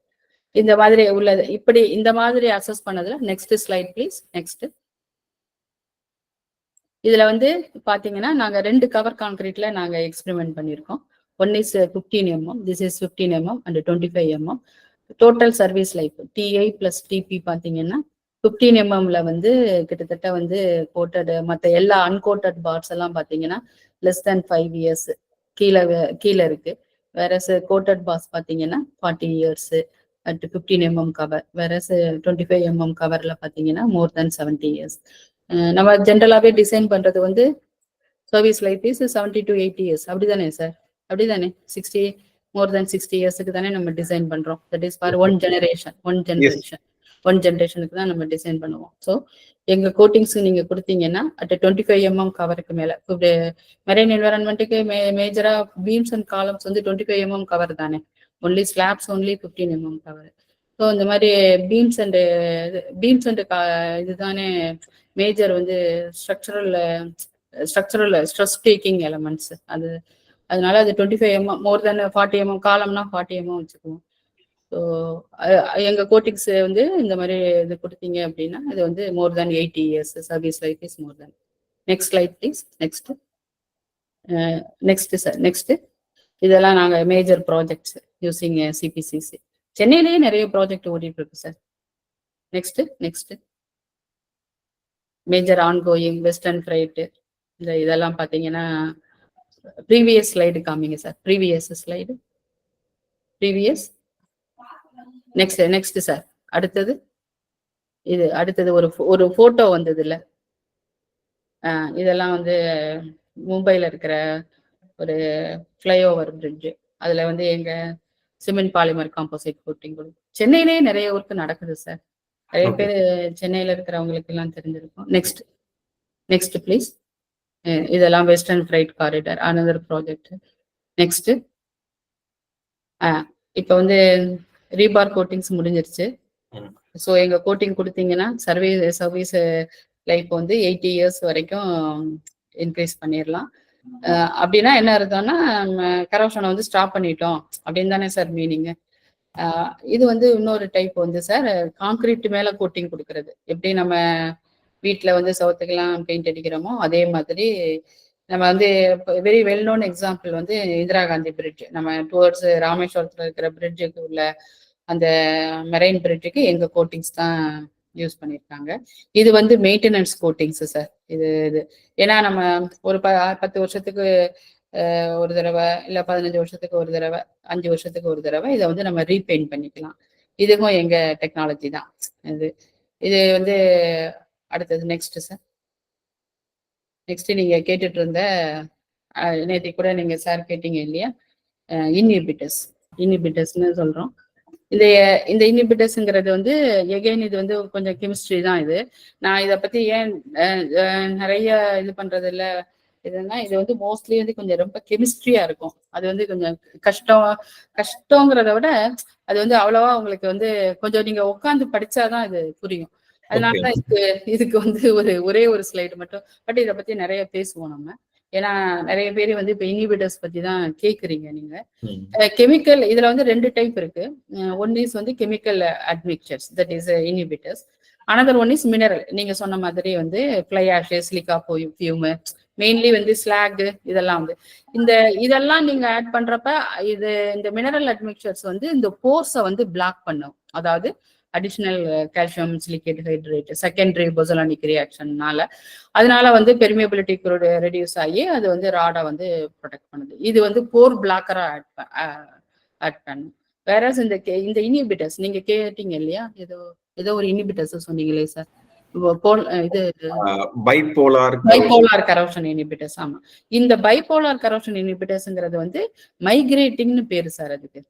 இந்த மாதிரி உள்ளது. இப்படி இந்த மாதிரி அசஸ் பண்ணதுல நெக்ஸ்ட் ஸ்லைட் ப்ளீஸ். நெக்ஸ்ட் இதுல வந்து பாத்தீங்கன்னா நாங்க 2 கவர் கான்கிரீட்ல நாங்க எக்ஸ்பெரிமெண்ட் பண்ணியிருக்கோம். One is 15 mm, this is 15 mm and 25 mm. Total service life TI plus TP பாத்தீங்கன்னா 15 mmல வந்து கிட்டத்தட்ட வந்து கோட்டட், மற்ற எல்லா அன்கோட்டட் பார்ட்ஸ் எல்லாம் பாத்தீங்கன்னா லெஸ் தேன் 5 years கீழே இருக்கு. வேற கோட்டட் பார்ஸ் பாத்தீங்கன்னா 40 years அட் 15 mm கவர். வேற 25 mm கவர்ல பாத்தீங்கன்னா மோர் தேன் 70 years. நம்ம ஜென்ரலாவே டிசைன் பண்றது வந்து service life is 70 to 80 years. அப்படிதானே சார்? அப்படிதானே? 60 மோர் தேன் 60 yearsக்கு தானே நம்ம டிசைன் பண்றோம். தட் இஸ் ஃபார் ஒன் ஜெனரேஷனுக்கு தான் நம்ம டிசைன் பண்ணுவோம். ஸோ எங்க கோட்டிங்ஸ் நீங்க கொடுத்தீங்கன்னா அட் 25 mm கவருக்கு மேல, மெரைன் என்வரன்மெண்ட்டுக்கு மேஜரா பீம்ஸ் அண்ட் காலம்ஸ் வந்து 25 mm கவர் தானே. Only slabs only 15 mm cover. So இந்த மாதிரி பீம்ஸ் அண்ட் இதுதானே மேஜர் வந்து ஸ்ட்ரக்சரல் ஸ்ட்ரெஸ் டேக்கிங் எலமெண்ட்ஸ். அதனால அது 25 mm மோர் தென் 40 mm காலம்னா 40 mm வச்சுக்குவோம். ஸோ எங்க கோட்டிங்ஸ் வந்து இந்த மாதிரி இது கொடுத்தீங்க அப்படின்னா இது வந்து more than 80 years service life is more than. Next slide please. Next sir. Next இதெல்லாம் நாங்கள் மேஜர் ப்ராஜெக்ட்ஸ் யூசிங் சிபிசிசி. சென்னையிலேயே நிறைய ப்ராஜெக்ட் ஓடிட்டு இருக்கு sir. Next major ongoing western freight இதெல்லாம் பார்த்தீங்கன்னா ப்ரீவியஸ் ஸ்லைடு காமிங்க சார். Previous next sir. அடுத்தது ஒரு போட்டோ வந்தது இல்ல. இதெல்லாம் வந்து மும்பைல இருக்கிற ஒரு ஃப்ளைஓவர் பிரிட்ஜ். அதுல வந்து எங்க சிமெண்ட் பாலிமர் காம்போசைட் கோட்டிங் சென்னையிலேயே நிறைய ஒர்க் நடக்குது சார். நிறைய பேர் சென்னையில இருக்கிறவங்களுக்கு எல்லாம் தெரிஞ்சிருக்கும். Next please. இதெல்லாம் western freight corridor another project. Next இப்போ வந்து ரீபார் கோட்டிங்ஸ் முடிஞ்சிருச்சு. ஸோ எங்க கோட்டிங் கொடுத்தீங்கன்னா சர்வீஸ் லைஃப் வந்து 80 years வரைக்கும் இன்க்ரீஸ் பண்ணிடலாம். அப்படின்னா என்ன அர்த்தம்னா கரப்ஷனை வந்து ஸ்டாப் பண்ணிட்டோம் அப்படின்னு தானே சார் மீனிங். இது வந்து இன்னொரு டைப் வந்து சார் கான்கிரீட் மேல கோட்டிங் கொடுக்கறது. எப்படி நம்ம வீட்டில் வந்து சவுத்துக்கெல்லாம் பெயிண்ட் அடிக்கிறோமோ அதே மாதிரி நம்ம வந்து வெரி வெல் நோன் எக்ஸாம்பிள் வந்து இந்திரா காந்தி பிரிட்ஜ். நம்ம டுவர்ட்ஸ் ராமேஸ்வரத்தில் இருக்கிற பிரிட்ஜுக்கு உள்ள அந்த மெரைன் பிரிட்ஜுக்கு எங்க கோட்டிங்ஸ் தான் யூஸ் பண்ணியிருக்காங்க. இது வந்து மெயின்டெனன்ஸ் கோட்டிங்ஸ் சார். இது ஏன்னா நம்ம ஒரு 10 வருஷத்துக்கு ஒரு தடவை, இல்லை 15 வருஷத்துக்கு ஒரு தடவை, 5 வருஷத்துக்கு ஒரு தடவை இதை வந்து நம்ம ரீபெயிண்ட் பண்ணிக்கலாம். இதுக்கும் எங்க டெக்னாலஜி தான் இது வந்து அடுத்தது. Next sir. நெக்ஸ்ட் நீங்க கேட்டுட்டு இருந்த நேற்று கூட நீங்க சார் கேட்டீங்க இல்லையா, இன்ஹிபிட்டர்ஸ்னு சொல்றோம். இந்த இன்ஹிபிட்டர்ஸ்ங்கிறது வந்து எகைன் இது வந்து கொஞ்சம் கெமிஸ்ட்ரி தான். நான் இதை பத்தி ஏன் நிறைய இது பண்றது இல்லை இதுன்னா, இது வந்து மோஸ்ட்லி வந்து கொஞ்சம் ரொம்ப கெமிஸ்ட்ரியா இருக்கும். அது வந்து கொஞ்சம் கஷ்டங்கிறத விட அது வந்து அவ்வளவா உங்களுக்கு வந்து கொஞ்சம் நீங்க உட்காந்து படிச்சாதான் இது புரியும். அதனாலதான் இதுக்கு வந்து ஒரே ஒரு ஸ்லைடு மட்டும். பட் இதை பத்தி நிறைய பேசுவோம் நம்ம. ஏன்னா நிறைய பேர் வந்து இப்ப இன்ஹிபிட்டர்ஸ் பத்தி தான் கேக்குறீங்க நீங்க. கெமிக்கல் இதுல வந்து 2 டைப் இருக்கு. ஒன் இஸ் வந்து chemical admixtures, that is inhibitors. Another one is mineral. நீங்க சொன்ன மாதிரி வந்து fly ash, silica fume, mainly வந்து ஸ்லாக், இதெல்லாம் வந்து இதெல்லாம் நீங்க ஆட் பண்றப்ப இந்த மினரல் அட்மிக்சர்ஸ் வந்து இந்த போர்ஸை வந்து பிளாக் பண்ணும். அதாவது additional calcium silicate hydrate secondary pozzolanic ரியாக்ஷன்னால அதனால வந்து பெர்மியபிலிட்டி ரெடியூஸ் ஆகி அது வந்து ராடை வந்து ப்ரொடெக்ட் பண்ணுது. இது வந்து போர் பிளாக்கரா ஆட் பண்ணும். வேற இந்த இன்ஹிபிட்டர்ஸ் நீங்க கேட்டீங்க இல்லையா, ஏதோ ஒரு இன்ஹிபிட்டர்ஸ் சொன்னீங்களே சார், இது பைபோலார் கரோஷன் இனிபிட்டர்ஸ். ஆமா, இந்த பைபோலார் கரோஷன் இனிபிட்டர்ஸ்ங்கிறது வந்து மைக்ரேட்டிங்னு பேரு சார் அதுக்கு.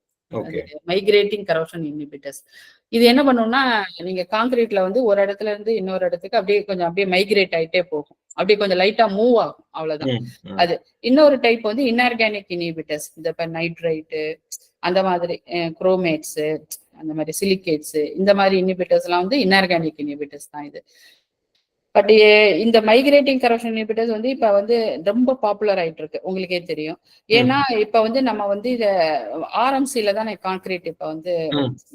Migrating corrosion inhibitors. இது என்ன பண்ணும்னா, நீங்க காங்கிரீட்ல வந்து ஒரு இடத்துல இருந்து இன்னொரு இடத்துக்கு அப்படியே மைக்ரேட் ஆயிட்டே போகும், அப்படியே கொஞ்சம் லைட்டா மூவ் ஆகும், அவ்வளவுதான் அது. இன்னொரு டைப் வந்து இன்ஆர்கானிக் இனிபிட்டர்ஸ், இந்த நைட்ரைட்டு அந்த மாதிரி, குரோமேட்ஸ் அந்த மாதிரி, சிலிகேட்ஸ், இந்த மாதிரி இனிபிட்டர்ஸ் எல்லாம் வந்து இன்ஆர்கானிக் இனிபிட்டர்ஸ் தான் இது. பட் இந்த மைக்ரேட்டிங் கரோஷன் இனிபிட்டர்ஸ் வந்து இப்ப வந்து ரொம்ப பாப்புலர் ஆயிட்டு இருக்கு, உங்களுக்கே தெரியும். ஏன்னா இப்ப வந்து நம்ம வந்து இத ஆர்எம்சில தானே கான்கிரீட் இப்ப வந்து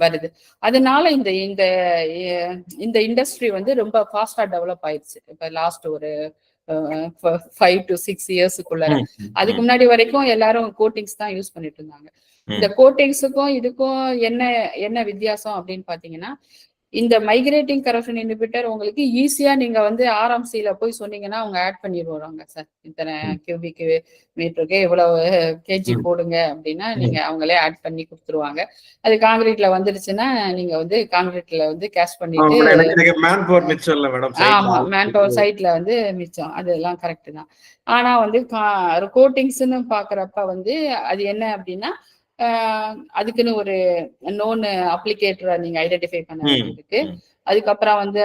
வருது. அதனால இந்த இந்த இந்த இண்டஸ்ட்ரி வந்து ரொம்ப ஃபாஸ்டா டெவலப் ஆயிடுச்சு இப்ப லாஸ்ட் ஒரு 5 to 6 இயர்ஸுக்குள்ள. அதுக்கு முன்னாடி வரைக்கும் எல்லாரும் கோட்டிங்ஸ் தான் யூஸ் பண்ணிட்டு இருந்தாங்க. இந்த கோட்டிங்ஸுக்கும் இதுக்கும் என்ன வித்தியாசம் அப்படின்னு பாத்தீங்கன்னா, இந்த மைக்ரேட்டிங் கரோஷன் இனிபிட்டர் உங்களுக்கு ஈஸியா நீங்க வந்து ஆர்எம்சில போய் சொன்னீங்கன்னா அவங்க ஆட் பண்ணிடுவாங்க சார். இத்தனை கியூபிக் மீட்டருக்கு இவ்வளவு கேஜி போடுங்க அப்படின்னா நீங்க அவங்களே ஆட் பண்ணி கொடுத்துருவாங்க. அது காங்கிரீட்ல வந்துருச்சுன்னா நீங்க வந்து காங்கிரீட்ல வந்து கேஷ் பண்ணிட்டு, ஆமா, மேன் பவர் சைட்ல வந்து மிச்சம், அதெல்லாம் கரெக்ட் தான். ஆனா வந்து கோட்டிங்ஸ்ன்னு பாக்குறப்ப வந்து அது என்ன அப்படின்னா, அதுக்குன்னு ஒரு நோன் அப்ளிகேட்டரை நீங்க ஐடென்டிஃபை பண்ண வேண்டியிருக்கு. அதுக்கப்புறம் வந்து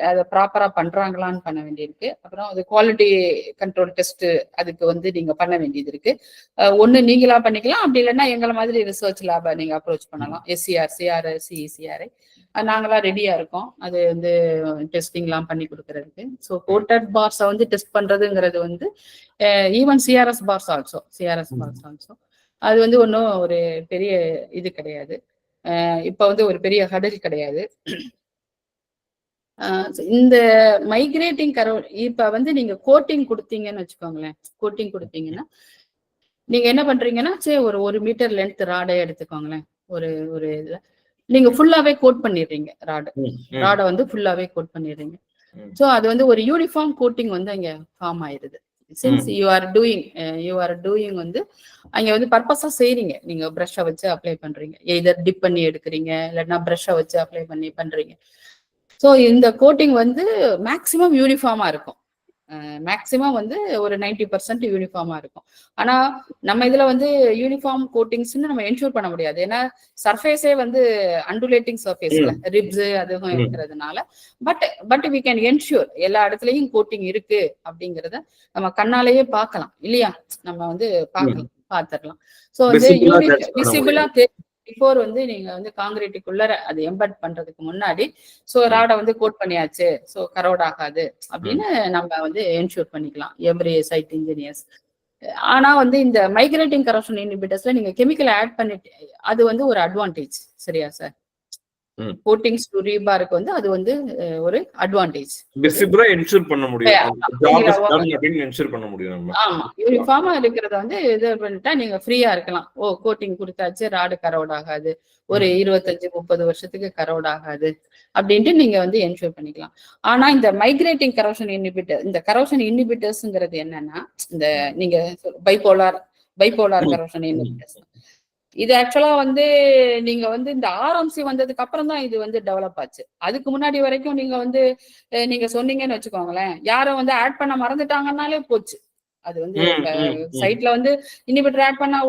அதை ப்ராப்பரா பண்றாங்களான்னு பண்ண வேண்டியிருக்கு. அப்புறம் அது குவாலிட்டி கண்ட்ரோல் டெஸ்ட் அதுக்கு வந்து நீங்க பண்ண வேண்டியது இருக்கு. ஒண்ணு நீங்களா பண்ணிக்கலாம், அப்படி இல்லைன்னா எங்களை மாதிரி ரிசர்ச் லேபை நீங்க அப்ரோச் பண்ணலாம். SCR, CR, CECRI நாங்களா ரெடியா இருக்கோம் அது வந்து டெஸ்டிங் எல்லாம் பண்ணி கொடுக்கறதுக்கு. ஸோ கோட்டட் பார்ஸை வந்து டெஸ்ட் பண்றதுங்கிறது வந்து ஈவன் CRS பார்ஸ் ஆல்சோ அது வந்து ஒன்றும் ஒரு பெரிய இது கிடையாது. இப்ப வந்து ஒரு பெரிய ஹடல் கிடையாது. இந்த மைக்ரேட்டிங் இப்ப வந்து நீங்க கோட்டிங் கொடுத்தீங்கன்னு வச்சுக்கோங்களேன். கோட்டிங் கொடுத்தீங்கன்னா நீங்க என்ன பண்றீங்கன்னா, சரி ஒரு 1 மீட்டர் லென்த் ராடே எடுத்துக்கோங்களேன். ஒரு இதுல நீங்க ஃபுல்லாவே கோட் பண்ணிடுறீங்க, ராடை வந்து ஃபுல்லாவே கோட் பண்ணிடுறீங்க. ஸோ அது வந்து ஒரு யூனிஃபார்ம் கோட்டிங் வந்து அங்க ஃபார்ம் ஆயிருது. சின்ஸ் யூ ஆர் டூயிங் வந்து அங்க வந்து பர்பஸா செய்றீங்க. நீங்க பிரஷை வச்சு அப்ளை பண்றீங்க, எதர் டிப் பண்ணி எடுக்கிறீங்க, இல்லைன்னா பிரஷை வச்சு அப்ளை பண்ணி பண்றீங்க. ஸோ இந்த கோட்டிங் வந்து மேக்சிமம் யூனிஃபார்மா இருக்கும். மேக்சிமம் வந்து ஒரு 90% யூனிஃபார்மா இருக்கும். ஆனா நம்ம இதுல வந்து யூனிஃபார்ம் கோட்டிங்ஸ்ன்னு நம்ம என்ஷூர் பண்ண முடியாது. ஏன்னா சர்ஃபேஸே வந்து அண்டுலேட்டிங் சர்ஃபேஸ்ல ரிப்ஸ் அதுவும் இருக்கிறதுனால. பட் வி கேன் என்ஷூர் எல்லா இடத்துலயும் கோட்டிங் இருக்கு அப்படிங்கறத நம்ம கண்ணாலேயே பார்க்கலாம் இல்லையா, நம்ம வந்து பார்த்துடலாம். ஸோ வந்து விசிபிளா பிஃபோர் வந்து நீங்க வந்து காங்கிரீட்டுக்குள்ள அது எம்பட் பண்றதுக்கு முன்னாடி ஸோ ராடை வந்து கோட் பண்ணியாச்சு, ஸோ கரோட் ஆகாது அப்படின்னு நம்ம வந்து என்ஷூர் பண்ணிக்கலாம் எவ்ரி சைட் இன்ஜினியர்ஸ். ஆனா வந்து இந்த மைக்ரேட்டிங் கரோஷன் இனிபிட்டர்ஸ்ல நீங்க கெமிக்கல் ஆட் பண்ணிட்டு அது வந்து ஒரு அட்வான்டேஜ், சரியா சார்? கோட்டிங்ஸ் டு ரீபாருக்கு வந்து அது வந்து ஒரு அட்வான்டேஜ். விசிபிளா என்ஷூர் பண்ண முடியும், ஜாப் இஸ் டன் அப்படினு என்ஷூர் பண்ண முடியும் நம்ம. ஆமா, யூனிஃபார்மா இருக்கிறத வந்து இது பண்ணிட்டா நீங்க ஃப்ரீயா இருக்கலாம். கோட்டிங் கொடுத்தாச்சு, ராடு கரோட் ஆகாது, ஒரு 25-30 வருஷத்துக்கு கரோட் ஆகாது அப்படின்ட்டு நீங்க வந்து என்ஷூர் பண்ணிக்கலாம். ஆனா இந்த மைக்ரேட்டிங் கரோஷன் இனிபிட்டர், இந்த கரோஷன் இனிபிட்டர்ஸ்ங்கிறது என்னன்னா, இந்த நீங்க பைபோலார் கரோஷன் இனிபிட்டர்ஸ், இது ஆக்சுவலா வந்து நீங்க வந்து இந்த ஆர்எம்சி வந்ததுக்கு அப்புறம் தான் இது வந்து டெவலப் ஆச்சு. அதுக்கு முன்னாடி வரைக்கும் நீங்க வந்து நீங்க சொன்னீங்கன்னு வச்சுக்கோங்களேன், யாரும் வந்து ஆட் பண்ண மறந்துட்டாங்கன்னாலே போச்சு. அது வந்து சைட்ல வந்து இனிபிட்டர் ஆட் பண்ணா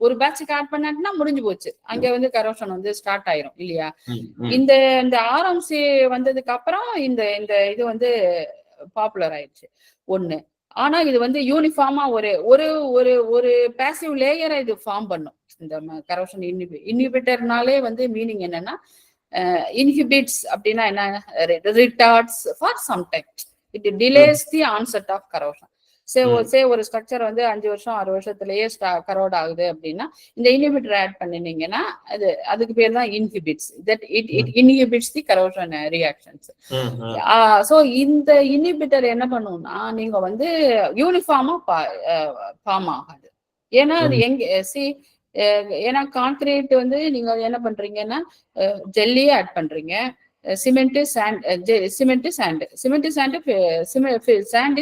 ஒரு பேட்சுக்கு ஆட் பண்ணாட்டுனா முடிஞ்சு போச்சு, அங்க வந்து கரோஷன் வந்து ஸ்டார்ட் ஆயிரும் இல்லையா. இந்த ஆர்எம்சி வந்ததுக்கு அப்புறம் இந்த இது வந்து பாப்புலர் ஆயிடுச்சு ஒண்ணு. ஆனா இது வந்து யூனிஃபார்மா ஒரு ஒரு ஒரு ஒரு பேசிவ் லேயரை இது ஃபார்ம் பண்ணும். இந்த கரோஷன் இன்ஹிபிட்டர்னாலே வந்து மீனிங் என்னன்னா, இன்ஹிபிட்ஸ் அப்படின்னா என்ன, retards for some time, it delays the onset of corrosion. ஒரு ஸ்ட்ரக்சர் வந்து 5 வருஷம் 6 வருஷத்துலயே கரோட் ஆகுது அப்படின்னா இந்த இன்ஹிபிட்டர் ஆட் பண்ணினீங்கன்னா அதுக்கு பேர் தான் inhibits. That it inhibits the corrosion reactions. So இந்த இன்ஹிபிட்டர் என்ன பண்ணும்னா, நீங்க வந்து யூனிஃபார்மா ஃபார்ம் ஆகாது. ஏன்னா அது ஏன்னா கான்கிரீட் வந்து நீங்க என்ன பண்றீங்கன்னா ஜெல்லியே ஆட் பண்றீங்க, cement sand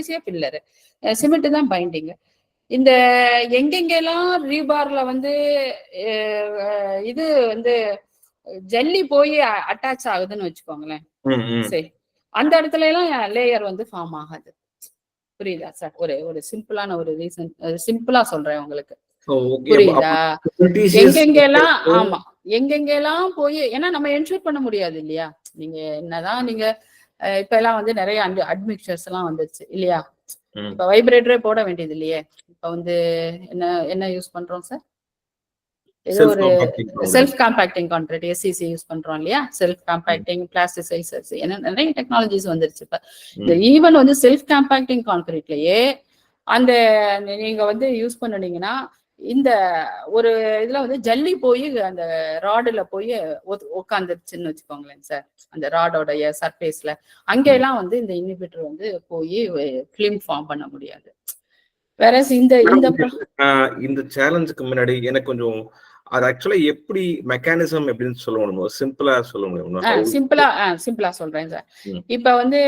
is a filler, cement தான் பைண்டிங். இந்த எங்கெங்கெல்லாம் ரீபார்ல வந்து இது வந்து ஜல்லி போய் அட்டாச் ஆகுதுன்னு வச்சுக்கோங்களேன். சரி, அந்த இடத்துல எல்லாம் லேயர் வந்து ஃபார்ம் ஆகாது. புரியுதா சார்? ஒரு சிம்பிளான ஒரு ரீசன், சிம்பிளா சொல்றேன் உங்களுக்கு. புரியுதா? எங்கெங்கெல்லாம் ஆமா எங்கெங்கெல்லாம் போய், ஏன்னா நம்ம என்ஷூர் பண்ண முடியாது இல்லையா? நீங்க என்னதான் நீங்க இப்ப எல்லாம் வந்து நிறைய அட்மிக்சர்ஸ் எல்லாம் வந்துருச்சு இல்லையா? இப்ப வைப்ரேட்டரே போட வேண்டியது இல்லையே. இப்ப வந்து என்ன யூஸ் பண்றோம் சார்? ஏதோ ஒரு self compacting concrete SCC use பண்றோம் இல்லையா? செல்ஃப் காம்பேக்டிங் பிளாஸ்டிசைசர்ஸ் என்ன நிறைய டெக்னாலஜிஸ் வந்துருச்சு. இப்ப இந்த ஈவன் வந்து செல்ஃப் காம்பேக்டிங் கான்கிரீட்லயே அந்த நீங்க வந்து யூஸ் பண்ணுனீங்கன்னா இந்த ஒரு இதுல வந்து ஜல்லி போய் அந்த ராடுல போய் உட்காந்துருச்சுன்னு வச்சுக்கோங்களேன் சார். அந்த ராடோடைய சர்ஃபேஸ்ல அங்கெல்லாம் வந்து இந்த இன்ஹிபிட்டர் வந்து போய் ஃபிலிம் ஃபார்ம் பண்ண முடியாது. வேற இந்த சேலஞ்சுக்கு முன்னாடி எனக்கு கொஞ்சம் அது ஆக்சுவலா எப்படி மெக்கானிசம் எப்படின்னு சொல்ல சிம்பிளா சொல்ல முடியும்? சிம்பிளா சொல்றேன் சார். இப்ப வந்து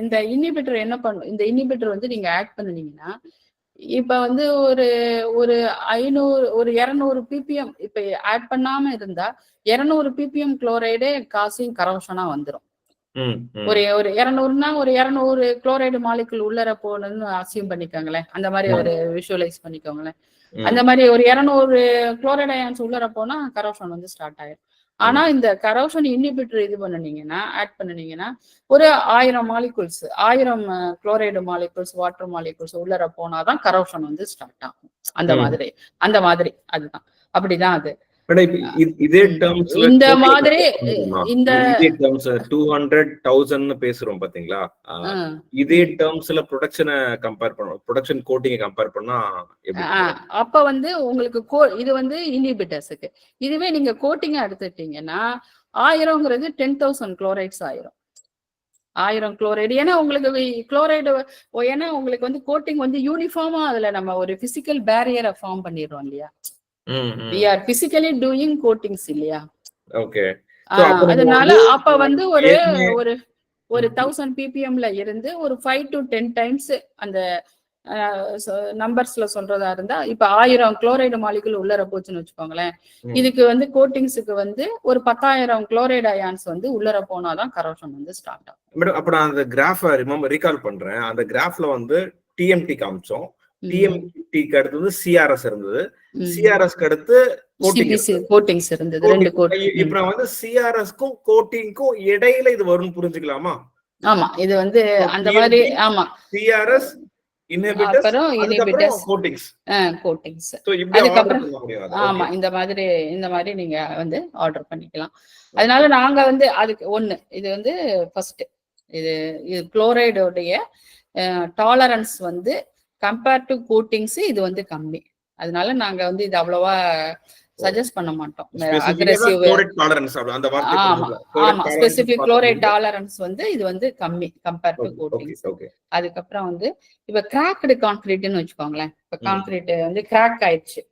இந்த இன்ஹிபிட்டர் என்ன பண்ணும், இந்த இன்ஹிபிட்டர் வந்து நீங்க ஆட் பண்ணுனீங்கன்னா இப்ப வந்து ஒரு 200 ppm இப்ப ஆட் பண்ணாம இருந்தா 200 ppm குளோரைடே காசிங் கரோஷனா வந்துடும். ஒரு 200னா ஒரு 200 குளோரைடு மாலிகுல் உள்ளர போகணும்னு அசியூம் பண்ணிக்கோங்களேன். அந்த மாதிரி ஒரு விஷுவலைஸ் பண்ணிக்கோங்களேன். அந்த மாதிரி ஒரு 200 குளோரைடு அயான்ஸ் உள்ளர போனா கரோஷன் வந்து ஸ்டார்ட் ஆயிடும். ஆனா இந்த கரோஷன் இன்ஹிபிட்டர் இது பண்ணுனீங்கன்னா ஆட் பண்ணுனீங்கன்னா ஒரு 1000 molecules 1000 chloride molecules water molecules உள்ளர போனாதான் கரோஷன் வந்து ஸ்டார்ட் ஆகும். அந்த மாதிரி அதுதான், அப்படிதான் அது. இதே டேர்ம்ஸ்ல இந்த மாதிரி இந்த 200,000 பேசுறோம் பாத்தீங்களா? இதே டேர்ம்ஸ்ல ப்ரொடக்ஷன் கோட்டிங் கம்பேர் பண்ணா அப்ப வந்து உங்களுக்கு இது வந்து இன்ஹிபிட்டர்ஸ்க்கு. இதுவே நீங்க கோட்டிங் எடுத்துட்டீங்கன்னா 1000ங்கிறது 10,000 குளோரைட்ஸ் ஆயிரும். 1000 குளோரைடு. ஏன்னா உங்களுக்கு குளோரைடு, ஏன்னா உங்களுக்கு வந்து கோட்டிங் வந்து யூனிஃபார்மா அதுல நம்ம ஒரு பிசிக்கல் பேரியரை ஃபார்ம் பண்ணிடுறோம் இல்லையா? We are physically doing coatings இல்லையா? ஓகே. அதனால அப்ப வந்து ஒரு 1000 ppmல இருந்து ஒரு 5 to 10 times அந்த நம்பர்ஸ்ல சொல்றதா இருந்தா இப்ப 1000 குளோரைடு மாலிகுல் உள்ளர போச்சுன்னு வச்சுக்கோங்களேன். இதுக்கு வந்து கோட்டிங்ஸுக்கு வந்து ஒரு 10,000 குளோரைடு அயான்ஸ் வந்து உள்ளர போனாதான் கரோஷன் வந்து ஸ்டார்ட் ஆகும். மேடம், அப்ப நான் அந்த கிராஃபை ரீகால் பண்றேன். அந்த கிராஃப்ல வந்து டிஎம்டி காமிச்சோம். டிஎம்டிக்கு அடுத்து வந்து சிஆர்எஸ் இருந்தது. சிஆர்எஸ்க்கு அடுத்து கோட்டிங்ஸ் இருந்தது. ரெண்டு கோட்டிங். இப்ப வந்து சிஆர்எஸ்க்கும் கோட்டிங்க்கும் இடையில இது வரும்னு புரிஞ்சுக்கலாமா? ஆமா, இது வந்து அந்த மாதிரி. ஆமா, சிஆர்எஸ் இன்ஹிபிட்டர்ஸ் கோட்டிங்ஸ். அதுக்கப்புறம் ஆமா இந்த மாதிரி நீங்க வந்து ஆர்டர் பண்ணிக்கலாம். அதனால நாங்க வந்து அதுக்கு இது வந்து ஃபர்ஸ்ட் இது குளோரைடோடைய டாலரன்ஸ் வந்து கம்பேர் டு கோட்டிங்ஸ் இது வந்து கம்மி. அதனால நாங்க வந்து இது அவ்வளவா சஜஸ்ட் பண்ண மாட்டோம். அக்ரெசிவ் ஸ்பெசிபிக் குளோரைட் டாலரன்ஸ் வந்து இது வந்து கம்மி கம்பேர் டு கோட்டிங்ஸ். அதுக்கப்புறம் வந்து இப்ப கிராக்டு கான்கிரீட்னு வச்சுக்கோங்களேன். இப்ப கான்கிரீட் வந்து கிராக் ஆயிடுச்சு,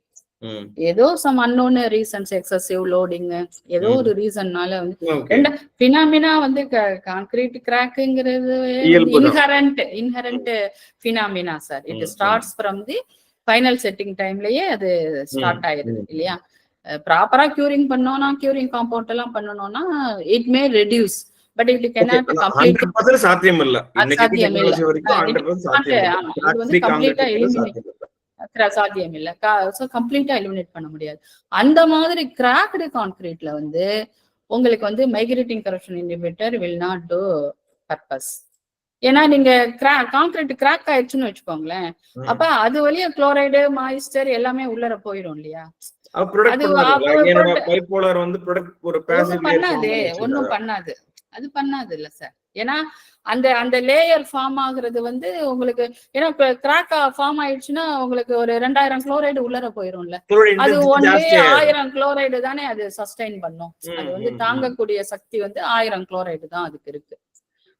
ஏதோ some unknown reasons, excessive loading, ஏதோ ஒரு ரீசன்னால வந்து பினாமினா வந்து கான்கிரீட் கிராக்குங்கிறது inherent phenomena sir. It starts from the final setting டைம்லயே அது ஸ்டார்ட் ஆயிருது இல்லையா? ப்ராப்பரா கியூரிங் பண்ணோம்னா, கியூரிங் காம்பவுண்ட் எல்லாம் பண்ணணும்னா it may reduce, but it cannot complete சாத்தியம் இல்ல. சாத்தியம் இல்ல. இது வந்து கம்ப்ளீட்டா சாத்தியம் இல்ல. சோ கம்ப்ளீட்டா எலிமினேட் பண்ண முடியாது. அந்த மாதிரி கிராக்டு கான்கிரீட்ல வந்து உங்களுக்கு வந்து migrating corrosion inhibitor will not do purpose. ஏன்னா நீங்க கான்கிரீட் கிராக் ஆயிடுச்சுன்னு வச்சுக்கோங்களேன், அப்ப அது வழியா குளோரைடு மாய்ஸ்டர் எல்லாமே உள்ளர போயிடும் இல்லையா? ஒன்னும் பண்ணாது, அது பண்ணாது இல்ல சார். ஏன்னா அந்த லேயர் ஃபார்ம் ஆகுறது வந்து உங்களுக்கு, ஏன்னா கிராக் ஃபார்ம் ஆயிடுச்சுன்னா உங்களுக்கு ஒரு 2000 குளோரைடு உள்ளர போயிரும்ல. அது 1000 குளோரைடு தானே அது சஸ்டைன் பண்ணும். அது வந்து தாங்கக்கூடிய சக்தி வந்து 1000 குளோரைடு தான் அதுக்கு இருக்கு.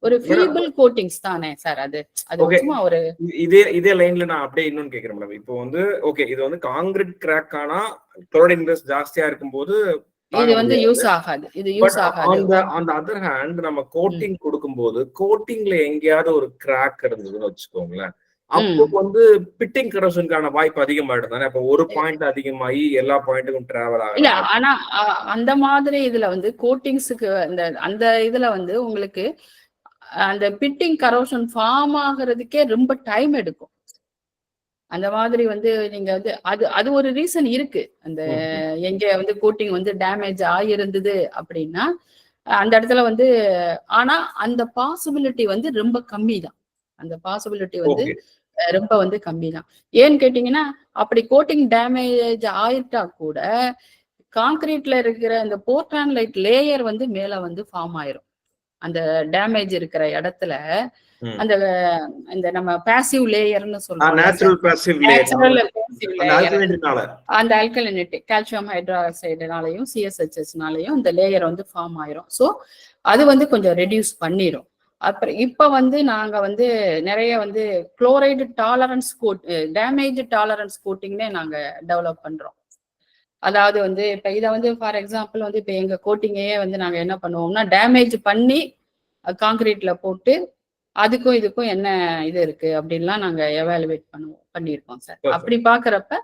ஒரு ஃபீபிள் கோட்டிங்ஸ் தானே சார் அது சும்மா ஒரு இதே லைன்ல நான் அப்படியே இன்னொன்னு கேக்குறேன் மேடம். இப்போ வந்து ஓகே, இது வந்து கான்கிரீட் கிராக் ஆனா குளோரைடு இன்டெக்ஸ் ஜாஸ்தியா இருக்கும்போது இது வந்து யூஸ் ஆகாது. இது யூஸ் ஆகாது. அந்த அதர் ஹேண்ட் நம்ம கோட்டிங் கொடுக்கும்போது கோட்டிங்ல எங்கேயாவது ஒரு கிராக் இருந்ததுன்னு வச்சுக்கோங்களேன், அப்போ வந்து பிட்டிங் கரோஷனுக்கான வாய்ப்பு அதிகமாயிடும் தானே. அப்ப ஒரு பாயிண்ட் அதிகமாகி எல்லா பாயிண்ட்டுக்கும் டிராவல் இல்ல ஆகலாம். ஆனா அந்த மாதிரி இதுல வந்து கோட்டிங்ஸுக்கு அந்த இதுல வந்து உங்களுக்கு அந்த பிட்டிங் கரோஷன் ஃபார்ம் ஆகுறதுக்கே ரொம்ப டைம் எடுக்கும். அந்த மாதிரி வந்து நீங்க வந்து அது ஒரு ரீசன் இருக்கு. அந்த எங்க வந்து கோட்டிங் வந்து டேமேஜ் ஆகியிருந்தது அப்படின்னா அந்த இடத்துல வந்து ஆனா அந்த பாசிபிலிட்டி வந்து ரொம்ப கம்மி தான். அந்த பாசிபிலிட்டி வந்து ரொம்ப வந்து கம்மி தான். ஏன்னு கேட்டீங்கன்னா அப்படி கோட்டிங் டேமேஜ் ஆயிட்டா கூட கான்கிரீட்ல இருக்கிற அந்த போர்ட்லாண்ட் லேயர் வந்து மேல வந்து ஃபார்ம் ஆயிரும். அந்த டேமேஜ் இருக்கிற இடத்துல அந்த இந்த நம்ம பாசிவ் லேயர்னு சொல்றோம். நேச்சுரல் பாசிவ் லேயர் அந்த ஆல்கலினிட்டி கால்சியம் ஹைட்ராக்சைடுனாலையும் சிஎஸ்ஹெச்எஸ்னாலையும் இந்த லேயர் வந்து ஃபார்ம் ஆயிரும். ஸோ அது வந்து கொஞ்சம் ரெடியூஸ் பண்ணிரும். அப்புறம் இப்ப வந்து நாங்க வந்து நிறைய வந்து குளோரைடு டாலரன்ஸ் டேமேஜ் டாலரன்ஸ் கோட்டிங்னே நாங்க டெவலப் பண்றோம். அதாவது வந்து இப்ப இதை வந்து ஃபார் எக்ஸாம்பிள் வந்து இப்ப எங்க கோட்டிங்கையே வந்து நாங்க என்ன பண்ணுவோம்னா டேமேஜ் பண்ணி கான்கிரீட்ல போட்டு அதுக்கும் இதுக்கும் என்ன இது இருக்கு அப்படின்லாம் நாங்க எவாலுவேட் பண்ணியிருக்கோம் சார். அப்படி பாக்குறப்ப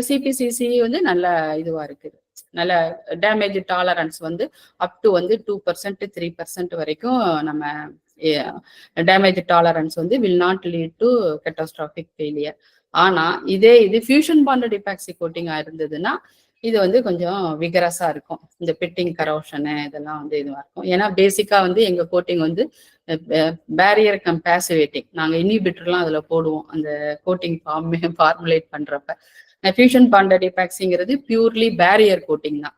சிபிசிசி வந்து நல்ல இதுவா இருக்குது. நல்ல டேமேஜ் டாலரன்ஸ் வந்து அப் டு வந்து 2% 3% வரைக்கும் நம்ம டேமேஜ் டாலரன்ஸ் வந்து will not lead to catastrophic failure. ஆனா இது ஃபியூஷன் பாண்டட் எபாக்சி கோட்டிங்கா இருந்ததுன்னா இது வந்து கொஞ்சம் விகரஸா இருக்கும். இந்த பிட்டிங் கரோஷனு இதெல்லாம் வந்து இதுவா இருக்கும். ஏன்னா பேசிக்கா வந்து எங்க கோட்டிங் வந்து பேரியர் கம் பாசிவேட்டிங் நாங்க இனிபிட்டர்லாம் அதுல போடுவோம் அந்த கோட்டிங் ஃபார்முலேட் பண்றப்ப. ஃபியூஷன் பாண்டட் எபாக்சிங்கிறது பியூர்லி பேரியர் கோட்டிங் தான்.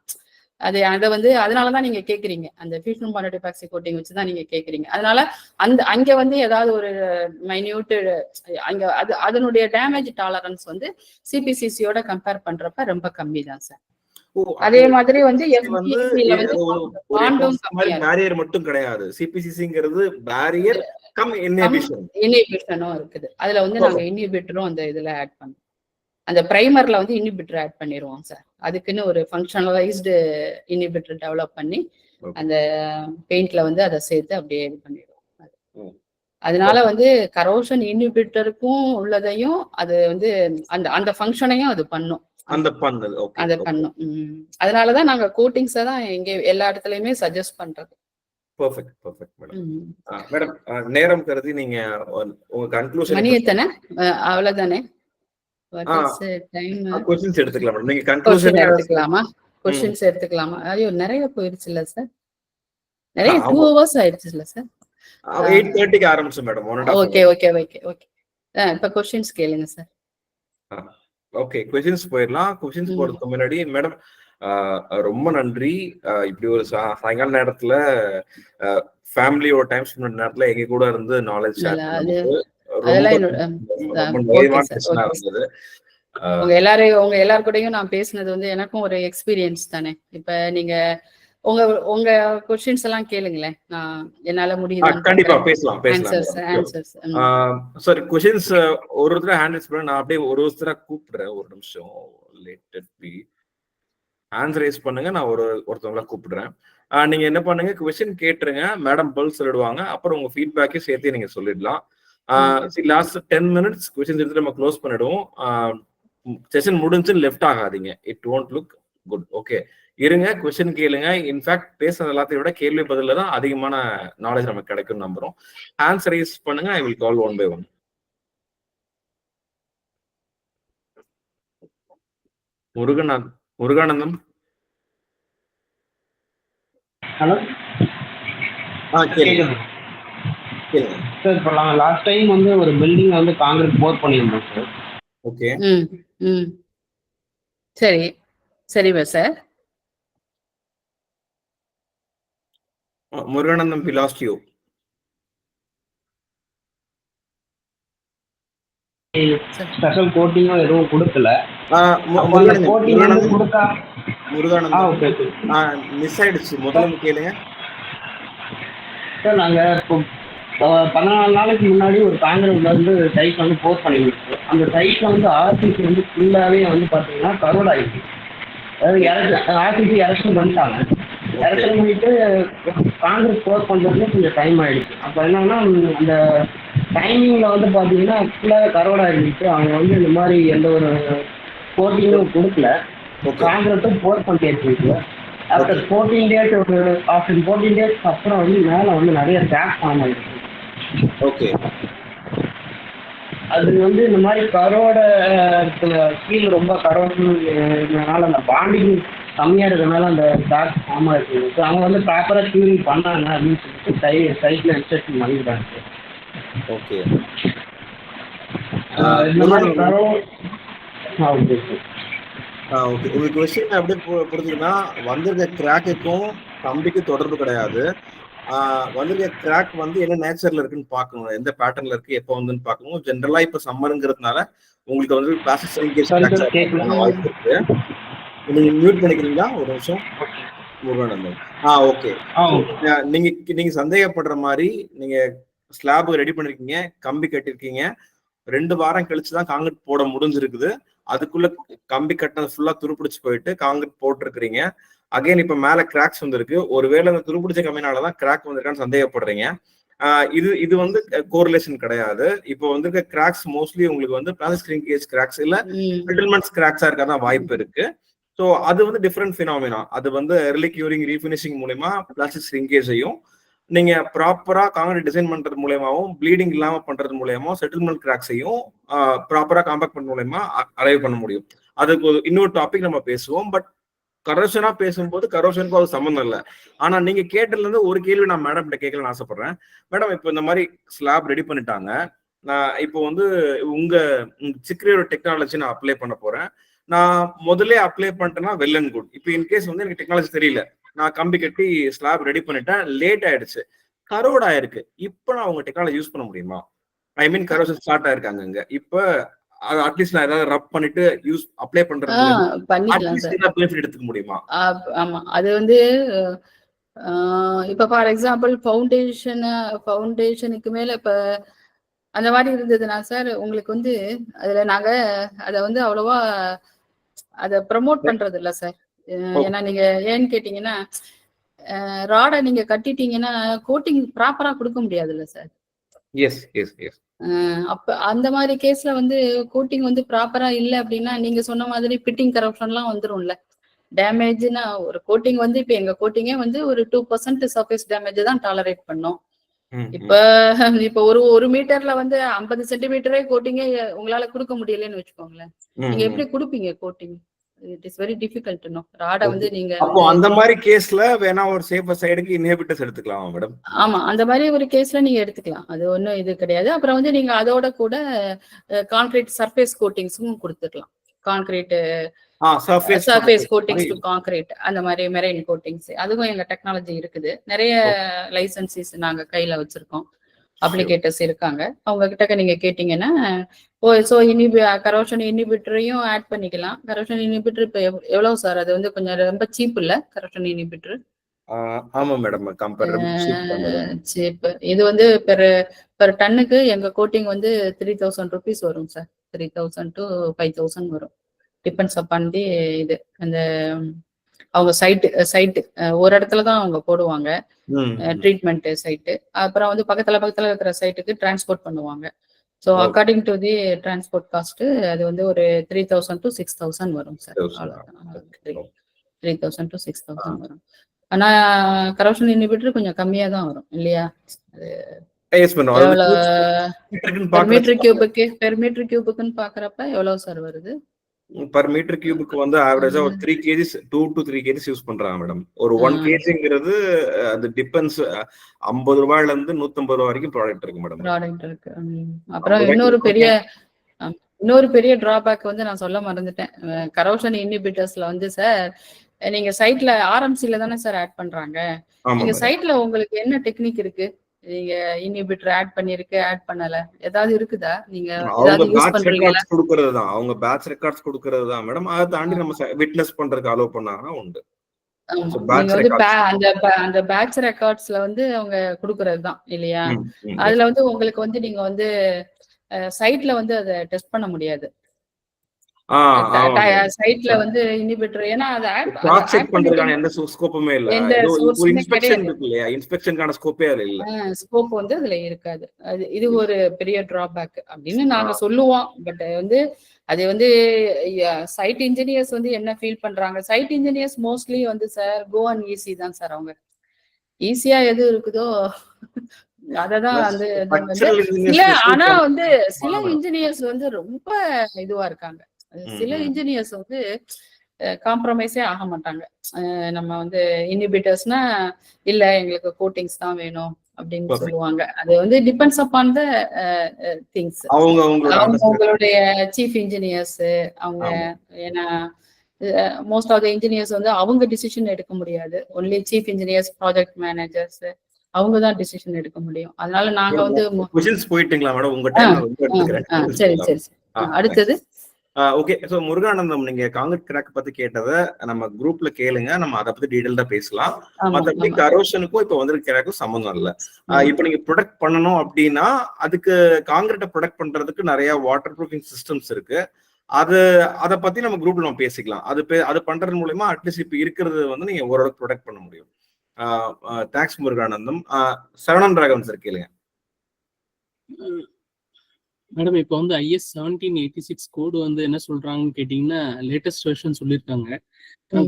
அதை வந்து அதனாலதான் நீங்க கேக்குறீங்க அந்த ஃபியூஷன் பாண்டட் எபாக்சி கோட்டிங் வச்சுதான் நீங்க கேக்குறீங்க. அதனால அங்க வந்து ஏதாவது ஒரு மைன்யூட் அங்க அதனுடைய டேமேஜ் டாலரன்ஸ் வந்து சிபிசிசியோட கம்பேர் பண்றப்ப ரொம்ப கம்மி தான் சார். அதே மாதிரி வந்து பேரியர் மட்டும் கிடையாது, சிபிசிசிங்கிறது பேரியர் கம் இன்ஹிபிஷனும் இருக்குது. அதுல வந்து நாங்க இன்ஹிபிட்டரும் அந்த இதுல ஆட் பண்ணுவோம். அந்த பிரைமர்ல வந்து இன்ஹிபிட்டர் ஆட் பண்ணிடுவோம் சார். அதுக்குன்னு ஒரு ஃபங்க்ஷனலைஸ்டு இன்ஹிபிட்டர் டெவலப் பண்ணி அந்த பெயிண்ட்ல வந்து அதை சேர்த்து அப்படியே இது பண்ணிடுவோம். அதனால வந்து கரோஷன் இன்ஹிபிட்டருக்கும் உள்ளதையும் அது வந்து அந்த ஃபங்க்ஷனையும் அது பண்ணும். அதை பண்ணும். அதனாலதான் நாங்க கோட்டிங்ஸை தான் எங்க எல்லா இடத்துலயுமே சஜஸ்ட் பண்றது. மேடம் நேரம் கருதி நீங்க உங்க கன்க்ளூஷன் மணி எத்தனை அவ்வளவுதானே எடுத்துக்கலாமா? கொஸ்டின்ஸ் எடுத்துக்கலாமா? ஐயோ நிறைய போயிருச்சுல்ல சார், நிறைய 2 hours ஆயிடுச்சுல்ல சார். 8:30க்கு ஆரம்பிச்சோம் மேடம். ஓகே இப்ப கொஸ்டின்ஸ் கேளுங்க சார். ஓகே கொஸ்டின்ஸ் போயிடலாம். கொஸ்டின்ஸ் போறதுக்கு முன்னாடி மேடம் ரொம்ப நன்றி. இப்படி ஒரு சாயங்கால நேரத்துல ஃபேமிலியோட டைம் ஸ்பெண்ட் நேரத்துல எங்க கூட இருந்து நாலேஜ் ஷேர் பண்ணது உங்க எல்லாருக்கூடயும் நான் பேசினது வந்து எனக்கும் ஒரு எக்ஸ்பீரியன்ஸ் தானே. இப்ப நீங்க உங்க கொஸ்டின்ஸ் எல்லாம் கேளுங்களேன், நான் என்னால முடியுது. கண்டிப்பா பேசலாம். சார் கொஸ்டின்ஸ் ஒருத்தர ஹேண்டில்ஸ் பண்ண நான் அப்படியே ஒருத்தர கூப்பிடுறேன். ஒரு நிமிஷம் லேட் பி ஹேண்ட்ஸ் ரைஸ் பண்ணுங்க, நான் ஒருத்தவங்கள கூப்பிடுறேன். நீங்க என்ன பண்ணுங்க, கொஸ்டின் கேட்டுருங்க, மேடம் பதில் சொல்லிடுவாங்க. அப்புறம் உங்க ஃபீட்பேக்கே சேர்த்து நீங்க சொல்லிடலாம். லாஸ்ட் 10 minutes கொஸ்டின்ஸ் எடுத்து நம்ம க்ளோஸ் பண்ணிடுவோம். செஷன் முடிஞ்சு லெஃப்ட் ஆகாதீங்க, it won't look good. Okay இருங்க, கொஸ்டின் கேளுங்க. இன்ஃபேக்ட் பேசுறது எல்லாத்தையும் விட கேள்வி பதில தான் அதிகமான நாலேஜ் நமக்கு கிடைக்கும் நம்புறோம். ஆன்சர் ரைஸ் பண்ணுங்க, I will call 1 by 1. Muruganandam. Hello கேளுங்க சார். இப்போ நாங்கள் லாஸ்ட் டைம் வந்து ஒரு பில்டிங் வந்து காங்கிரீட் போர் பண்ணியிருந்தோம் சார். ஓகே சரிவா sir. Muruganandam, we lost you. Special கோட்டிங்கும் எதுவும் கொடுக்கல. மிஸ் ஆயிடுச்சு, முதல்ல கேளுங்க சார். நாங்க இப்போ 14 நாளைக்கு முன்னாடி ஒரு காங்கிரீட்ல வந்து சைட் வந்து போர் பண்ணிருக்கோம். அந்த சைட்ல வந்து ஆர்சிசி வந்து ஃபுல்லாவே வந்து பாத்தீங்கன்னா கரோட் ஆயிடுச்சு. அதாவது ஆர்சிசி எலெக்ஷன் பண்ணிட்டாங்க. எலெக்ஷன் பண்ணிட்டு காங்கிரஸ் போர் பண்றதுல கொஞ்சம் டைம் ஆயிடுச்சு. அப்ப என்னன்னா அந்த டைமிங்ல வந்து பாத்தீங்கன்னா ஃபுல்லாக கரோடா இருந்துச்சு. அவங்க வந்து இந்த மாதிரி எந்த ஒரு கோட்டிங்கும் கொடுக்கல, ஓகே காங்கிரட்டும் போர் பண்ணிட்டு ஆஃப்டர் ஓகே 14 டேஸ் ஆஃப்டர் 14 டேஸ்க்கு அப்புறம் வந்து மேலே வந்து நிறைய கிராக் ஃபார்ம் ஆயிருக்கு. ஓகே அது வந்து இந்த மாதிரி கரோட கீழ் ரொம்ப கரோடுனால அந்த பாண்டிங் கம்மியாக இருக்கிறதுனால அந்த கிராக் ஃபார்ம் ஆயிருக்கு. அவங்க வந்து ப்ராப்பராக க்யூரிங் பண்ணாங்க அப்படின்னு சொல்லிட்டு சைட்டில் இன்ஸ்ட்ரக்ஷன் பண்ணிக்கிறாங்க. ஓகே இந்த மாதிரி கரோ ஓகே உங்களுக்கு விஷயம் எப்படி புரிஞ்சுதுன்னா, வந்திருக்க கிராக்குக்கும் கம்பிக்கும் தொடர்பு கிடையாது. வந்திருக்க கிராக் வந்து என்ன நேச்சர்ல இருக்குன்னு பார்க்கணும், எந்த பேட்டர்ன்ல இருக்கு, எப்போ வந்துன்னு பார்க்கணும். ஜென்ரலா இப்ப சம்மருங்கிறதுனால உங்களுக்கு வந்து பிளாஸ்டிக் சிலிங்கேஜ் வாய்ப்பு இருக்கு. நீங்க மியூட் பண்ணிக்கிறீங்களா ஒரு நிமிஷம்? ஓகே. நீங்க சந்தேகப்படுற மாதிரி நீங்க ஸ்லாப் ரெடி பண்ணிருக்கீங்க, கம்பி கட்டிருக்கீங்க, 2 வாரம் கழிச்சுதான் காங்கிரீட் போட முடிஞ்சிருக்குது. அதுக்குள்ள கம்பி கட்டினது ஃபுல்லா துருப்பிடிச்சு போயிட்டு காங்கிரீட் போட்டிருக்கிறீங்க. அகைன் இப்ப மேல கிராக்ஸ் வந்திருக்கு. ஒருவேளை அந்த துருப்பிடிச்ச கம்பினாலதான் கிராக் வந்திருக்கான்னு சந்தேகப்படுறீங்க. இது வந்து கோரிலேஷன் கிடையாது. இப்போ வந்து கிராக்ஸ் மோஸ்ட்லி உங்களுக்கு வந்து பிளாஸ்டிக் ஷ்ரிங்கேஜ் கிராக்ஸ் இல்ல செட்டில்மெண்ட்ஸ் கிராக்ஸா இருக்காதான் வாய்ப்பு இருக்கு. ஸோ அது வந்து டிஃப்ரெண்ட் ஃபினாமினா. அது வந்து எர்லி கியூரிங் ரீஃபினிஷிங் மூலமா பிளாஸ்டிக் ஷ்ரிங்கேஜையும் நீங்க ப்ராப்பரா காங்கிரீட் டிசைன் பண்றது மூலயமாவும் ப்ளீடிங் இல்லாம பண்றது மூலயமா செட்டில்மெண்ட் கிராக்ஸையும் ப்ராப்பரா காம்பேக்ட் பண்ண மூலயமா அரைவ் பண்ண முடியும். அதுக்கு இன்னொரு டாபிக் நம்ம பேசுவோம். பட் கரோஷனா பேசும்போது கரோஷனுக்கும் அது சம்மந்தம் இல்லை. ஆனா நீங்க கேட்டதுல இருந்து ஒரு கேள்வி நான் மேடம் கிட்ட கேட்கலாம்னு ஆசைப்படுறேன். மேடம், இப்போ இந்த மாதிரி ஸ்லாப் ரெடி பண்ணிட்டாங்க. நான் இப்போ வந்து உங்க சிக்ரியோட டெக்னாலஜி நான் அப்ளை பண்ண போறேன். நான் முதல்ல அப்ளை பண்ணிட்டேன்னா வெல் அண்ட் குட். இப்போ இன்கேஸ் வந்து எனக்கு டெக்னாலஜி தெரியல, நான் கம்பி கட்டி ஸ்லாப் ரெடி பண்ணிட்டேன், லேட் ஆயிடுச்சு, கரோட் ஆயிருக்கு, இப்போ நான் உங்க டெக்னாலஜி யூஸ் பண்ண முடியுமா? ஐ மீன் கரோஷன் ஸ்டார்ட் ஆயிருக்காங்க. இப்போ அட்லீஸ்ட் நான் ஏதாவது ரப் பண்ணிட்டு யூஸ் அப்ளை பண்றது பெனிஃபிட் எடுத்துக்க முடியுமா? ஆமா, அது வந்து இப்ப ஃபார் எக்ஸாம்பிள் ஃபவுண்டேஷனுக்கு மேல இப்ப அந்த மாதிரி இருந்ததுன்னா சார், உங்களுக்கு வந்து அதுல நாங்க அதை வந்து அவ்வளவா அதை ப்ரமோட் பண்றது இல்லை சார். ஏன்னா நீங்க ஏன்னு கேட்டீங்கன்னா, ராடை நீங்க கட்டிட்டீங்கன்னா கோட்டிங் ப்ராப்பரா கொடுக்க முடியாதுல்ல சார். அப்ப அந்த மாதிரி கேஸ்ல வந்து கோட்டிங் வந்து ப்ராப்பரா இல்லை அப்படின்னா நீங்க சொன்ன மாதிரி பிட்டிங் கரப்ஷன்லாம் வந்துரும்ல. டேமேஜ்னா ஒரு கோட்டிங் வந்து இப்ப எங்க கோட்டிங்கே வந்து ஒரு 2% சர்ஃபேஸ் டேமேஜ் தான் டாலரேட் பண்ணோம். இப்ப ஒரு மீட்டர்ல வந்து 50 சென்டிமீட்டரே கோட்டிங்கே உங்களால கொடுக்க முடியலன்னு வச்சுக்கோங்களேன். நீங்க எப்படி கொடுப்பீங்க கோட்டிங்? It is very difficult no. ராடை வந்து நீங்க அந்த மாதிரி கேஸ்ல வேணா ஒரு சேஃபர் சைடுக்கு இன்ஹிபிட்டர்ஸ் எடுத்துக்கலாம் மேடம். ஆமா, அந்த மாதிரி ஒரு கேஸ்ல நீங்க எடுத்துக்கலாம், அது ஒன்றும் இது கிடையாது. அப்புறம் வந்து நீங்க அதோட கூட கான்கிரீட் சர்ஃபேஸ் கோட்டிங்ஸும் கொடுத்துக்கலாம். Concrete surface coatings to concrete, அந்த மாதிரி மெரைன் கோட்டிங்ஸ், அதுவும் எங்க டெக்னாலஜி இருக்குது. நிறைய லைசன்சஸ் நாங்க கையில வச்சிருக்கோம், அப்ளிகேட்டர்ஸ் இருக்காங்க. அவங்க கிட்ட நீங்க கேட்டீங்கன்னா கரோஷன் இன்ஹிபிட்டரையும் ஆட் பண்ணிக்கலாம். கரோஷன் இன்ஹிபிட்டர் இப்ப எவ்வளவு சார்? அது வந்து கொஞ்சம் ரொம்ப சீப் இல்ல கரோஷன் இன்ஹிபிட்டர்? ஆமா மேடம், சீப். இது வந்து பெர் டன்னுக்கு எங்க கோட்டிங் வந்து 3000 rupees வரும் சார். 3000 to 5000 வரும், டிபெண்ட்ஸ் அப்பான் தி இது. அந்த அவங்க சைட்டு ஒரு இடத்துல தான் அவங்க போடுவாங்க ட்ரீட்மெண்ட் சைட்டு. அப்புறம் வந்து பக்கத்துல இருக்கிற சைட்டுக்கு டிரான்ஸ்போர்ட் பண்ணுவாங்க. So according to the transport cost அது வந்து ஒரு 3000 to 6000 வரும் சார். 3000 to 6000 வரும். ஆனா கரோஷன் இன்ஹிபிட்டர் கொஞ்சம் கம்மியா தான் வரும் இல்லையா? பெர் மீட்டர் கியூபுக்குன்னு பாக்குறப்ப எவ்வளவு சார் வருது? பர் மீட்டர் கியூபுக்கு வந்து ஆவரேஜா ஒரு 3 kg 2 to 3 kg யூஸ் பண்றாங்க மேடம். ஒரு 1 kgங்கிறது அது டிபெண்ட்ஸ், 50 ரூபாயில இருந்து 150 ரூபாய் வரைக்கும் ப்ராடக்ட் இருக்கு மேடம். ப்ராடக்ட் இருக்கு. அப்புறம் இன்னொரு பெரிய டிராபேக் வந்து நான் சொல்ல மறந்துட்டேன். கரோஷன் இன்ஹிபிட்டர்ஸ்ல வந்து சார், நீங்க சைட்ல ஆர்எம்சில தானே சார் ஆட் பண்றாங்க. நீங்க சைட்ல உங்களுக்கு என்ன டெக்னிக் இருக்கு? நீங்க இன்ஹிபிட்டர் ஆட் பண்ணல ஏதாவது இருக்குதா? நீங்க ஏதாவது யூஸ் பண்றீங்களா? கொடுக்கிறதுதான், அவங்க பேட்ச் ரெக்கார்ட்ஸ் கொடுக்கிறதுதான் மேடம். அதை தாண்டி நம்ம விட்னஸ் பண்றதுக்கு அலோ பண்ணாங்கன்னா உண்டு. நீங்க வந்து அந்த பேட்ச் ரெக்கார்ட்ஸ்ல வந்து அவங்க கொடுக்கறதுதான் இல்லையா? அதுல வந்து உங்களுக்கு வந்து நீங்க வந்து சைட்ல வந்து அதை டெஸ்ட் பண்ண முடியாது. சைட்ல வந்து இனிபிட்டர், ஏன்னா அது கிராஸ் செக் பண்றதுக்கான எந்த ஸ்கோப்புமே இல்ல. எந்த ஒரு சோர்ஸுமே இன்ஸ்பெக்ஷன் கிடையாது. இருக்கு இல்லையா, இன்ஸ்பெக்ஷனுக்கான ஸ்கோப்பே அதுல இல்ல. ஸ்கோப் வந்து அதுல இருக்காது. இது ஒரு பெரிய டிராபேக் அப்படின்னு நாங்க சொல்லுவோம். பட் வந்து அது வந்து சைட் இன்ஜினியர்ஸ் வந்து என்ன ஃபீல் பண்றாங்க, சைட் இன்ஜினியர்ஸ் மோஸ்ட்லி வந்து சார் கோ அண்ட் ஈஸி தான் சார். அவங்க ஈஸியா எது இருக்குதோ அததான் வந்து ஆனா வந்து சில இன்ஜினியர்ஸ் வந்து ரொம்ப இதுவா இருக்காங்க. சில இன்ஜினியர்ஸ் வந்து காம்ப்ரமைஸே ஆக மாட்டாங்க. நம்ம வந்து இன்ஹிபிட்டர்ஸ்னா இல்ல எங்களுக்கு கோட்டிங்ஸ் தான் வேணும் அப்படின்னு சொல்லுவாங்க. அது வந்து டிபெண்ட்ஸ் அப்பான் த திங்ஸ். அவங்களுடைய சீஃப் இன்ஜினியர்ஸ் அவங்க, ஏன்னா மோஸ்ட் ஆஃப் த இன்ஜினியர்ஸ் வந்து அவங்க டிசிஷன் எடுக்க முடியாது. Only chief engineers, project managers அவங்க தான் டிசிஷன் எடுக்க முடியும். அதனால நாங்க வந்து போயிட்டீங்களா மேடம்? உங்க டைம் ரொம்ப எடுத்துக்கிறேன். சரி சரி சரி. அடுத்தது ஓகே. சோ முருகானந்தம், நீங்க காங்கிரீட் கிராக் பத்தி கேட்டதை நம்ம குரூப்ல கேளுங்க, நம்ம அதை பத்தி டீடைல்டா பேசலாம். மத்தபடி கரோஷனுக்கும் இப்ப வந்து கிராக்கும் சம்பந்தம் இல்ல. இப்ப நீங்க ப்ரொடக்ட் பண்ணணும் அப்படின்னா அதுக்கு காங்கிரீட்டை ப்ரொடக்ட் பண்றதுக்கு நிறைய வாட்டர் ப்ரூஃபிங் சிஸ்டம்ஸ் இருக்கு. அதை பத்தி நம்ம குரூப்ல நம்ம பேசிக்கலாம். அது பண்றது மூலமா அட்லீஸ்ட் இப்ப இருக்கிறது வந்து நீங்க ஓரளவுக்கு ப்ரொடக்ட் பண்ண முடியும். தேங்க்ஸ் முருகானந்தம். சரவணன் ராகவன் சார் கேளுங்க. மேடம், இப்போ வந்து IS 1786 கோடு வந்து என்ன சொல்றாங்கன்னு கேட்டீங்கன்னா, லேட்டஸ்ட் வெர்ஷன் சொல்லியிருக்காங்க.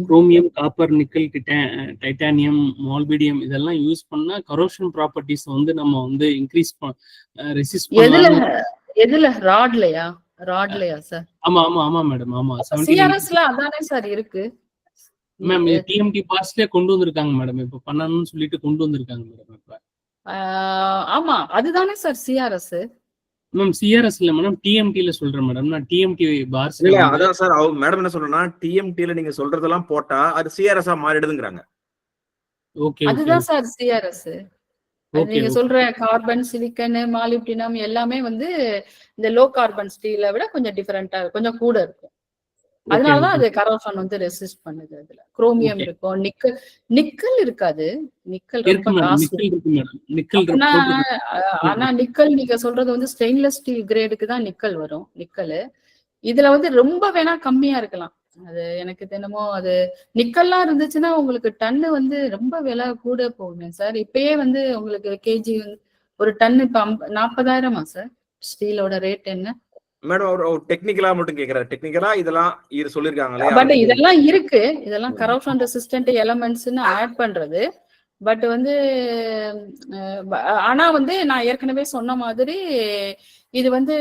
குரோமியம், காப்பர், நிக்கல், டைட்டானியம், மால்பிடியம் இதெல்லாம் யூஸ் பண்ணா கரோஷன் ப்ராப்பர்ட்டிஸ் வந்து நம்ம வந்து இன்க்ரீஸ் ரெசிஸ்ட் பண்ணலாம். எதுல ராட்லயா சார்? ஆமா ஆமா ஆமா மேடம். ஆமா, சிஆர்எஸ்ல அதானே சார் இருக்கு மேம். டிஎம்டி பார்ட்ஸ்லயே கொண்டு வந்திருக்காங்க மேடம். இப்ப பண்ணணும்னு சொல்லிட்டு கொண்டு வந்திருக்காங்க மேடம். இப்ப ஆமா, அதுதானே சார் சிஆர்எஸ். மேம் சிஆர்எஸ் இல்ல மேடம், டிஎம்டில சொல்றேன் மேடம். நான் டிஎம்டி பார்ஸ் இல்ல. அதான் சார் மேடம் என்ன சொல்றேன்னா, டிஎம்டில நீங்க சொல்றதெல்லாம் போட்டா அது சிஆர்எஸ் மாறிடுதுங்கறாங்க. ஓகே, அதுதான் சார் சிஆர்எஸ். நீங்க சொல்ற கார்பன், சிலிக்கன், மாலிப்டினம் எல்லாமே வந்து இந்த லோ கார்பன் ஸ்டீலை விட கொஞ்சம் டிஃபரெண்டா, கொஞ்சம் கூட இருக்கும். அதனாலதான் அது கரோஷன் வந்து ரெசிஸ்ட் பண்ணுது. அதுல குரோமியம் இருக்கும், நிக்கல் இருக்காது. நிக்கல் ரொம்ப காஸ்ட்லி. ஆனா நிக்கல் நீங்க சொல்றது வந்து ஸ்டெயின்லெஸ் ஸ்டீல் கிரேடுக்கு தான் நிக்கல் வரும். நிக்கல் இதுல வந்து ரொம்ப வேணா கம்மியா இருக்கலாம். அது எனக்கு தினமோ அது நிக்கல்லாம் இருந்துச்சுன்னா உங்களுக்கு டன்னு வந்து ரொம்ப விலை கூட போகுமே சார். இப்பயே வந்து உங்களுக்கு கேஜி ஒரு டன்னு இப்ப 40,000 சார். ஸ்டீலோட ரேட் என்ன மேடம்? ஒரு டெக்னிக்கலா மட்டும் கேக்குறாரு. டெக்னிக்கலா இதெல்லாம் சொல்லிருக்காங்களே, பட் இதெல்லாம் இருக்கு. இதெல்லாம் கரோஷன் ரெசிஸ்டன்ட் எலமெண்ட்ஸ்னு ஆட் பண்றது. பட் வந்து ஆனா வந்து நான் ஏற்கனவே சொன்ன மாதிரி இது வந்து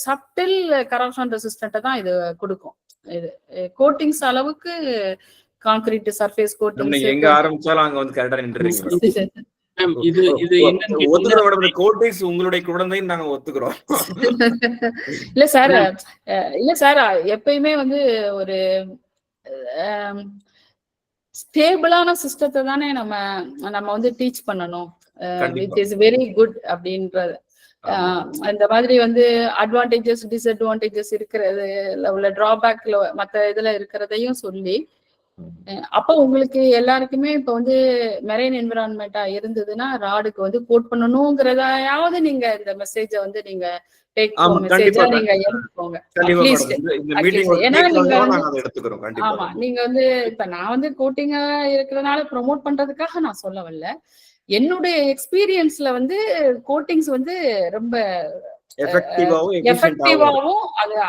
சப்டில் கரோஷன் ரெசிஸ்டன்ட் தான் இது கொடுக்கும். இது கோட்டிங்ஸ் அளவுக்கு கான்கிரீட் சர்ஃபேஸ் கோட்டிங்ஸ் எங்க ஆரம்பிச்சாலும் அங்க வந்து கரெக்டா நின்றுறீங்க. உங்களுடைய குழந்தை நாங்க ஒத்துக்கிறோம். இல்ல சார், இல்ல சார், எப்பயுமே வந்து ஒரு ஸ்டேபிளான சிஸ்டத்தை தானே நம்ம வந்து டீச் பண்ணணும். விச் இஸ் வெரி குட் அப்படின்றது. இந்த மாதிரி வந்து அட்வான்டேஜஸ், டிஸ்அட்வான்டேஜஸ் இருக்கிறது உள்ள டிராபேக்ல மத்த இதுல இருக்கிறதையும் சொல்லி, அப்ப உங்களுக்கு எல்லாருக்குமே இப்ப வந்து மெரைன் என்விரான்மெண்டா இருந்ததுன்னா ராடுக்கு வந்து கோட் பண்ணணுங்கிறதையாவது நீங்க இந்த மெசேஜ வந்து நீங்க மெசேஜா நீங்க எடுத்துக்கோங்க. ஏன்னா நீங்க ஆமா, நீங்க வந்து இப்ப நான் வந்து கோட்டிங்கா இருக்கிறதுனால ப்ரொமோட் பண்றதுக்காக நான் சொல்ல வரல. என்னுடைய எக்ஸ்பீரியன்ஸ்ல வந்து கோட்டிங்ஸ் வந்து ரொம்ப எஃபெக்டிவாவும்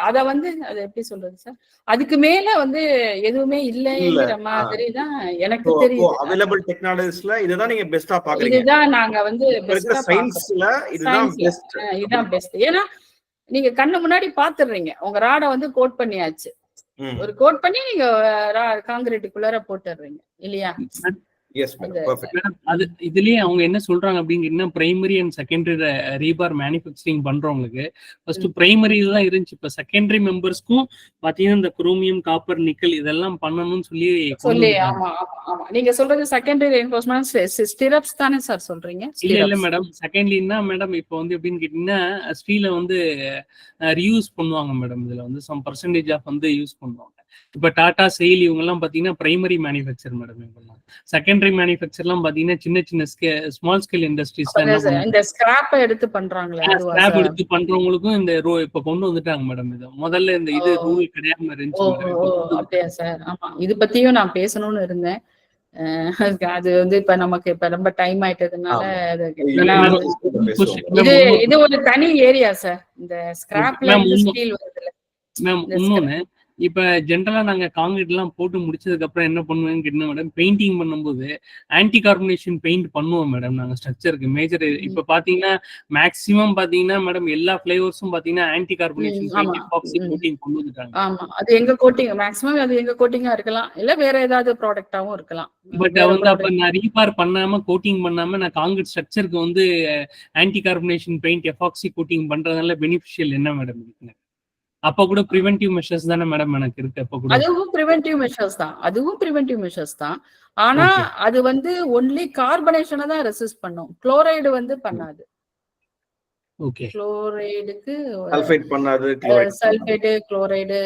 அத வந்து அது எப்படி சொல்றது சார், அதுக்கு மேல வந்து எதுவுமே இல்லைங்கிற மாதிரி தான் எனக்கு தெரியுது. அவைலபிள் டெக்னாலஜிஸ்ல இதுதான் நீங்க பெஸ்டா பாக்குறீங்க. இதுதான் நாங்க வந்து இதுதான் பெஸ்ட். ஏன்னா நீங்க கண்ணு முன்னாடி பாத்துறீங்க, உங்க ராட வந்து கோட் பண்ணியாச்சு. ஒரு கோட் பண்ணி நீங்க காங்கிரீட்டுக்குள்ளார போட்டுறீங்க இல்லையா? அது இதுலயே அவங்க என்ன சொல்றாங்க அப்படிங்கன்னா, primary and secondary rebar manufacturing பண்றவங்களுக்கு ஃபர்ஸ்ட் பிரைமரி தான் இருந்துச்சு. இப்ப செகண்டரி மெம்பர்ஸ்க்கும் பாத்தீங்கன்னா இந்த குரோமியம், காப்பர், நிக்கல் இதெல்லாம் பண்ணணும்னு சொல்லி. ஆமா ஆமா, நீங்க சொல்றது செகண்டரி ரெயின்ஃபோர்ஸ்மென்ட் ஸ்டிரப்ஸ் தானே சார் சொல்றீங்க? இல்ல மேடம், செகண்ட்லின்னா மேடம் இப்போ வந்து எப்படின்னு கேட்டீங்கன்னா, ஸ்டீலை வந்து ரீயூஸ் பண்ணுவாங்க மேடம். இதுல வந்து சம் பர்சன்டேஜ் ஆஃப் வந்து யூஸ் பண்ணுவாங்க. இப்ப டாடா செயில் இவங்க எல்லாம் பாத்தீங்கன்னா பிரைமரி மேனுஃபேக்சர் மேடம். இவங்கெல்லாம் செகண்டரி மேனுஃபேக்சர்லாம் பாத்தீங்கன்னா சின்ன சின்ன ஸ்மால் ஸ்கேல் இண்டஸ்ட்ரீஸ் இந்த ஸ்கிராப் எடுத்து பண்றாங்களே அதுவா ஸ்கிராப் சார்? எடுத்து பண்றவங்களுக்கும் இந்த இப்ப கொண்டு வந்துட்டாங்க மேடம். இது முதல்ல இந்த இது ரூல் கிடையாம இருந்துச்சு மேடம். இப்ப கொண்டு அப்படியா சார்? ஆமா, இது பத்தியும் நான் பேசணும்னு இருந்தேன். அது வந்து இப்ப நமக்கு இப்ப ரொம்ப டைம் ஆயிட்டதுனால இது ஒரு தனி ஏரியா சார். இந்த ஸ்கிராப்ல இருந்து ஸ்டீல் வருதுல மேம். இன்னொன்னு இப்ப ஜென்ரலா நாங்க காங்கிரீட் எல்லாம் போட்டு முடிச்சதுக்கு அப்புறம் என்ன பண்ணுவேன்னு கேட்டீங்கன்னா மேடம், பெயிண்டிங் பண்ணும்போது ஆன்டி கார்பனேஷன் பெயிண்ட் பண்ணுவோம் மேடம் நாங்க ஸ்ட்ரக்சருக்கு மேஜர். இப்ப பாத்தீங்கன்னா மேக்ஸிமம் பாத்தீங்கன்னா மேடம் எல்லா ஃபிளேவர்ஸும் பாத்தீங்கன்னா anti carbonation paint epoxy coating கொண்டு வந்துட்டாங்க. ஆமா, அது எங்க கோட்டிங் மேக்ஸிமம் அது எங்க கோட்டிங்கா இருக்கலாம், இல்ல வேற ஏதாவது ப்ராடக்ட்டாவும் இருக்கலாம். பட் வந்து அப்ப நான் ரீபார் பண்ணாம கோட்டிங் பண்ணாம நான் காங்கிரீட் ஸ்ட்ரக்சருக்கு வந்து anti carbonation paint epoxy coating பண்றதுனால பெனிஃபிஷியல் என்ன மேடம் இருக்கு? அப்ப கூட பிரிவென்டிவ் மெஷர்ஸ் தானே மேடம் எனக்கு இருக்கு. அப்ப கூட அதுவும் பிரிவென்டிவ் மெஷர்ஸ் தான். ஆனா அது வந்து ஒன்லி கார்பனேஷனை தான் ரெசிஸ்ட் பண்ணும், குளோரைடு வந்து பண்ணாது. ஓகே, குளோரைடுக்கு சல்ஃபைட் பண்ணாது, சல்ஃபைடு குளோரைடு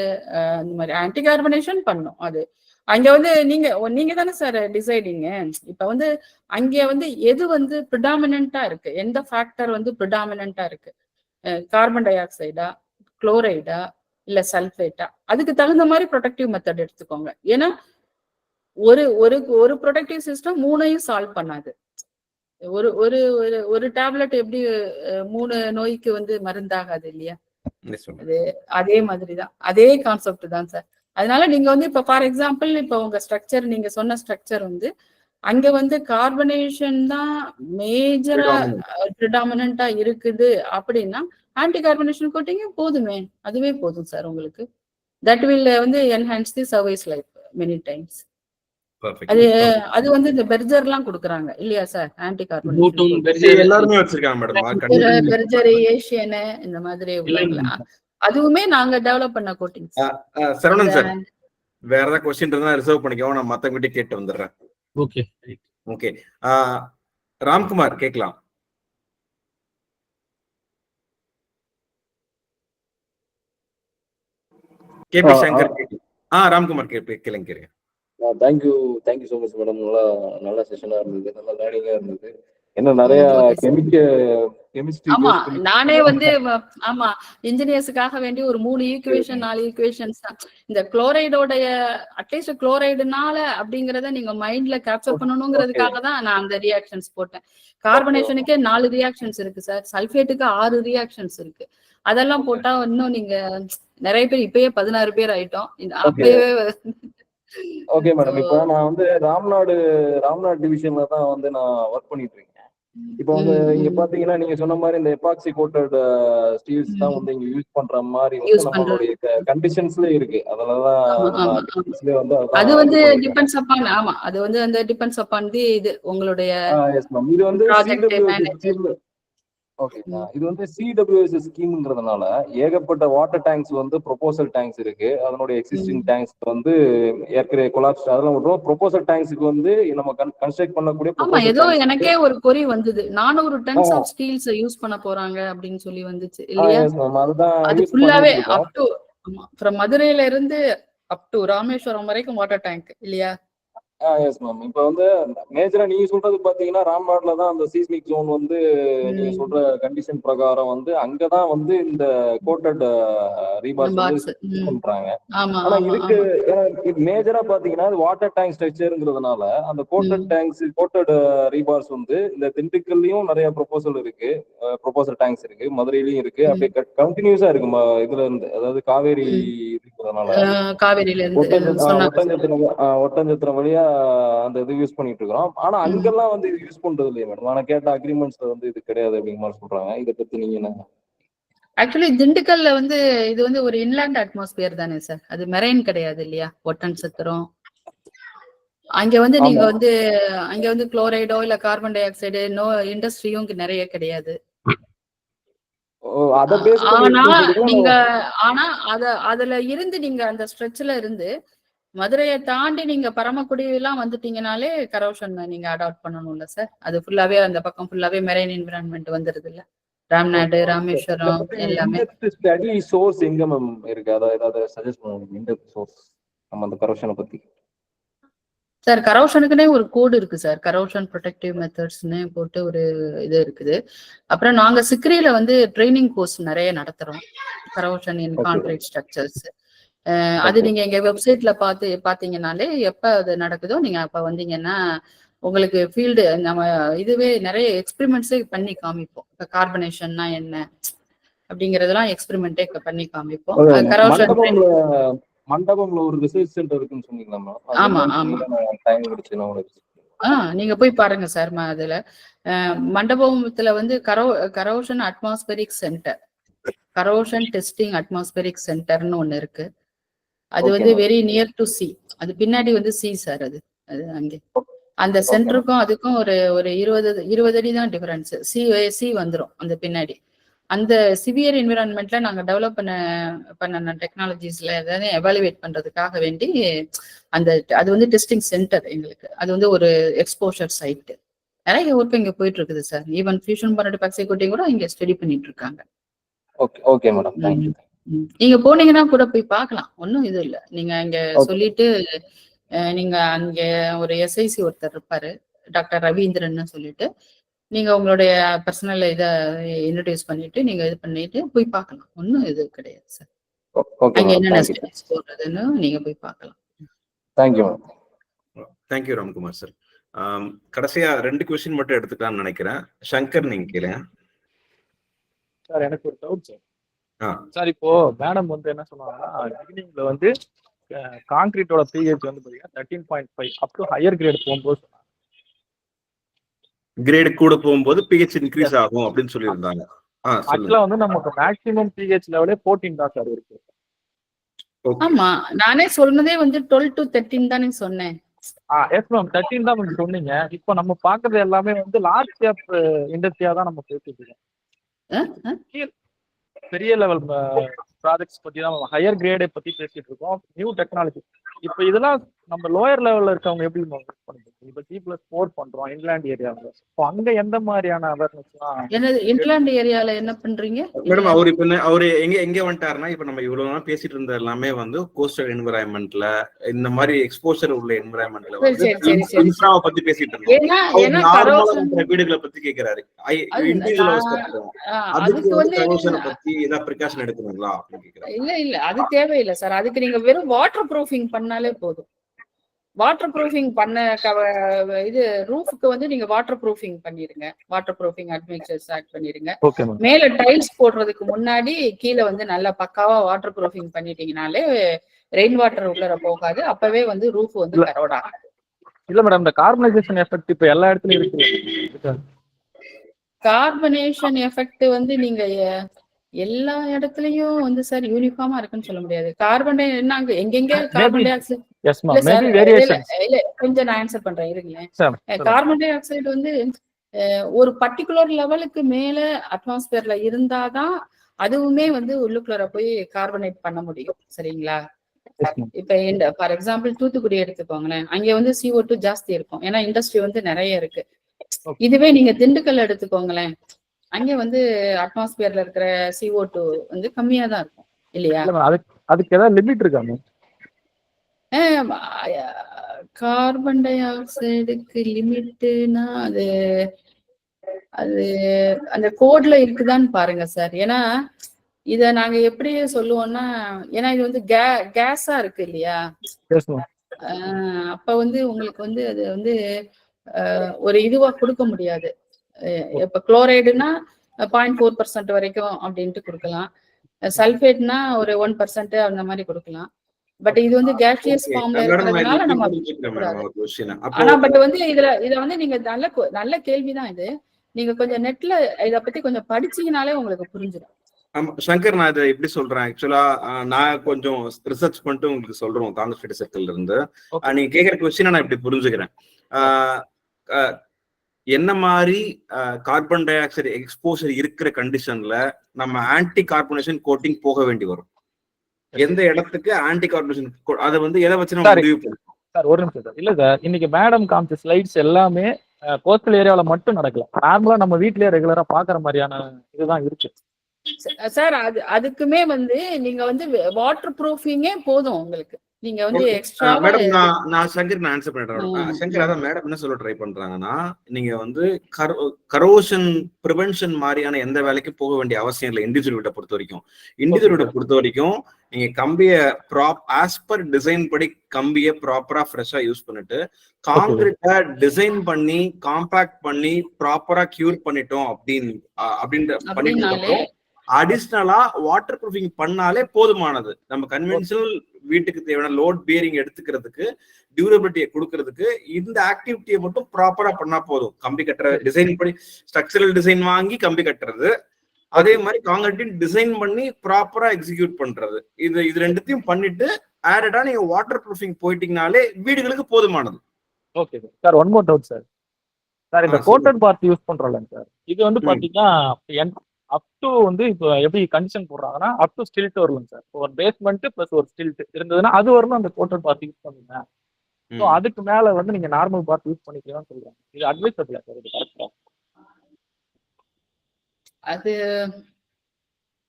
அந்த மாதிரி ஆன்டி கார்பனேஷன் பண்ணும். அது அங்க வந்து நீங்க தானே சார் டிசைடிங்க. இப்ப வந்து அங்க வந்து எது வந்து ப்ரிடாமினண்டா இருக்கு, எந்த ஃபேக்டர் வந்து ப்ரிடாமினண்டா இருக்கு, கார்பன் டை ஆக்சைடா, குளோரைடா, இல்ல சல்ஃபேட்டா, அதுக்கு தகுந்த மாதிரி ப்ரொடக்டிவ் மெத்தட் எடுத்துக்கோங்க. ஏன்னா ஒரு ஒரு ஒரு ப்ரொடக்டிவ் சிஸ்டம் மூணையும் சால்வ் பண்ணாது. ஒரு ஒரு ஒரு டேப்லெட் எப்படி 3 நோய்க்கு வந்து மருந்தாகாது இல்லையா? அது அதே மாதிரிதான், அதே கான்செப்ட் தான் சார். அதனால நீங்க வந்து இப்ப ஃபார் எக்ஸாம்பிள் இப்ப உங்க ஸ்ட்ரக்சர், நீங்க சொன்ன ஸ்ட்ரக்சர் வந்து அங்க வந்து கார்பனேஷன் தான் மேஜரா ப்ரிடாமினண்டா இருக்குது அப்படின்னா ஆன்டி கார்பனேஷன் கோட்டிங் போதுமே, அதுவே போதும் சார் உங்களுக்கு. தட் வில் வந்து என்ஹான்ஸ் தி சர்வீஸ் லைஃப் மெனி டைம்ஸ். அது வந்து இந்த பெர்ஜர்லாம் கொடுக்குறாங்க இல்லையா சார்? ஆன்டி கார்பனேஷன் எல்லாருமே வச்சிருக்காங்க மேடம். பெர்ஜர், ஏஷியன் இந்த மாதிரி அதுவுமே நாங்க டெவலப் பண்ண கோட்டிங். சரவணன் சார், வேற ஏதாவது கொஸ்டின் இருந்தா ரிசர்வ் பண்ணிக்கோ, நான் மத்தவங்கிட்ட கேட்டு வந்துடுறேன். ஓகே ஓகே, ராம்குமார் கேட்கலாம். கேபி சங்கர் ராம்குமார் கேளுங்க. Thank you so much madam. நல்ல செஷனா இருந்தது, நல்ல லேர்னிங்கா இருந்தது. என்ன நிறைய கெமிஸ்ட்ரி நானே வந்து ஆமா இன்ஜினியர்ஸுக்காக வேண்டி ஒரு 3 ஈக்குவேஷன் 4 ஈக்குவேஷன்ஸ் தான். இந்த குளோரைடோடைய அட்லீஸ்ட் குளோரைடுனால அப்படிங்கறத நீங்க மைண்ட்ல கேப்சர் பண்ணணுங்கிறதுக்காக தான் நான் அந்த ரியாக்ஷன்ஸ் போட்டேன். கார்பனேஷனுக்கே 4 ரியாக்ஷன்ஸ் இருக்கு சார், சல்ஃபேட்டுக்கு 6 ரியாக்ஷன்ஸ் இருக்கு. அதெல்லாம் போட்டா இன்னும் நீங்க நிறைய பேர், இப்பயே 16 பேர் ஆயிட்டோம். அப்பயே ஓகே மேடம். இப்போ நான் வந்து ராம்நாடு டிவிஷன்ல தான் வந்து நான் ஒர்க் பண்ணிட்டு இருக்கேன். இப்போ வந்து இங்க பாத்தீங்கன்னா நீங்க சொன்ன மாதிரி இந்த எபாக்சி கோட்டட் ஸ்டீல்ஸ் தான் வந்து இங்க யூஸ் பண்ற மாதிரி வந்து நம்மளுடைய கண்டிஷன்ஸ்ல இருக்கு. அதனாலதான் அது வந்து டிபெண்ட்ஸ் அப்பான். ஆமா, அது வந்து அந்த டிபெண்ட்ஸ் அப்பான் தி இது உங்களுடைய எஸ் மேம். இது வந்து ஓகே, இது வந்து சிடபிள்யூஎஸ் ஸ்கீம்ங்கிறதுனால ஏகப்பட்ட வாட்டர் டேங்க்ஸ் வந்து ப்ரொபோசல் டேங்க்ஸ் இருக்கு. அதனுடைய எக்ஸிஸ்டிங் டேங்க்ஸ் வந்து ஏற்கனவே கொலாப்ஸ், அதெல்லாம் விட்டுரும். ப்ரொபோசல் டேங்க்ஸ்க்கு வந்து நம்ம கன்ஸ்ட்ரக்ட் பண்ணக்கூடிய ஏதோ எனக்கே ஒரு கொரி வந்தது, 400 டன்ஸ் ஆஃப் ஸ்டீல்ஸ் யூஸ் பண்ண போறாங்க அப்படின்னு சொல்லி வந்துச்சு இல்லையா? அதுதான் அது ஃபுல்லாவே அப் டு ஃப்ரம் மதுரையில இருந்து அப் டு ராமேஸ்வரம் வரைக்கும் வாட்டர் டேங்க் இல்லையா? Yes ma'am. இப்ப வந்து மேஜரா நீங்க சொல்றது பாத்தீங்கன்னா ராம்நாட்ல தான் அந்த சீஸ்மிக் ஜோன் வந்து நீங்க சொல்ற கண்டிஷன் பிரகாரம் வந்து அங்கதான் வந்து இந்த கோட்டட் ரீபார்ஸ் பண்றாங்க. ஆனா இதுக்கு மேஜரா பாத்தீங்கன்னா வாட்டர் டேங்க் ஸ்ட்ரக்சர்ங்கிறதுனால அந்த கோட்டட் ரீபார்ஸ் வந்து இந்த திண்டுக்கல்லையும் நிறைய ப்ரொபோசல் இருக்கு, ப்ரொபோசல் டேங்க்ஸ் இருக்கு, மதுரையிலயும் இருக்கு. அப்படியே கண்டினியூஸா இருக்கு இதுல இருந்து, அதாவது காவேரி இருக்கிறதுனால ஒட்டஞ்சத்திரம் வழியா அந்த இது யூஸ் பண்ணிட்டு இருக்கிறோம். ஆனா அங்கெல்லாம் வந்து இது யூஸ் பண்றது இல்லையா மேடம்? ஆனா கேட்ட அக்ரிமெண்ட்ஸ்ல வந்து இது கிடையாது அப்படிங்கிற மாதிரி சொல்றாங்க. இதை பத்தி நீங்க என்ன? ஆக்சுவலி திண்டுக்கல்ல வந்து இது வந்து ஒரு இன்லாண்ட் அட்மாஸ்பியர் தானே சார், அது மெரைன் கிடையாது இல்லையா? ஒட்டன்சத்திரம் அங்க வந்து நீங்க வந்து அங்க வந்து குளோரைடோ இல்ல கார்பன் டை ஆக்சைடு நோ இண்டஸ்ட்ரியும் நிறைய கிடையாது. ஆனா அதுல இருந்து நீங்க அந்த ஸ்ட்ரெச்ல இருந்து மதுரையை தாண்டி நீங்க பரமக்குடி எல்லாம் வந்துட்டீங்கனாலே கரோஷன் நீங்க அடாப்ட் பண்ணணும்ல சார். அது ஃபுல்லாவே அந்த பக்கம் ஃபுல்லாவே மெரைன் என்விரான்மெண்ட் வந்துருது இல்ல, ராம்நாடு, ராமேஸ்வரம் எல்லாமே. ஸ்டடி சோர்ஸ் எங்க மேம் இருக்கு? அதாவது சஜஸ்ட் பண்ணுங்க. இண்டெப்த் சோர்ஸ் நம்ம அந்த கரோஷனை பத்தி? சார் கரோஷனுக்குனே ஒரு கோடு இருக்கு சார், கரோஷன் ப்ரொடெக்டிவ் மெத்தட்ஸ்னு போட்டு ஒரு இது இருக்குது. அப்புறம் நாங்க சிக்ரியில வந்து ட்ரைனிங் கோர்ஸ் நிறைய நடத்துறோம், கரோஷன் இன் கான்கிரீட் ஸ்ட்ரக்சர்ஸ். அது நீங்க எங்க வெப்சைட்ல பாத்தீங்கன்னாலே எப்ப அது நடக்குதோ நீங்க அப்ப வந்தீங்கன்னா உங்களுக்கு ஃபீல்டு நம்ம இதுவே நிறைய எக்ஸ்பெரிமெண்ட்ஸே பண்ணி காமிப்போம். இப்ப கார்பனேஷன்னா என்ன அப்படிங்கறதெல்லாம் எக்ஸ்பெரிமெண்டே பண்ணி காமிப்போம். கரோஷன் மண்டபம்ல ஒரு ரிசர்ச் சென்டர் இருக்குன்னு சொன்னீங்களா? ஆமா ஆமா, டைம் கிடைச்சுன்னா உங்களுக்கு நீங்க போய் பாருங்க சார். அதுல மண்டபத்துல வந்து corrosion atmospheric centre, corrosion testing atmospheric சென்டர்னு ஒண்ணு இருக்கு. அது வந்து வெரி நியர் டு சி, அது பின்னாடி வந்து சி சார். அது அங்கே அந்த சென்டருக்கும் அதுக்கும் ஒரு 20 அடி தான் டிஃபரன்ஸ். சி வந்துரும் அந்த பின்னாடி. அந்த சிவியர் என்விரான்மெண்ட்ல நாங்க டெவலப் பண்ண டெக்னாலஜிஸ்ல ஏதாவது எவாலுவேட் பண்றதுக்காக வேண்டி அது வந்து டெஸ்டிங் சென்டர் எங்களுக்கு. அது வந்து ஒரு எக்ஸ்போஷர் சைட். நிறைய ஒர்க் இங்க போயிட்டு இருக்குது சார். ஈவன் ஃபியூஷன் பண்ண டாக்ஸிக் கோட்டிங் கூட இங்க ஸ்டடி பண்ணிட்டு இருக்காங்க. Okay madam, thank you. நீங்க போனீங்கன்னா கூட போய் பார்க்கலாம், ஒன்றும் இது இல்லை. நீங்க அங்க சொல்லிட்டு நீங்க அங்க ஒரு எஸ்ஐசி ஒருத்தர் இருப்பாரு, டாக்டர் ரவீந்திரன் சொல்லிட்டு, நீங்க உங்களுடைய பர்சனல் இதை இன்ட்ரடியூஸ் பண்ணிட்டு நீங்க இது பண்ணிட்டு போய் பார்க்கலாம், ஒன்றும் இது கிடையாது சார். அங்க என்னென்ன ஸ்டடிஸ் போடுறதுன்னு நீங்க போய் பார்க்கலாம். தேங்க்யூ. Thank you Ramkumar sir. கடைசியா 2 கொஸ்டின் மட்டும் எடுத்துக்கலாம்னு நினைக்கிறேன். சங்கர் நீங்க கேளுங்க சார். எனக்கு ஒரு டவுட் சார். சார் இப்போ மேடம் வந்து என்ன சொன்னாங்கன்னா, பிகினிங்ல வந்து கான்கிரீட்டோட பிஹெச் வந்து பாத்தீங்கன்னா 13.5 அப் டு ஹையர் கிரேட் போகும்போது கிரேட் கூட போகும்போது பிஹெச் இன்க்ரீஸ் ஆகும் அப்படின்னு சொல்லியிருந்தாங்க. ஆக்சுவலா வந்து நமக்கு மேக்ஸிமம் பிஹெச் லெவலே 14 தான் சார் இருக்கு. ஆமா, நானே சொன்னதே வந்து 12 to 13 தானே சொன்னேன். எஸ் மேம், 13 தான் நீங்க சொன்னீங்க. இப்போ நம்ம பாக்குறது எல்லாமே வந்து லார்ஜ் கேப் இண்டஸ்ட்ரியா தான் நம்ம பேசிட்டு இருக்கோம். பெரிய லெவல் ப்ராஜெக்ட்ஸ் பத்தி தான், ஹையர் கிரேடை பத்தி பேசிட்டு இருக்கோம், நியூ டெக்னாலஜி. இப்போ இதெல்லாம் நம்ம லோயர் லெவல்ல இருக்கவங்க எப்படி பண்ணிட்டு இப்போ G+4 பண்றோம் இன்லாண்ட் ஏரியாவில். இப்போ அங்க எந்த மாதிரியான அவேர்னஸ்லாம்? என்னது இன்லாண்ட் ஏரியால என்ன பண்றீங்க மேடம்? அவரு எங்க வந்துட்டாருன்னா, இப்ப நம்ம இவ்வளவு நாள் பேசிட்டு இருந்த எல்லாமே வந்து கோஸ்டல் என்விரான்மெண்ட்ல, இந்த மாதிரி எக்ஸ்போஷர் உள்ள என்விரான்மெண்ட்ல வந்து இன்ஃப்ராவை பத்தி பேசிட்டு இருக்கோம். வீடுகளை பத்தி கேக்குறாரு. அதுக்கு வந்து கரோஷனை பத்தி ஏதாவது பிரிகாஷன் எடுக்கணுங்களா அப்படின்னு கேக்குறாரு. இல்ல அது தேவையில்லை சார். அதுக்கு நீங்க வெறும் வாட்டர் ப்ரூஃபிங் பண்ணாலே போதும். வாட்டர் ப்ரூஃபிங் பண்ண இது ரூஃப்க்கு வந்து நீங்க வாட்டர் ப்ரூஃபிங் பண்ணிருங்க, வாட்டர் ப்ரூஃபிங் அட்மிக்சர்ஸ் ஆட் பண்ணிருங்க. மேல டைல்ஸ் போடுறதுக்கு முன்னாடி கீழே வந்து நல்லா பக்காவா வாட்டர் ப்ரூஃபிங் பண்ணிட்டீங்கனாலே ரெயின் வாட்டர் உள்ளர போகாது. அப்பவே வந்து ரூஃப் வந்து கரோடா. இல்ல மேடம், இந்த கார்பனைசேஷன் எஃபெக்ட் இப்ப எல்லா இடத்துலயும் இருக்கு. கார்பனேஷன் எஃபெக்ட் வந்து நீங்க எல்லா இடத்துலயும் வந்து சார் யூனிஃபார்மா இருக்குன்னு சொல்ல முடியாது. கார்பன் டை நாங்க எங்கெங்க கார்பன் டை ஆக்சைடு இல்ல, கொஞ்சம் நான் ஆன்சர் பண்றேன் இருங்களேன். கார்பன் டை ஆக்சைடு வந்து ஒரு பர்டிகுலர் லெவலுக்கு மேல அட்மாஸ்பியர்ல இருந்தாதான் அதுவுமே வந்து உள்ளுக்குள்ள போய் கார்பனேட் பண்ண முடியும். சரிங்களா? இப்ப ஃபார் எக்ஸாம்பிள் தூத்துக்குடி எடுத்துக்கோங்களேன், அங்க வந்து CO2 ஜாஸ்தி இருக்கும், ஏன்னா இண்டஸ்ட்ரி வந்து நிறைய இருக்கு. இதுவே நீங்க திண்டுக்கல் எடுத்துக்கோங்களேன், அங்க வந்து அட்மாஸ்பியர்ல இருக்கிற CO2 வந்து கம்மியா தான் இருக்கும் இல்லையா? அதுக்கு ஏதாவது லிமிட் இருக்காங்க? கார்பன் டை ஆக்சைடுக்கு லிமிட்னா அது அந்த கோட்ல இருக்குதான்னு பாருங்க சார். ஏன்னா இத நாங்க எப்படி சொல்லுவோம்னா, ஏன்னா இது வந்து கேஸா இருக்கு இல்லையா? அப்ப வந்து உங்களுக்கு வந்து அது வந்து ஒரு இதுவா கொடுக்க முடியாது. இப்ப குளோரைடுனா 0.4% வரைக்கும் அப்படின்ட்டு கொடுக்கலாம், சல்ஃபேட்னா ஒரு 1% அந்த மாதிரி கொடுக்கலாம். பட் இது வந்து கேஷியஸ் ஃபார்ம்ல இருக்கிறதுனால நம்ம ஆனா பட் வந்து இத வந்து நீங்க நல்ல கேள்விதான் இது. நீங்க கொஞ்சம் நெட்ல இத பத்தி கொஞ்சம் படிச்சீங்கனாலே உங்களுக்கு புரிஞ்சிடும். சங்கர், நான் இதை எப்படி சொல்றேன், ஆக்சுவலா நான் கொஞ்சம் ரிசர்ச் பண்ணிட்டு உங்களுக்கு சொல்றோம் காங்கிரஸ் சர்க்கிள்ல இருந்து. நீங்க கேட்கிற கொஸ்டினை நான் இப்படி புரிஞ்சுக்கிறேன். என்ன மாதிரி கார்பன் டை ஆக்சைடு எக்ஸ்போசர் இருக்கிற கண்டிஷன்ல நம்ம ஆன்டி கார்பனேஷன் கோட்டிங் போக வேண்டி வரும். எந்த இடத்துக்கு ஆன்டி கார்பனேஷன் அதை வந்து எதை வச்சு நம்ம முடிவு பண்ணுவோம்? சார் ஒரு நிமிஷம் சார். இல்ல சார், இன்னைக்கு மேடம் காமிச்ச ஸ்லைட்ஸ் எல்லாமே கோஸ்டல் ஏரியாவில மட்டும் நடக்கலாம். நார்மலா நம்ம வீட்லயே ரெகுலரா பாக்குற மாதிரியான இதுதான் இருக்கு சார். அதுக்குமே வந்து நீங்க வந்து வாட்டர் ப்ரூஃபிங்கே போதும் உங்களுக்கு. நீங்க வந்து எக்ஸ்ட்ரா மேடம் நான் சங்கர் ஆன்சர் பண்ணிடுறேன். சங்கர் அதான் மேடம் என்ன சொல்ல ட்ரை பண்றாங்கன்னா, நீங்க வந்து கரோஷன் ப்ரிவென்ஷன் மாதிரியான எந்த வேலைக்கும் போக வேண்டிய அவசியம் இல்லை இண்டிவிஜுவல் வீட்டை பொறுத்த வரைக்கும். இண்டிவிஜுவல் வீட்டை பொறுத்த வரைக்கும் நீங்க கம்பியை ஆஸ் பர் டிசைன் படி கம்பியை ப்ராப்பரா ஃப்ரெஷ்ஷா யூஸ் பண்ணிட்டு காங்கிரீட்டை டிசைன் பண்ணி காம்பாக்ட் பண்ணி ப்ராப்பரா கியூர் பண்ணிட்டோம் அப்படின்ற பண்ணிட்டு அடிஷ்னலா வாட்டர் ப்ரூஃபிங் பண்ணாலே போதுமானது. நம்ம கன்வென்ஷனல் வீட்டுக்கு தேவையான லோட் பியரிங் எடுத்துக்கிறதுக்கு டியூரபிலிட்டியை கொடுக்கறதுக்கு இந்த ஆக்டிவிட்டியை மட்டும் ப்ராப்பரா பண்ணா போதும். கம்பி கட்டுற டிசைன் படி ஸ்ட்ரக்சரல் டிசைன் வாங்கி கம்பி கட்டுறது, அதே மாதிரி காங்கிரீட்டின் டிசைன் பண்ணி ப்ராப்பரா எக்ஸிக்யூட் பண்றது, இது ரெண்டுத்தையும் பண்ணிட்டு ஆடடா நீங்க வாட்டர் ப்ரூஃபிங் போயிட்டீங்கனாலே வீடுகளுக்கு போதுமானது. Okay sir. One more doubt sir. இந்த கோட்டட் பாத் யூஸ் பண்றோம்ல சார், இது வந்து பாத்தீங்கன்னா அப் டு வந்து இப்போ எப்படி கண்டிஷன் போடுறாங்கன்னா அப் டு ஸ்டில்ட் வரலாம் சார். ஒரு பேஸ்மெண்ட் பிளஸ் ஒரு ஸ்டில்ட் இருந்ததுன்னா அது வரணும் அந்த கோட்டட் பாத் யூஸ் பண்ணுங்க. ஸோ அதுக்கு மேல வந்து நீங்க நார்மல் பாத் யூஸ் பண்ணிக்கலாம் சொல்றாங்க. இது அட்வைசபிளா சார்? இது கரெக்டா?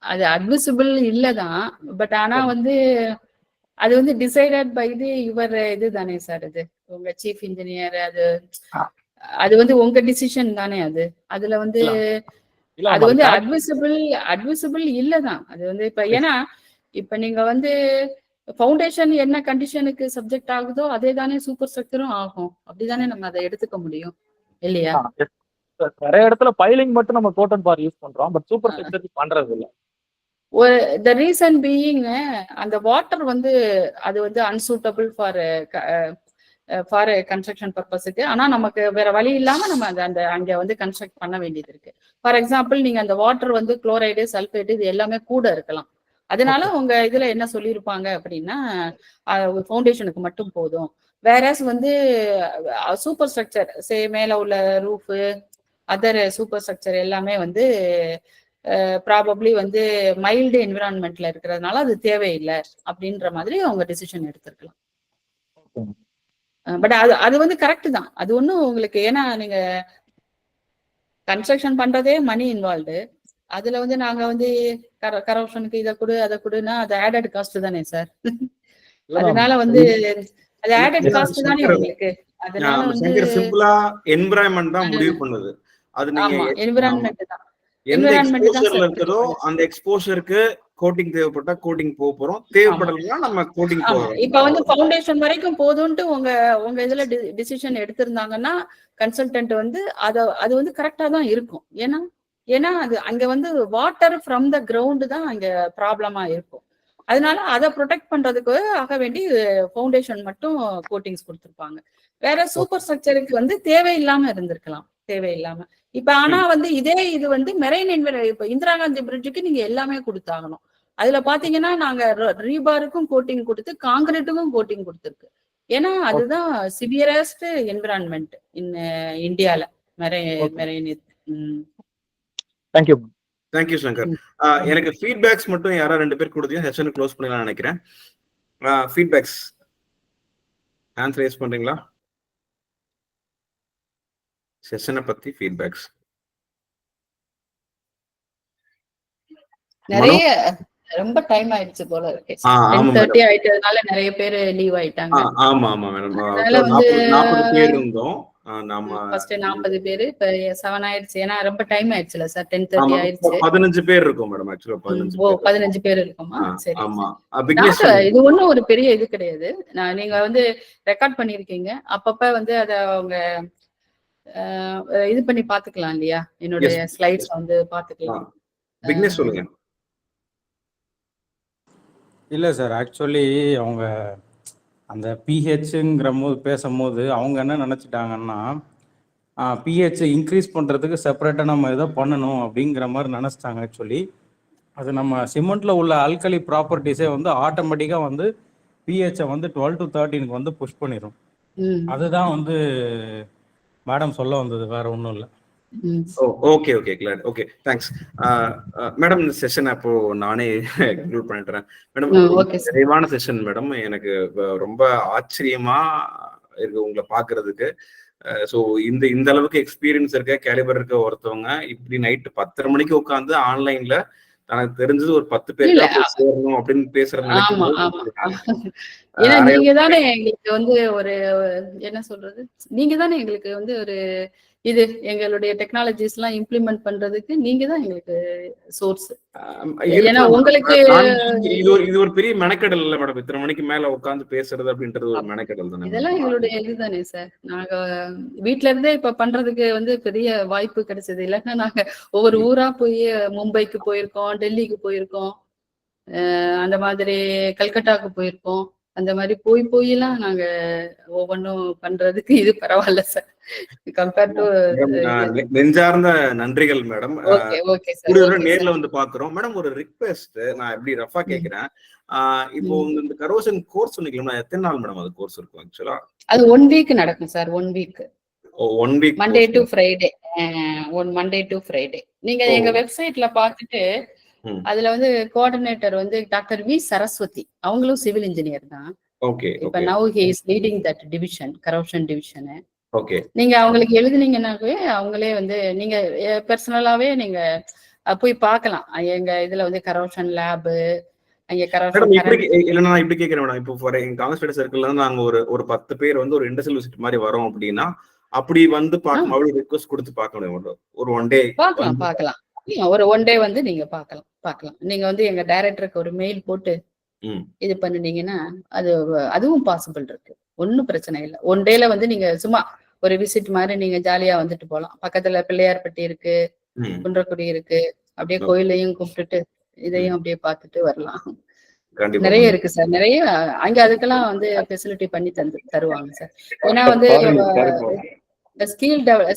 அது அட்வைசபிள் இல்லதான். பட் ஆனா வந்து அது வந்து டிசைடட் பை யுவர் இது தானே சார். இது உங்க சீஃப் இன்ஜினியர், அது வந்து உங்க டிசிஷன் தானே. அதுல வந்து அது வந்து அட்வைசபிள் இல்லதான். அது வந்து இப்ப ஏன்னா இப்ப நீங்க வந்து ஃபவுண்டேஷன் என்ன கண்டிஷனுக்கு சப்ஜெக்ட் ஆகுதோ அதே தானே சூப்பர் ஸ்ட்ரக்சரும் ஆகும். அப்படிதானே நம்ம அதை எடுத்துக்க முடியும் இல்லையா? நிறைய இடத்துல பைலிங் மட்டும் நம்ம கோட்டட் பார் யூஸ் பண்றோம், பட் சூப்பர் ஸ்ட்ரக்சர் பண்றது இல்லை. த ரீசன் பீயிங் அந்த வாட்டர் வந்து அது வந்து அன்சூட்டபிள் ஃபார் கன்ஸ்ட்ரக்ஷன் பர்பஸுக்கு. ஆனா நமக்கு வேற வழி இல்லாம நம்ம அந்த அங்க வந்து கன்ஸ்ட்ரக்ட் பண்ண வேண்டியது இருக்கு. ஃபார் எக்ஸாம்பிள் நீங்க அந்த வாட்டர் வந்து குளோரைடு, சல்ஃபேட் இது எல்லாமே கூட இருக்கலாம். அதனால உங்க இதுல என்ன சொல்லியிருப்பாங்க அப்படின்னா ஃபவுண்டேஷனுக்கு மட்டும் போதும். வேறஸ் வந்து சூப்பர் ஸ்ட்ரக்சர் மேல உள்ள ரூஃபு அதர் சூப்பர் ஸ்ட்ரக்சர் எல்லாமே வந்து ப்ராபப்ளி வந்து மைல்டு என்விரான்மெண்ட்ல இருக்கிறதுனால அது தேவையில்லை அப்படின்ற மாதிரி அவங்க டிசிஷன் எடுத்திருக்கலாம். பட் அது வந்து கரெக்ட் தான். அது ஒன்றும் உங்களுக்கு ஏன்னா நீங்க கன்ஸ்ட்ரக்ஷன் பண்றதே மணி இன்வால்வ்டு. அதுல வந்து நாங்க வந்து கரப்ஷனுக்கு இதை கொடு அதை கொடுன்னா அது ஆடட் காஸ்ட் தானே சார். அதனால வந்து அது ஆடட் காஸ்ட் தானே உங்களுக்கு. அதனால வந்து சிம்பிளா என்விரான்மெண்ட் தான் முடிவு பண்ணுது. அது நீங்க என்விரான்மெண்ட் தான் எந்த எக்ஸ்போஷர்ல இருக்குதோ அந்த எக்ஸ்போஷருக்கு கோட்டிங் தேவைப்பட்டா கோட்டிங் போறோம், தேவைப்படலைன்னா நம்ம கோட்டிங் போறோம். இப்ப வந்து ஃபவுண்டேஷன் வரைக்கும் போதும்ட்டு உங்க இதுல டிசிஷன் எடுத்திருந்தாங்கன்னா கன்சல்டன்ட் வந்து அது வந்து கரெக்டா தான் இருக்கும். ஏன்னா அது அங்க வந்து வாட்டர் ஃப்ரம் த கிரவுண்ட் தான் அங்க ப்ராப்ளமா இருக்கும். அதனால அதை ப்ரொடெக்ட் பண்றதுக்கு ஆக வேண்டி ஃபவுண்டேஷன் மட்டும் கோட்டிங்ஸ் கொடுத்துருப்பாங்க. வேற சூப்பர் ஸ்ட்ரக்சருக்கு வந்து தேவையில்லாம இருந்திருக்கலாம், தேவையில்லாம. இப்ப ஆனா வந்து இது வந்து மெரைன் இப்ப இந்திரா காந்தி பிரிட்ஜுக்கு நீங்க எல்லாமே கொடுத்தாகணும். அதுல பாத்தீங்கன்னா நாங்க ரீபாருக்கும் கோட்டிங் கொடுத்து காங்கிரீட்டுக்கும் கோட்டிங் கொடுத்துருக்கு. ஏன்னா அதுதான் சிவியரஸ்ட் என்விரான்மெண்ட் இன் இந்தியால மெரைன். தேங்க்யூ சங்கர். எனக்கு ஃபீட்பேக்ஸ் மட்டும் யாரா 2 பேர் கொடுத்தீங்க செஷன் க்ளோஸ் பண்ணலாம் நினைக்கிறேன். ஃபீட்பேக்ஸ் ஹேண்ட் ரேஸ் பண்றீங்களா? செஷனை பத்தி ஃபீட்பேக்ஸ் நிறைய ரொம்ப டைம் ஆயிடுச்சு போல இருக்கு. 10:30 ஆயிட்டதுனால நிறைய பேர் லீவ் ஆயிட்டாங்க. ஆமா மேடம். 40 பேர் இருந்தோம். நாம ஃபர்ஸ்ட் 40 பேர், இப்ப 7 ஆயிடுச்சு. ஏன்னா ரொம்ப டைம் ஆயிடுச்சுல சார், 10:30 ஆயிடுச்சு. 15 பேர் இருக்கும் மேடம். ஆக்சுவலா 15 பேர் இருக்குமா? சரி. ஆமா. இது ஒண்ணும் ஒரு பெரிய இது கிடையாது. நீங்க வந்து ரெக்கார்ட் பண்ணிருக்கீங்க, அப்பப்ப வந்து அத அவங்க இது பண்ணி பாத்துக்கலாம் இல்லையா? என்னுடைய ஸ்லைட்ஸ் வந்து பாத்துக்கலாம். விக்னேஷ் சொல்லுங்க. இல்ல சார், ஆக்சுவலி அவங்க அந்த பிஹெச்ங்கிற போது பேசும்போது அவங்க என்ன நினைச்சிட்டாங்கன்னா பிஹெச் இன்க்ரீஸ் பண்றதுக்கு செப்பரேட்டா நம்ம ஏதோ பண்ணணும் அப்படிங்கிற மாதிரி நினைச்சிட்டாங்க. ஆக்சுவலி அது நம்ம சிமெண்ட்ல உள்ள ஆல்கலி ப்ராப்பர்ட்டிஸே வந்து ஆட்டோமேட்டிக்கா வந்து பிஹெச்சை வந்து 12 to 13 வந்து புஷ் பண்ணிடும். அதுதான் வந்து மேடம் சொல்ல வந்தது, வேற ஒன்றும் இல்லை. Okay glad. Okay, thanks madam. இந்த செஷன் அப்போ நானே கன்க்ளூட் பண்ணிடுறேன் மேடம். நிறைவான செஷன் மேடம். எனக்கு ரொம்ப ஆச்சரியமா இருக்கு உங்களை பாக்குறதுக்கு. ஸோ இந்த அளவுக்கு எக்ஸ்பீரியன்ஸ் இருக்க கேலிபர் இருக்க ஒருத்தவங்க இப்படி நைட்டு 10:30 மணிக்கு உட்காந்து ஆன்லைன்ல தனக்கு தெரிஞ்சது ஒரு 10 இல்ல பேருக்கா போய் சேரணும் அப்படின்னு பேசுற ஆமா நினைக்கும் ஆமா போது ஏன்னா அரை நீங்க தானே எங்களுக்கு வந்து ஒரு என்ன சொல்றது, நீங்க தானே எங்களுக்கு வந்து ஒரு இது எங்களுடைய டெக்னாலஜிஸ் எல்லாம் இம்ப்ளிமெண்ட் பண்றதுக்கு நீங்க தான் எங்களுக்கு சோர்ஸ். ஏன்னா இருக்கலாம் மேடம். உங்களுக்கு இது ஒரு பெரிய மெனக்கெடல் இல்ல மேடம். இத்தனை மணிக்கு மேல உட்கார்ந்து பேசுறது அப்படின்றது ஒரு மெனக்கெடல் தானே இதெல்லாம் மேடம். எங்களுடைய இதுதானே சார். நாங்க வீட்ல இருந்தே இப்ப பண்றதுக்கு வந்து பெரிய வாய்ப்பு கிடைச்சது. இல்லைன்னா நாங்க ஒவ்வொரு ஊரா போய் மும்பைக்கு போயிருக்கோம், டெல்லிக்கு போயிருக்கோம், அந்த மாதிரி கல்கட்டாக்கு போயிருக்கோம். அந்த மாதிரி போயெல்லாம் நாங்க ஒவ்வொன்றும் பண்றதுக்கு இது பரவாயில்ல சார் கம்பேர் டு நெஞ்சார்ந்த நன்றிகள் மேடம். Okay okay sir. கூடுதலா நேர்ல வந்து பாக்குறோம் மேடம். ஒரு ரிக்வெஸ்ட் நான் எப்படி ரஃபா கேக்குறேன். இப்போ இந்த கரோஷன் கோர்ஸ் சொன்னீங்களா, எத்தனை நாள் மேடம் அது கோர்ஸ் இருக்கும் ஆக்சுவலா? அது 1 வீக் நடக்கும் sir. 1 week, 1 week, Monday to Friday. Monday to Friday. நீங்க எங்க வெப்சைட்ல பார்த்துட்டு அதுல வந்து கோஆர்டினேட்டர் வந்து டாக்டர் வி சரஸ்வதி, அவங்களும் சிவில் இன்ஜினியர் தான். ஓகே. இப்ப now he is leading that division, corruption division. Okay. நீங்க அவங்களுக்கு எழுதுனீங்கன்னாவே அவங்களே வந்து நீங்க பர்சனலாவே நீங்க போய் பார்க்கலாம். எங்க இதுல வந்து கரப்ஷன் லேப், அங்க கரப்ஷன் இல்ல நான் இப்படி கேக்குறேன் மேடம். இப்போ ஃபார் எங்க காங்கிரஸ் ஸ்டேட் சர்க்கிள்ல இருந்து நாங்க ஒரு 10 பேர் வந்து ஒரு இண்டஸ்ட்ரியல் விசிட் மாதிரி வரோம் அப்படின்னா அப்படி வந்து பார்க்கும்போது ரிக்வெஸ்ட் கொடுத்து பார்க்க முடியும். ஒரு 1 டே பார்க்கலாம். ஒரு 1 டே வந்து நீங்க பார்க்கலாம். நீங்க வந்து எங்க டைரக்டருக்கு ஒரு மெயில் போட்டு இது பண்ணினீங்கன்னா அதுவும் பாசிபிள் இருக்கு. ஒன்னும் பிரச்சனை இல்லை. 1 டேல வந்து நீங்க சும்மா ஒரு விசிட் மாதிரி நீங்க ஜாலியா வந்துட்டு போலாம். பக்கத்துல பிள்ளையார்பட்டி இருக்கு, குன்றக்குடி இருக்கு, அப்படியே கோயிலையும் கும்பிட்டுட்டு இதையும் அப்படியே பார்த்துட்டு வரலாம். நிறைய இருக்கு சார். நிறைய அங்க அதுக்கெல்லாம் வந்து ஃபெசிலிட்டி பண்ணி தருவாங்க சார். ஏன்னா வந்து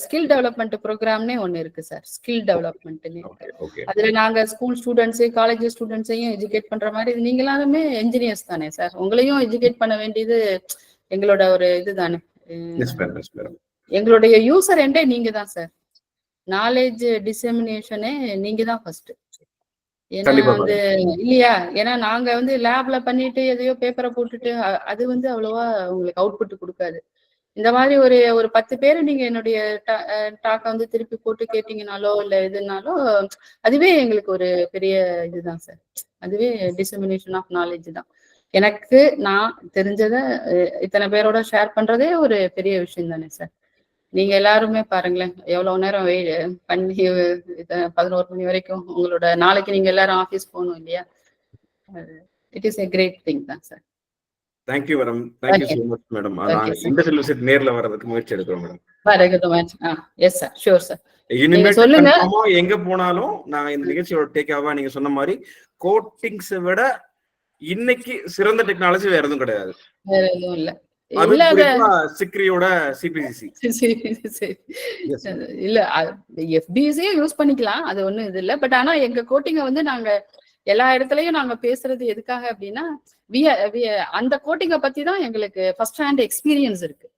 ஸ்கில் டெவலப்மெண்ட் ப்ரோக்ராம்னே ஒண்ணு இருக்கு சார். ஸ்கில் டெவலப்மெண்ட்னு இருக்கு. அதுல நாங்க ஸ்கூல் ஸ்டூடெண்ட்ஸ், காலேஜ் ஸ்டூடெண்ட்ஸையும் எஜுகேட் பண்ற மாதிரி, நீங்க எல்லாருமே என்ஜினியர்ஸ் தானே சார். உங்களையும் எஜுகேட் பண்ண வேண்டியது எங்களோட ஒரு இதுதானே. எங்களுடைய யூசர் எண்டே நீங்க தான் சார். நாலேஜ் டிசெமினேஷனே நீங்க தான் ஃபர்ஸ்ட். ஏன்னா வந்து இல்லையா, ஏன்னா நாங்க வந்து லேப்ல பண்ணிட்டு எதையோ பேப்பரை போட்டுட்டு அது வந்து அவ்வளவா உங்களுக்கு அவுட்புட் கொடுக்காது. இந்த மாதிரி ஒரு 10 பேர் நீங்க என்னுடைய டாக்கை வந்து திருப்பி போட்டு கேட்டீங்கனாலோ இல்ல எதுனாலோ அதுவே எங்களுக்கு ஒரு பெரிய இதுதான் சார். அதுவே டிசெமினேஷன் ஆஃப் நாலேஜ் தான். எனக்கு நான் தெரிஞ்சதை இத்தனை பேரோட ஷேர் பண்றதே ஒரு பெரிய விஷயம் தானே சார். நீங்க எல்லாருமே பாருங்களேன், எவ்வளவு நேரம் பண்ணி 11 மணி வரைக்கும் உங்களோட நாளைக்கு நீங்க எல்லாரும் ஆபீஸ் போகணும் இல்லையா. It is a great thing தான் sir. Thank you madam. Thank you so much madam. நான் இண்டஸ்ட்ரியல் விசிட் நேர்ல வரதுக்கு முயற்சி எடுக்கிறோம் madam. Yes sir, sure sir. இனிமேல் சொல்லுங்க, எங்க போனாலும் நான் இந்த நிகழ்ச்சியோட டேக்காவா நீங்க சொன்ன மாதிரி கோட்டிங்ஸ் விட இன்னைக்கு சிறந்த டெக்னாலஜி வேற எதுவும் கிடையாது. வேற எதுவும் இல்ல. சிக்ரியோட சிபிசிசி இல்ல, எஃபிசியே யூஸ் பண்ணிக்கலாம், அது ஒண்ணும் இது இல்ல. பட் ஆனா எங்க கோட்டிங்க வந்து நாங்க எல்லா இடத்துலயும் நாங்க பேசுறது எதுக்காக அப்படின்னா அந்த கோட்டிங்க பத்தி தான் எங்களுக்கு ஃபர்ஸ்ட் ஹேண்ட் எக்ஸ்பீரியன்ஸ் இருக்கு.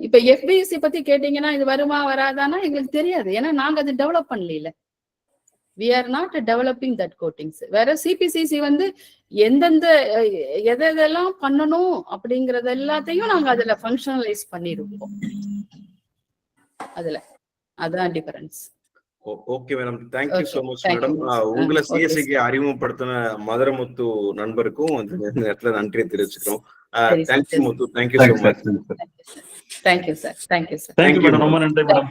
இப்ப எஃபிசி பத்தி கேட்டீங்கன்னா இது வருமா வராதானா எங்களுக்கு தெரியாது. ஏன்னா நாங்க அது டெவலப் பண்ணல. we are not developing that coatings. வேற சிபிசிசி வந்து எந்தெந்த எதெல்லாம் பண்ணணும் அப்படிங்கறது எல்லாத்தையும் நாங்க அதுல ஃபங்க்ஷனலைஸ் பண்ணிருக்கோம். அதுல அதான் difference. Okay madam, thank you so much madam. உங்களை சிஎஸ்சிக்கு அறிமுகப்படுத்தின மதுரமுத்து நண்பருக்கும் இந்த நேரத்துல நன்றியை தெரிவிச்சுக்கிறோம். Thank you Muthu, thank you so much. Thank you sir, thank you sir. Thank you madam, ரொம்ப நன்றி மேடம்.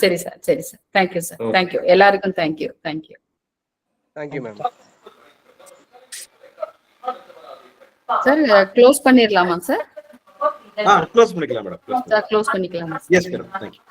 சரி சார், சரி சார். தேங்க்யூ சார், தேங்க்யூ எல்லாருக்கும். Thank you thank you thank you ma'am. Sir close பண்ணிடலாமா சார்? க்ளோஸ் பண்ணிக்கலாம் மேடம். க்ளோஸ் பண்ணிக்கலாமா? Yes madam, thank you.